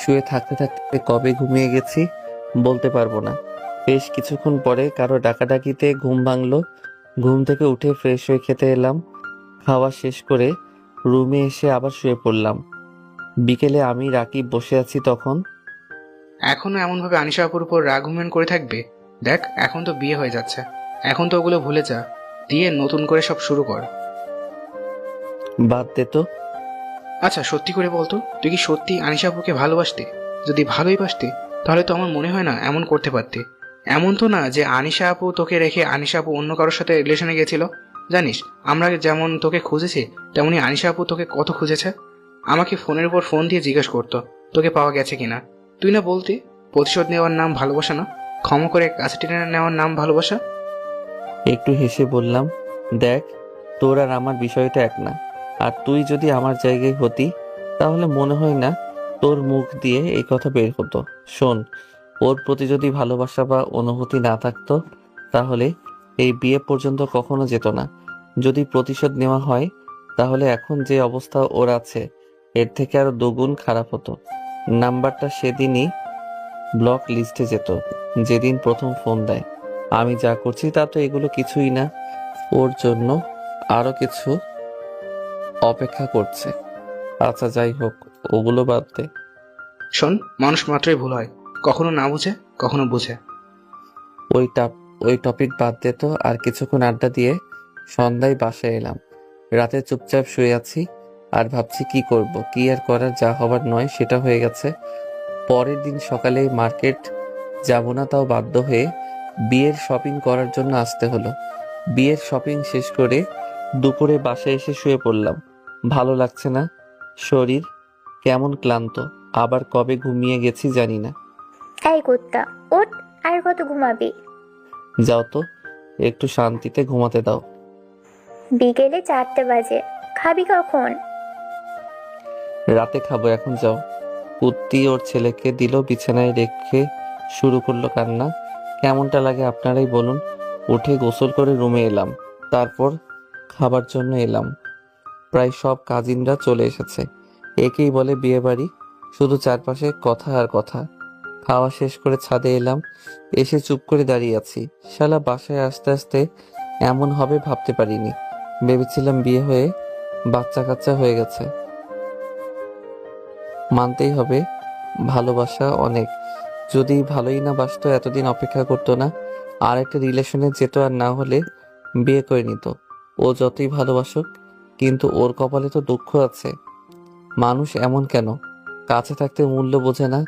শুয়ে থাকতে থাকতে কবে ঘুমিয়ে গেছি বলতে পারবো না। বেশ কিছুক্ষণ পরে কারো ডাকাডাকিতে ঘুম ভাঙলো। ঘুম থেকে উঠে ফ্রেশ হয়ে খেতে এলাম। খাওয়া শেষ করে রুমে এসে আবার শুয়ে পড়লাম। বিকেলে আমি রাকিব বসে আছি তখন। এখনো এমনভাবে আনিশা আপুর উপর রাগ অভিমান করে থাকবে? দেখ, এখন তো বিয়ে হয়ে যাচ্ছে, এখন তো ওগুলো ভুলে যা, দিয়ে নতুন করে সব শুরু কর। বাদ দে তো। আচ্ছা সত্যি করে বলতো, তুই কি সত্যি আনিশা আপুকে ভালোবাসতে? যদি ভালোই বাসতে তাহলে তো আমার মনে হয় না এমন করতে পারতে। এমন তো না যে আনিশা আপু তোকে রেখে আনিশা আপু অন্য কারোর সাথে রিলেশনে গেছিল। জানিস, আমরা যেমন তোকে খুঁজেছি তেমনি আনিশা আপু তোকে কত খুঁজেছে। আমাকে ফোনের উপর ফোন দিয়ে জিজ্ঞেস করতো তোকে পাওয়া গেছে কিনা। তুই না বলতি প্রতিশোধ নেওয়ার নাম ভালোবাসা না, ক্ষমা করে কাছে টেনে নেওয়ার নাম ভালোবাসা। একটু হেসে বললাম, দেখ, তোর আর আমার বিষয়টা এক না। আর তুই যদি আমার জায়গায় হতি তাহলে মনে হয় না তোর মুখ দিয়ে এই কথা বের হতো। শোন, ওর প্রতি যদি ভালোবাসা বা অনুভূতি না থাকতো তাহলে এই বিয়ে পর্যন্ত কখনো যেত না। যদি প্রতিশোধ নেওয়া হয় তাহলে এখন যে অবস্থা ওর আছে এর থেকে আরো দুগুণ খারাপ হতো। নাম্বারটা সেদিনই ব্লক লিস্টে যেত যেদিন প্রথম ফোন দেয়। আমি যা করছি তা তো এগুলো কিছুই না। ওর জন্য আরো কিছু অপেক্ষা করছে। আচ্ছা যাই হোক, ওগুলো বাদ দে। শোন, মানুষ মাত্রই ভুল হয়, কখনো না বুঝে কখনো বুঝে। ওই টপিক বাদ দে তো। আর কিছুক্ষণ আড্ডা দিয়ে সন্ধ্যায় বাসায় এলাম। রাতে চুপচাপ শুয়ে আছি আর ভাবছি কি করব। কি আর করার, যা হবার নয় সেটা হয়ে গেছে। পরের দিন সকালে মার্কেট যাব না তাও বাধ্য হয়ে বিয়ের শপিং করার জন্য আসতে হলো। বিয়ের শপিং শেষ করে দুপুরে বাসায় এসে শুয়ে পড়লাম। ভালো লাগছে না, শরীর কেমন ক্লান্ত। আবার কবে ঘুমিয়ে গেছি জানি না। এই কুত্তা, ওঠ, আর কত ঘুমাবি? যাও তো, একটু শান্তিতে ঘুমাতে দাও। বিকেলে 4টে বাজে, খাবি কখন? রাতে খাবো, এখন যাও। কুত্তি ওর ছেলেকে দিল, বিছানায় রেখে শুরু করলো কান্না। কেমনটা লাগে আপনারাই বলুন। উঠে গোসল করে রুমে এলাম, তারপর খাবার জন্য এলাম। প্রায় সব কাজিনরা চলে এসেছে। একেই বলে বিয়ে বাড়ি, শুধু চারপাশে কথা আর কথা। খাওয়া শেষ করে ছাদে এলাম, এসে চুপ করে দাঁড়িয়ে আছি। শালা বাসায় আস্তে আস্তে এমন হবে ভাবতে পারিনি। ভেবেছিলাম বিয়ে হয়ে বাচ্চা কাচ্চা হয়ে গেছে। মানতেই হবে, ভালোবাসা অনেক। যদি ভালোই না বাসতো এতদিন অপেক্ষা করতো না। আর একটা রিলেশনে যেত, আর না হলে বিয়ে করে নিত। ও যতই ভালোবাসুক, কিন্তু ওর কপালে তো দুঃখ আছে। মানুষ এমন কেন? কাছে থাকতে মূল্য বোঝে না,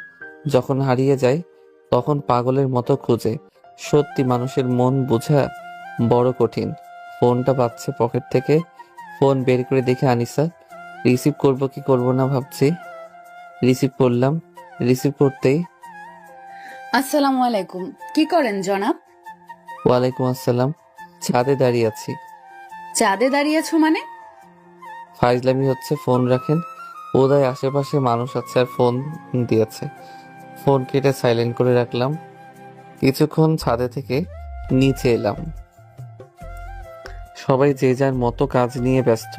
যখন হারিয়ে যায় তখন পাগলের মতো খুঁজে। সত্যি মানুষের মন বোঝা বড় কঠিন। ফোনটা বাজছে পকেট থেকে। ফোন বের করে দেখে আনিসা। রিসিভ করব কি করব না ভাবছি। রিসিভ করলাম। রিসিভ করতেই, আসসালামু আলাইকুম। কি করেন জনাব? ওয়ালাইকুম আসসালাম। ছাদে দাঁড়িয়ে আছি। চাঁদে দাঁড়িয়ে আছো মানে? ফাইজলামি হচ্ছে, ফোন রাখেন। বোধহয় আশেপাশে মানুষ আছে আর ফোন দিয়েছে। ফোন কেটে সাইলেন্ট করে রাখলাম। কিছুক্ষণ ছাদে থেকে নিচে এলাম। সবাই যে যার মতো কাজ নিয়ে ব্যস্ত।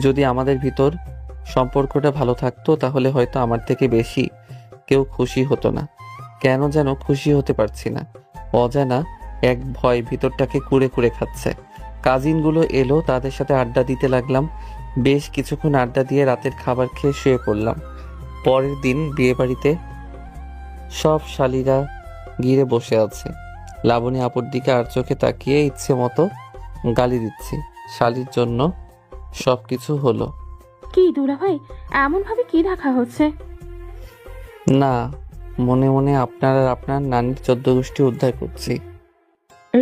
যদি আমাদের ভিতর সম্পর্কটা ভালো থাকতো তাহলে হয়তো আমার থেকে বেশি কেউ খুশি হতো না। কেন যেন খুশি হতে পারছি না। অজানা এক ভয় ভিতরটাকে কুড়ে কুড়ে খাচ্ছে। কাজিনগুলো এলো, তাদের সাথে আড্ডা দিতে লাগলাম। বেশ কিছুক্ষণ আড্ডা দিয়ে রাতের খাবার খেয়ে শুয়ে পড়লাম। পরের দিন বিয়ে বাড়িতে সব শালীরা ঘিরে বসে আছে। লাবণী আপুর দিকে আর চোখে তাকিয়ে ইচ্ছে মতো গালি দিচ্ছি। শালির জন্য সব কিছু হলো। কি দুলাভাই, এমন ভাবে কি দেখা হচ্ছে? না, মনে মনে আপনার আর আপনার নানির 14 গোষ্ঠী উদ্ধার করছি।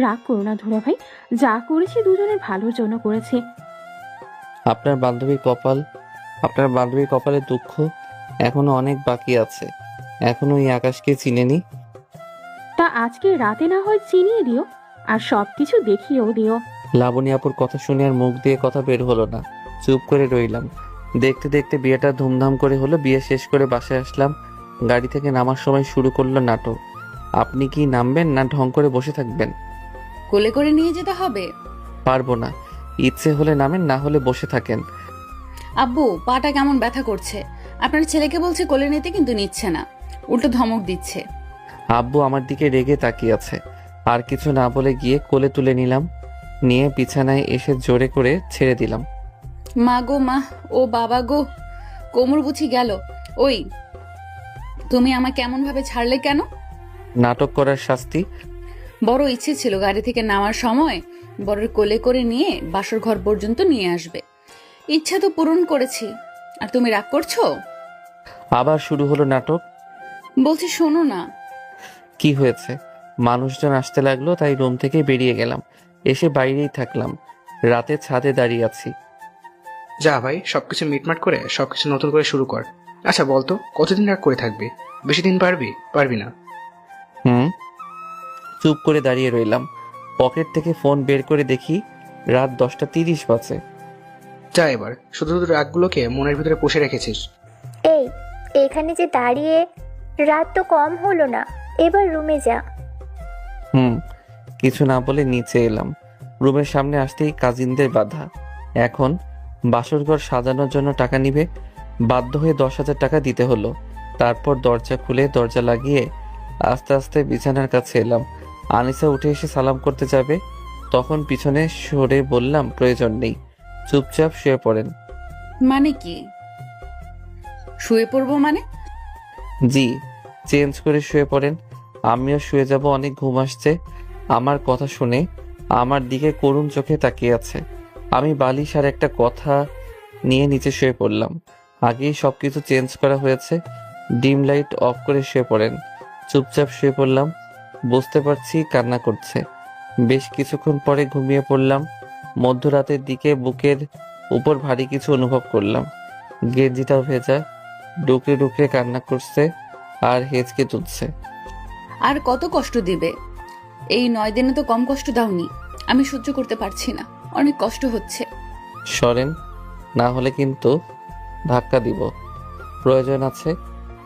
রাগ করো না দুলাভাই, যা করেছি দুজনের ভালোর জন্য করেছি। আপনার বান্ধবীর কপালে দুঃখ এখনো অনেক বাকি আছে। এখনো এই আকাশকে চিনেনি। তা আজকে রাতে না হয় চিনিয়ে দিও, আর সবকিছু দেখিয়েও দিও। লাবণী আপুর কথা শুনে আর মুখ দিয়ে কথা বের হলো না। চুপ করে রইলাম। দেখতে দেখতে বিয়েটা ধুমধাম করে হলো। বিয়ে শেষ করে বাসায় আসলাম। গাড়ি থেকে নামার সময় শুরু করলো নাটক। আপনি কি নামবেন না ঢং করে বসে থাকবেন? কোলে করে নিয়ে যেতে হবে? পারবো না। ইচ্ছে হলে নামেন, না হলে বসে থাকেন। আব্বু, পাটা কেমন ব্যথা করছে। আপনার ছেলেকে বলছে কোলে নিতে, কিন্তু নিচ্ছে না, উল্টো ধমক দিচ্ছে। আব্বু আমার দিকে রেগে তাকিয়ে আছে। আর কিছু না বলে গিয়ে কোলে তুলে নিলাম। নিয়ে বিছানায় এসে জোরে করে ছেড়ে দিলাম। মা গো মা, ও বাবা গো, কোমর বুঝি গেল। ওই, তুমি আমাকে এমন ভাবে ছাড়লে কেন? নাটক করার শাস্তি। বড় ইচ্ছে ছিল গাড়ি থেকে নামার সময় বড়ের কোলে করে নিয়ে বাসর ঘর পর্যন্ত নিয়ে আসবে। ইচ্ছা তো পূরণ করেছি, আর তুমি রাগ করছো? আবার শুরু হলো নাটক। বলছি শোনো না। কি হয়েছে? মানুষজন আসতে লাগলো, তাই রুম থেকে বেরিয়ে গেলাম। এসে বাইরেই থাকলাম। রাতে ছাদে দাঁড়িয়ে আছি। যা ভাই, সবকিছু মিটমাট করে সবকিছু নতুন করে শুরু কর। আচ্ছা বলতো, কতদিন রাগ করে থাকবি? বেশি দিন পারবি না। চুপ করে দাঁড়িয়ে রইলাম। পকেট থেকে ফোন বের করে দেখি রাত 10:30 বাজে। যা, এবার শুধু শুধু রাগগুলোকে মনের ভিতরে পুষে রেখেছিস। এই, এখানে যে দাঁড়িয়ে রাত তো কম হলো না, এবার রুমে যা। কিছু না বলে নিচে এলাম। রুমের সামনে আসতেই কাজিনদের বাধা। এখন বাসরঘর সাজানোর জন্য টাকা নিবে। বাধ্য হয়ে 10,000 টাকা দিতে হলো। তারপর দরজা খুলে দরজা লাগিয়ে আস্তে আস্তে বিছানার কাছে এলাম। আনিসা উঠে এসে সালাম করতে যাবে, তখন পিছনে সরে বললাম প্রয়োজন নেই, চুপচাপ শুয়ে পড়েন। মানে কি? শুয়ে পড়বো মানে? জি, চেঞ্জ করে শুয়ে পড়েন। আমিও শুয়ে যাব, অনেক ঘুম আসছে। আমার কথা শুনে আমার দিকে করুণ চোখে তাকিয়ে আছে। আমি বালিশ আর একটা কথা নিয়ে নিচে শুয়ে পড়লাম। আগেই সবকিছু চেঞ্জ করা হয়েছে। ডিম লাইট অফ করে শুয়ে পড়েন। চুপচাপ শুয়ে পড়লাম। বুঝতে পারছি কান্না করছে। বেশ কিছুক্ষণ পরে ঘুমিয়ে পড়লাম। মধ্যরাতের দিকে বুকের উপর ভারী কিছু অনুভব করলাম। গেঞ্জিটাও ভেজা। ডুকরে ডুকরে কান্না করছে আর হেঁচকে তুলছে। আর কত কষ্ট দিবে? এই 9 দিনে তো কম কষ্ট দাওনি। আমি সহ্য করতে পারছি না, অনেক কষ্ট হচ্ছে। সরেন, না হলে কিন্তু ধাক্কা দিব। প্রয়োজন আছে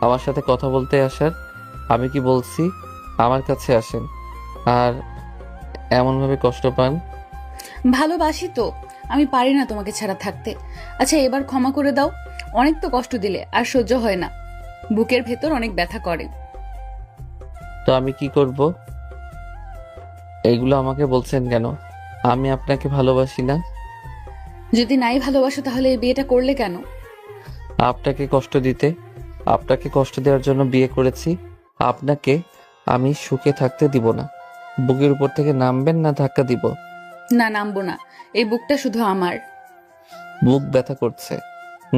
আমার সাথে কথা বলতে আসার? আমি কি বলছি আমার কাছে আসেন। আর এমনভাবে কষ্ট পান? ভালোবাসি তো, আমি পারি না তোমাকে ছাড়া থাকতে। আচ্ছা এবার ক্ষমা করে দাও, অনেক তো কষ্ট দিলে, আর সহ্য হয় না। বুকের ভেতর অনেক ব্যথা করে। তো আমি কি করব? এইগুলো আমাকে বলছেন কেন? আমি আপনাকে ভালোবাসি না। যদি নাই ভালোবাসো তাহলে এই বিয়েটা করলে কেন? আপনাকে কষ্ট দিতে। আপনাকে কষ্ট দেওয়ার জন্য বিয়ে করেছি। আপনাকে আমি সুখে থাকতে দিব না। বুকের উপর থেকে নামবেন না ধাক্কা দিব? না, নামবো না। এই বুকটা শুধু আমার। বুক ব্যথা করছে,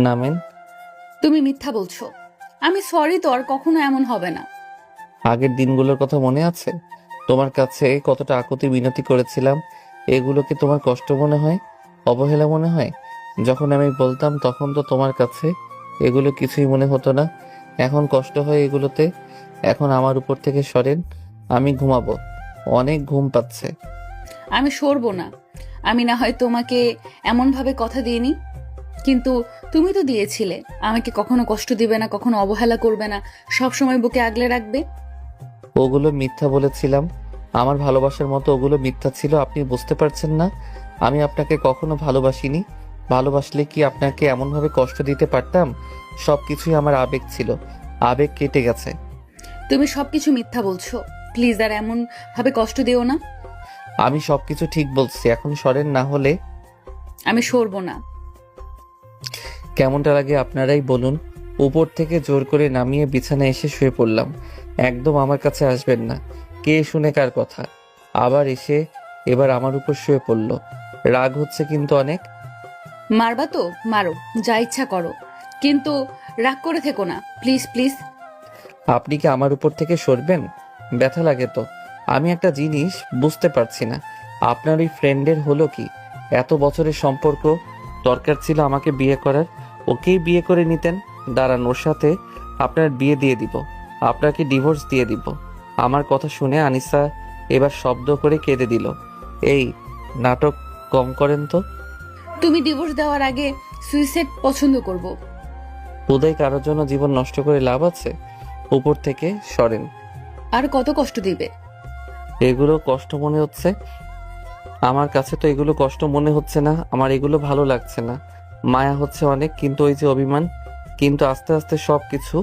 নামেন। তুমি মিথ্যা বলছো। আমি সরি, তো আর কখনো এমন হবে না। আগের দিনগুলোর কথা মনে আছে? তোমার কাছে কতটা আকুতি মিনতি করেছিলাম। এগুলো কি তোমার কষ্ট মনে হয়, অবহেলা মনে হয়? যখন আমি বলতাম তখন তো তোমার কাছে এগুলো কিছুই মনে হতো না। এখন কষ্ট হয় এগুলোতে। এখন আমার উপর থেকে সরেন, আমি ঘুমাবো। অনেক ঘুম পাচ্ছে। আমি সরবো না। আমি না হয় তোমাকে এমন ভাবে কথা দিইনি, কিন্তু তুমি তো দিয়েছিলে। আমাকে কখনো কষ্ট দিবে না, কখনো অবহেলা করবে না, সব সময় বুকে আগলে রাখবে। ওগুলো মিথ্যা বলেছিলাম। আমার ভালোবাসার মতো ওগুলো মিথ্যা ছিল। আপনি বুঝতে পারছেন না? আমি আপনাকে কখনো ভালোবাসিনি। ভালোবাসলে কি আপনাকে এমনভাবে কষ্ট দিতে পারতাম? সবকিছুই আমার আবেগ ছিল। আবেগ কেটে গেছে। তুমি সবকিছু মিথ্যা বলছো। প্লিজ আর এমন ভাবে কষ্ট দিও না। আমি সবকিছু ঠিক বলছি, এখন সরেন, না হলে। আমি সরবো না। কেমনটা লাগে আপনারাই বলুন। উপর থেকে জোর করে নামিয়ে বিছানায় এসে শুয়ে পড়লাম। একদম আমার কাছে আসবেন না। কে শুনে কার কথা? আবার এসে এবার আমার উপর শুয়ে পড়ল। রাগ হচ্ছে কিন্তু অনেক। মারবা তো মারো, যা ইচ্ছা করো, কিন্তু রাগ করে থেকো না, প্লিজ প্লিজ। আপনি কি আমার উপর থেকে সরবেন? ব্যথা লাগে তো। আমি একটা জিনিস বুঝতে পারছি না, আপনার ওই ফ্রেন্ডের হলো কি? এত বছরের সম্পর্ক, দরকার ছিল আমাকে বিয়ে করার, ওকেই বিয়ে করে নিতেন। দাঁড়ান, ওর সাথে আপনার বিয়ে দিয়ে দিব, আপনাকে ডিভোর্স দিয়ে দিব। আমার কথা শুনে আনিসা এবার শব্দ করে কেঁদে দিল। এই নাটক কম করেন তো। তুমি ডিভোর্স দেওয়ার আগে সুইসাইড পছন্দ করব। বোধহয় কারোর জন্য জীবন নষ্ট করে লাভ আছে? উপর থেকে সরেন। আর কত কষ্ট দিবে? এগুলো কষ্ট মনে হচ্ছে? আমার কাছে তো এগুলো কষ্ট মনে হচ্ছে না, আমার এগুলো ভালো লাগছে না। মায়া হচ্ছে অনেক, কিন্তু ওই যে অভিমান, কিন্তু আস্তে আস্তে সব কিছু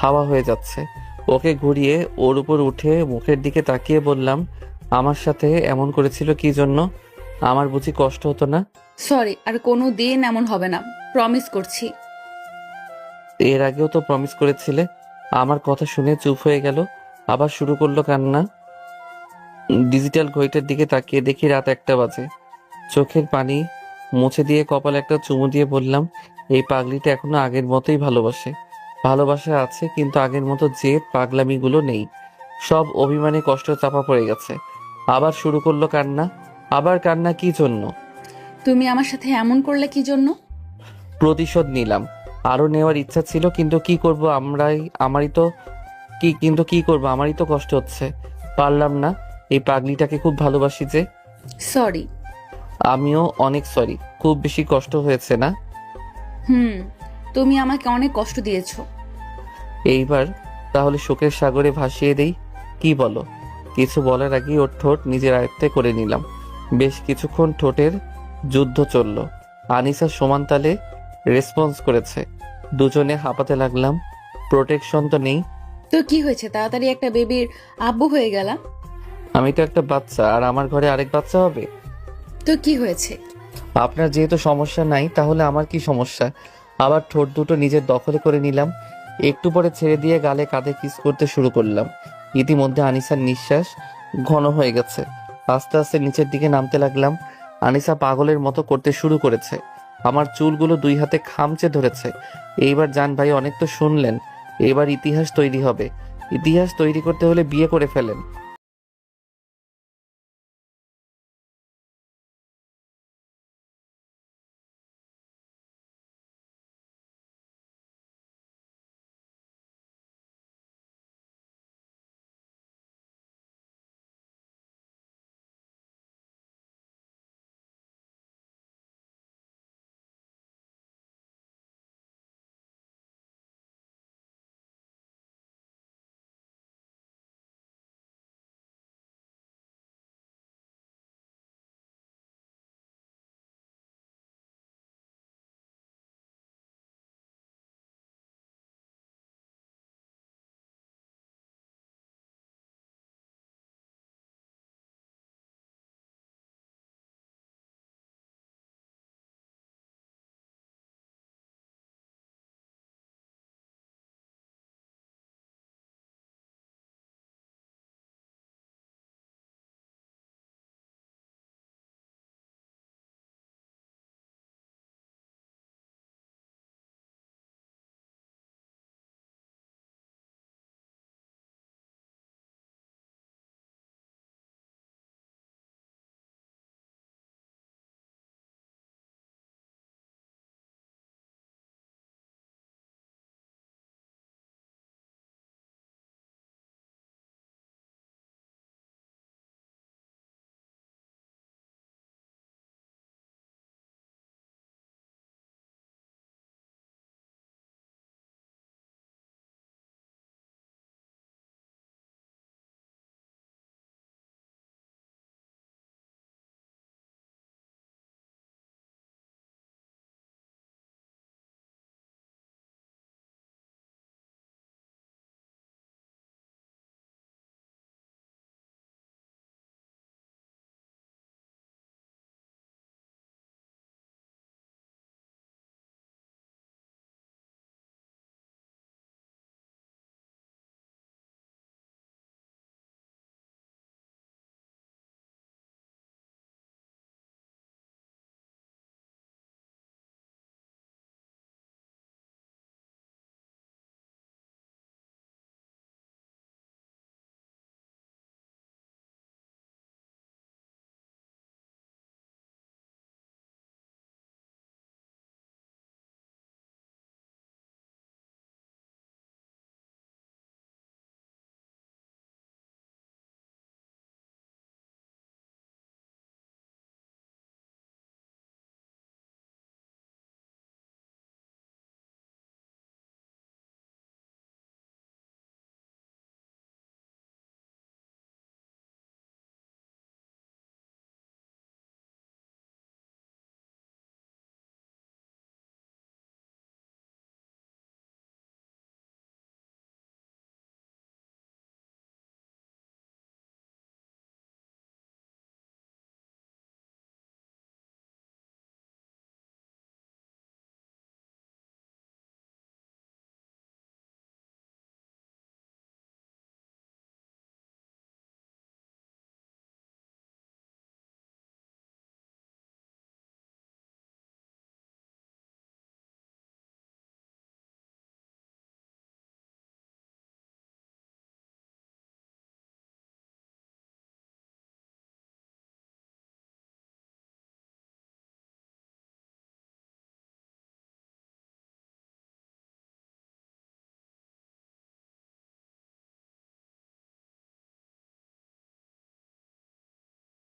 হাওয়া হয়ে যাচ্ছে। ওকে ঘুরিয়ে ওর উপর উঠে মুখের দিকে তাকিয়ে বললাম, আমার সাথে এমন করেছিল কি জন্য? আমার বুঝি কষ্ট হতো না? সরি, আর কোনো দিন এমন হবে না, প্রমিস করছি। এর আগেও তো প্রমিস করেছিলে। আমার কথা শুনে চুপ হয়ে গেল, আবার শুরু করলো কান্না। ডিজিটাল ঘড়িটার দিকে তাকিয়ে দেখি রাত 1টা বাজে। চোখের পানি মুছে দিয়ে কপালে একটা চুমু দিয়ে বললাম, এই পাগলিটা এখনো আগের মতোই ভালোবাসে। ভালোবাসা আছে, কিন্তু আগের মতো যে পাগলামিগুলো নেই। সব অভিমানে কষ্ট চাপা পড়ে গেছে। আবার শুরু করলো কান্না। আবার কান্না কি জন্য? তুমি আমার সাথে এমন করলে কি জন্য? প্রতিশোধ নিলাম। আরো নেওয়ার ইচ্ছা ছিল, কিন্তু কি করব, আমারই তো কষ্ট হচ্ছে। পারলাম না। এই পাগলিটাকে খুব ভালোবাসি যে। সরি। আমিও অনেক সরি। খুব বেশি কষ্ট হয়েছে না? তুমি আমাকে অনেক কষ্ট দিয়েছো। এইবার তাহলে শোকের সাগরে ভাসিয়ে দেই, কি বলো? কিছু বলার আগেই ওর ঠোঁট নিজের আয়ত্তে করে নিলাম। বেশ কিছুক্ষণ ঠোঁটের যুদ্ধ চলল। আনিসা সমান তালে রেসপন্স করেছে। দুজনে হাঁপাতে লাগলাম। প্রোটেকশন তো নেই। তো কি হয়েছে, তাড়াতাড়ি একটা বেবির আব্বু হয়ে গেলাম। আমি তো একটা বাচ্চা, আর আমার ঘরে আরেক বাচ্চা হবে। তো কি হয়েছে? আপনার যেহেতু সমস্যা নাই, তাহলে আমার কি সমস্যা? আবার ঠোঁট দুটো নিজের দখলে করে নিলাম। একটু পরে ছেড়ে দিয়ে গালে কাঁধে কিস করতে শুরু করলাম। ইতিমধ্যে আনিসার নিঃশ্বাস ঘন হয়ে গেছে। আস্তে আস্তে নিচের দিকে নামতে লাগলাম। আনিসা পাগলের মতো করতে শুরু করেছে। আমার চুলগুলো 2 হাতে খামচে ধরেছে। এইবার জান ভাই, অনেক তো শুনলেন, এবার ইতিহাস তৈরি হবে। ইতিহাস তৈরি করতে হলে বিয়ে করে ফেলেন।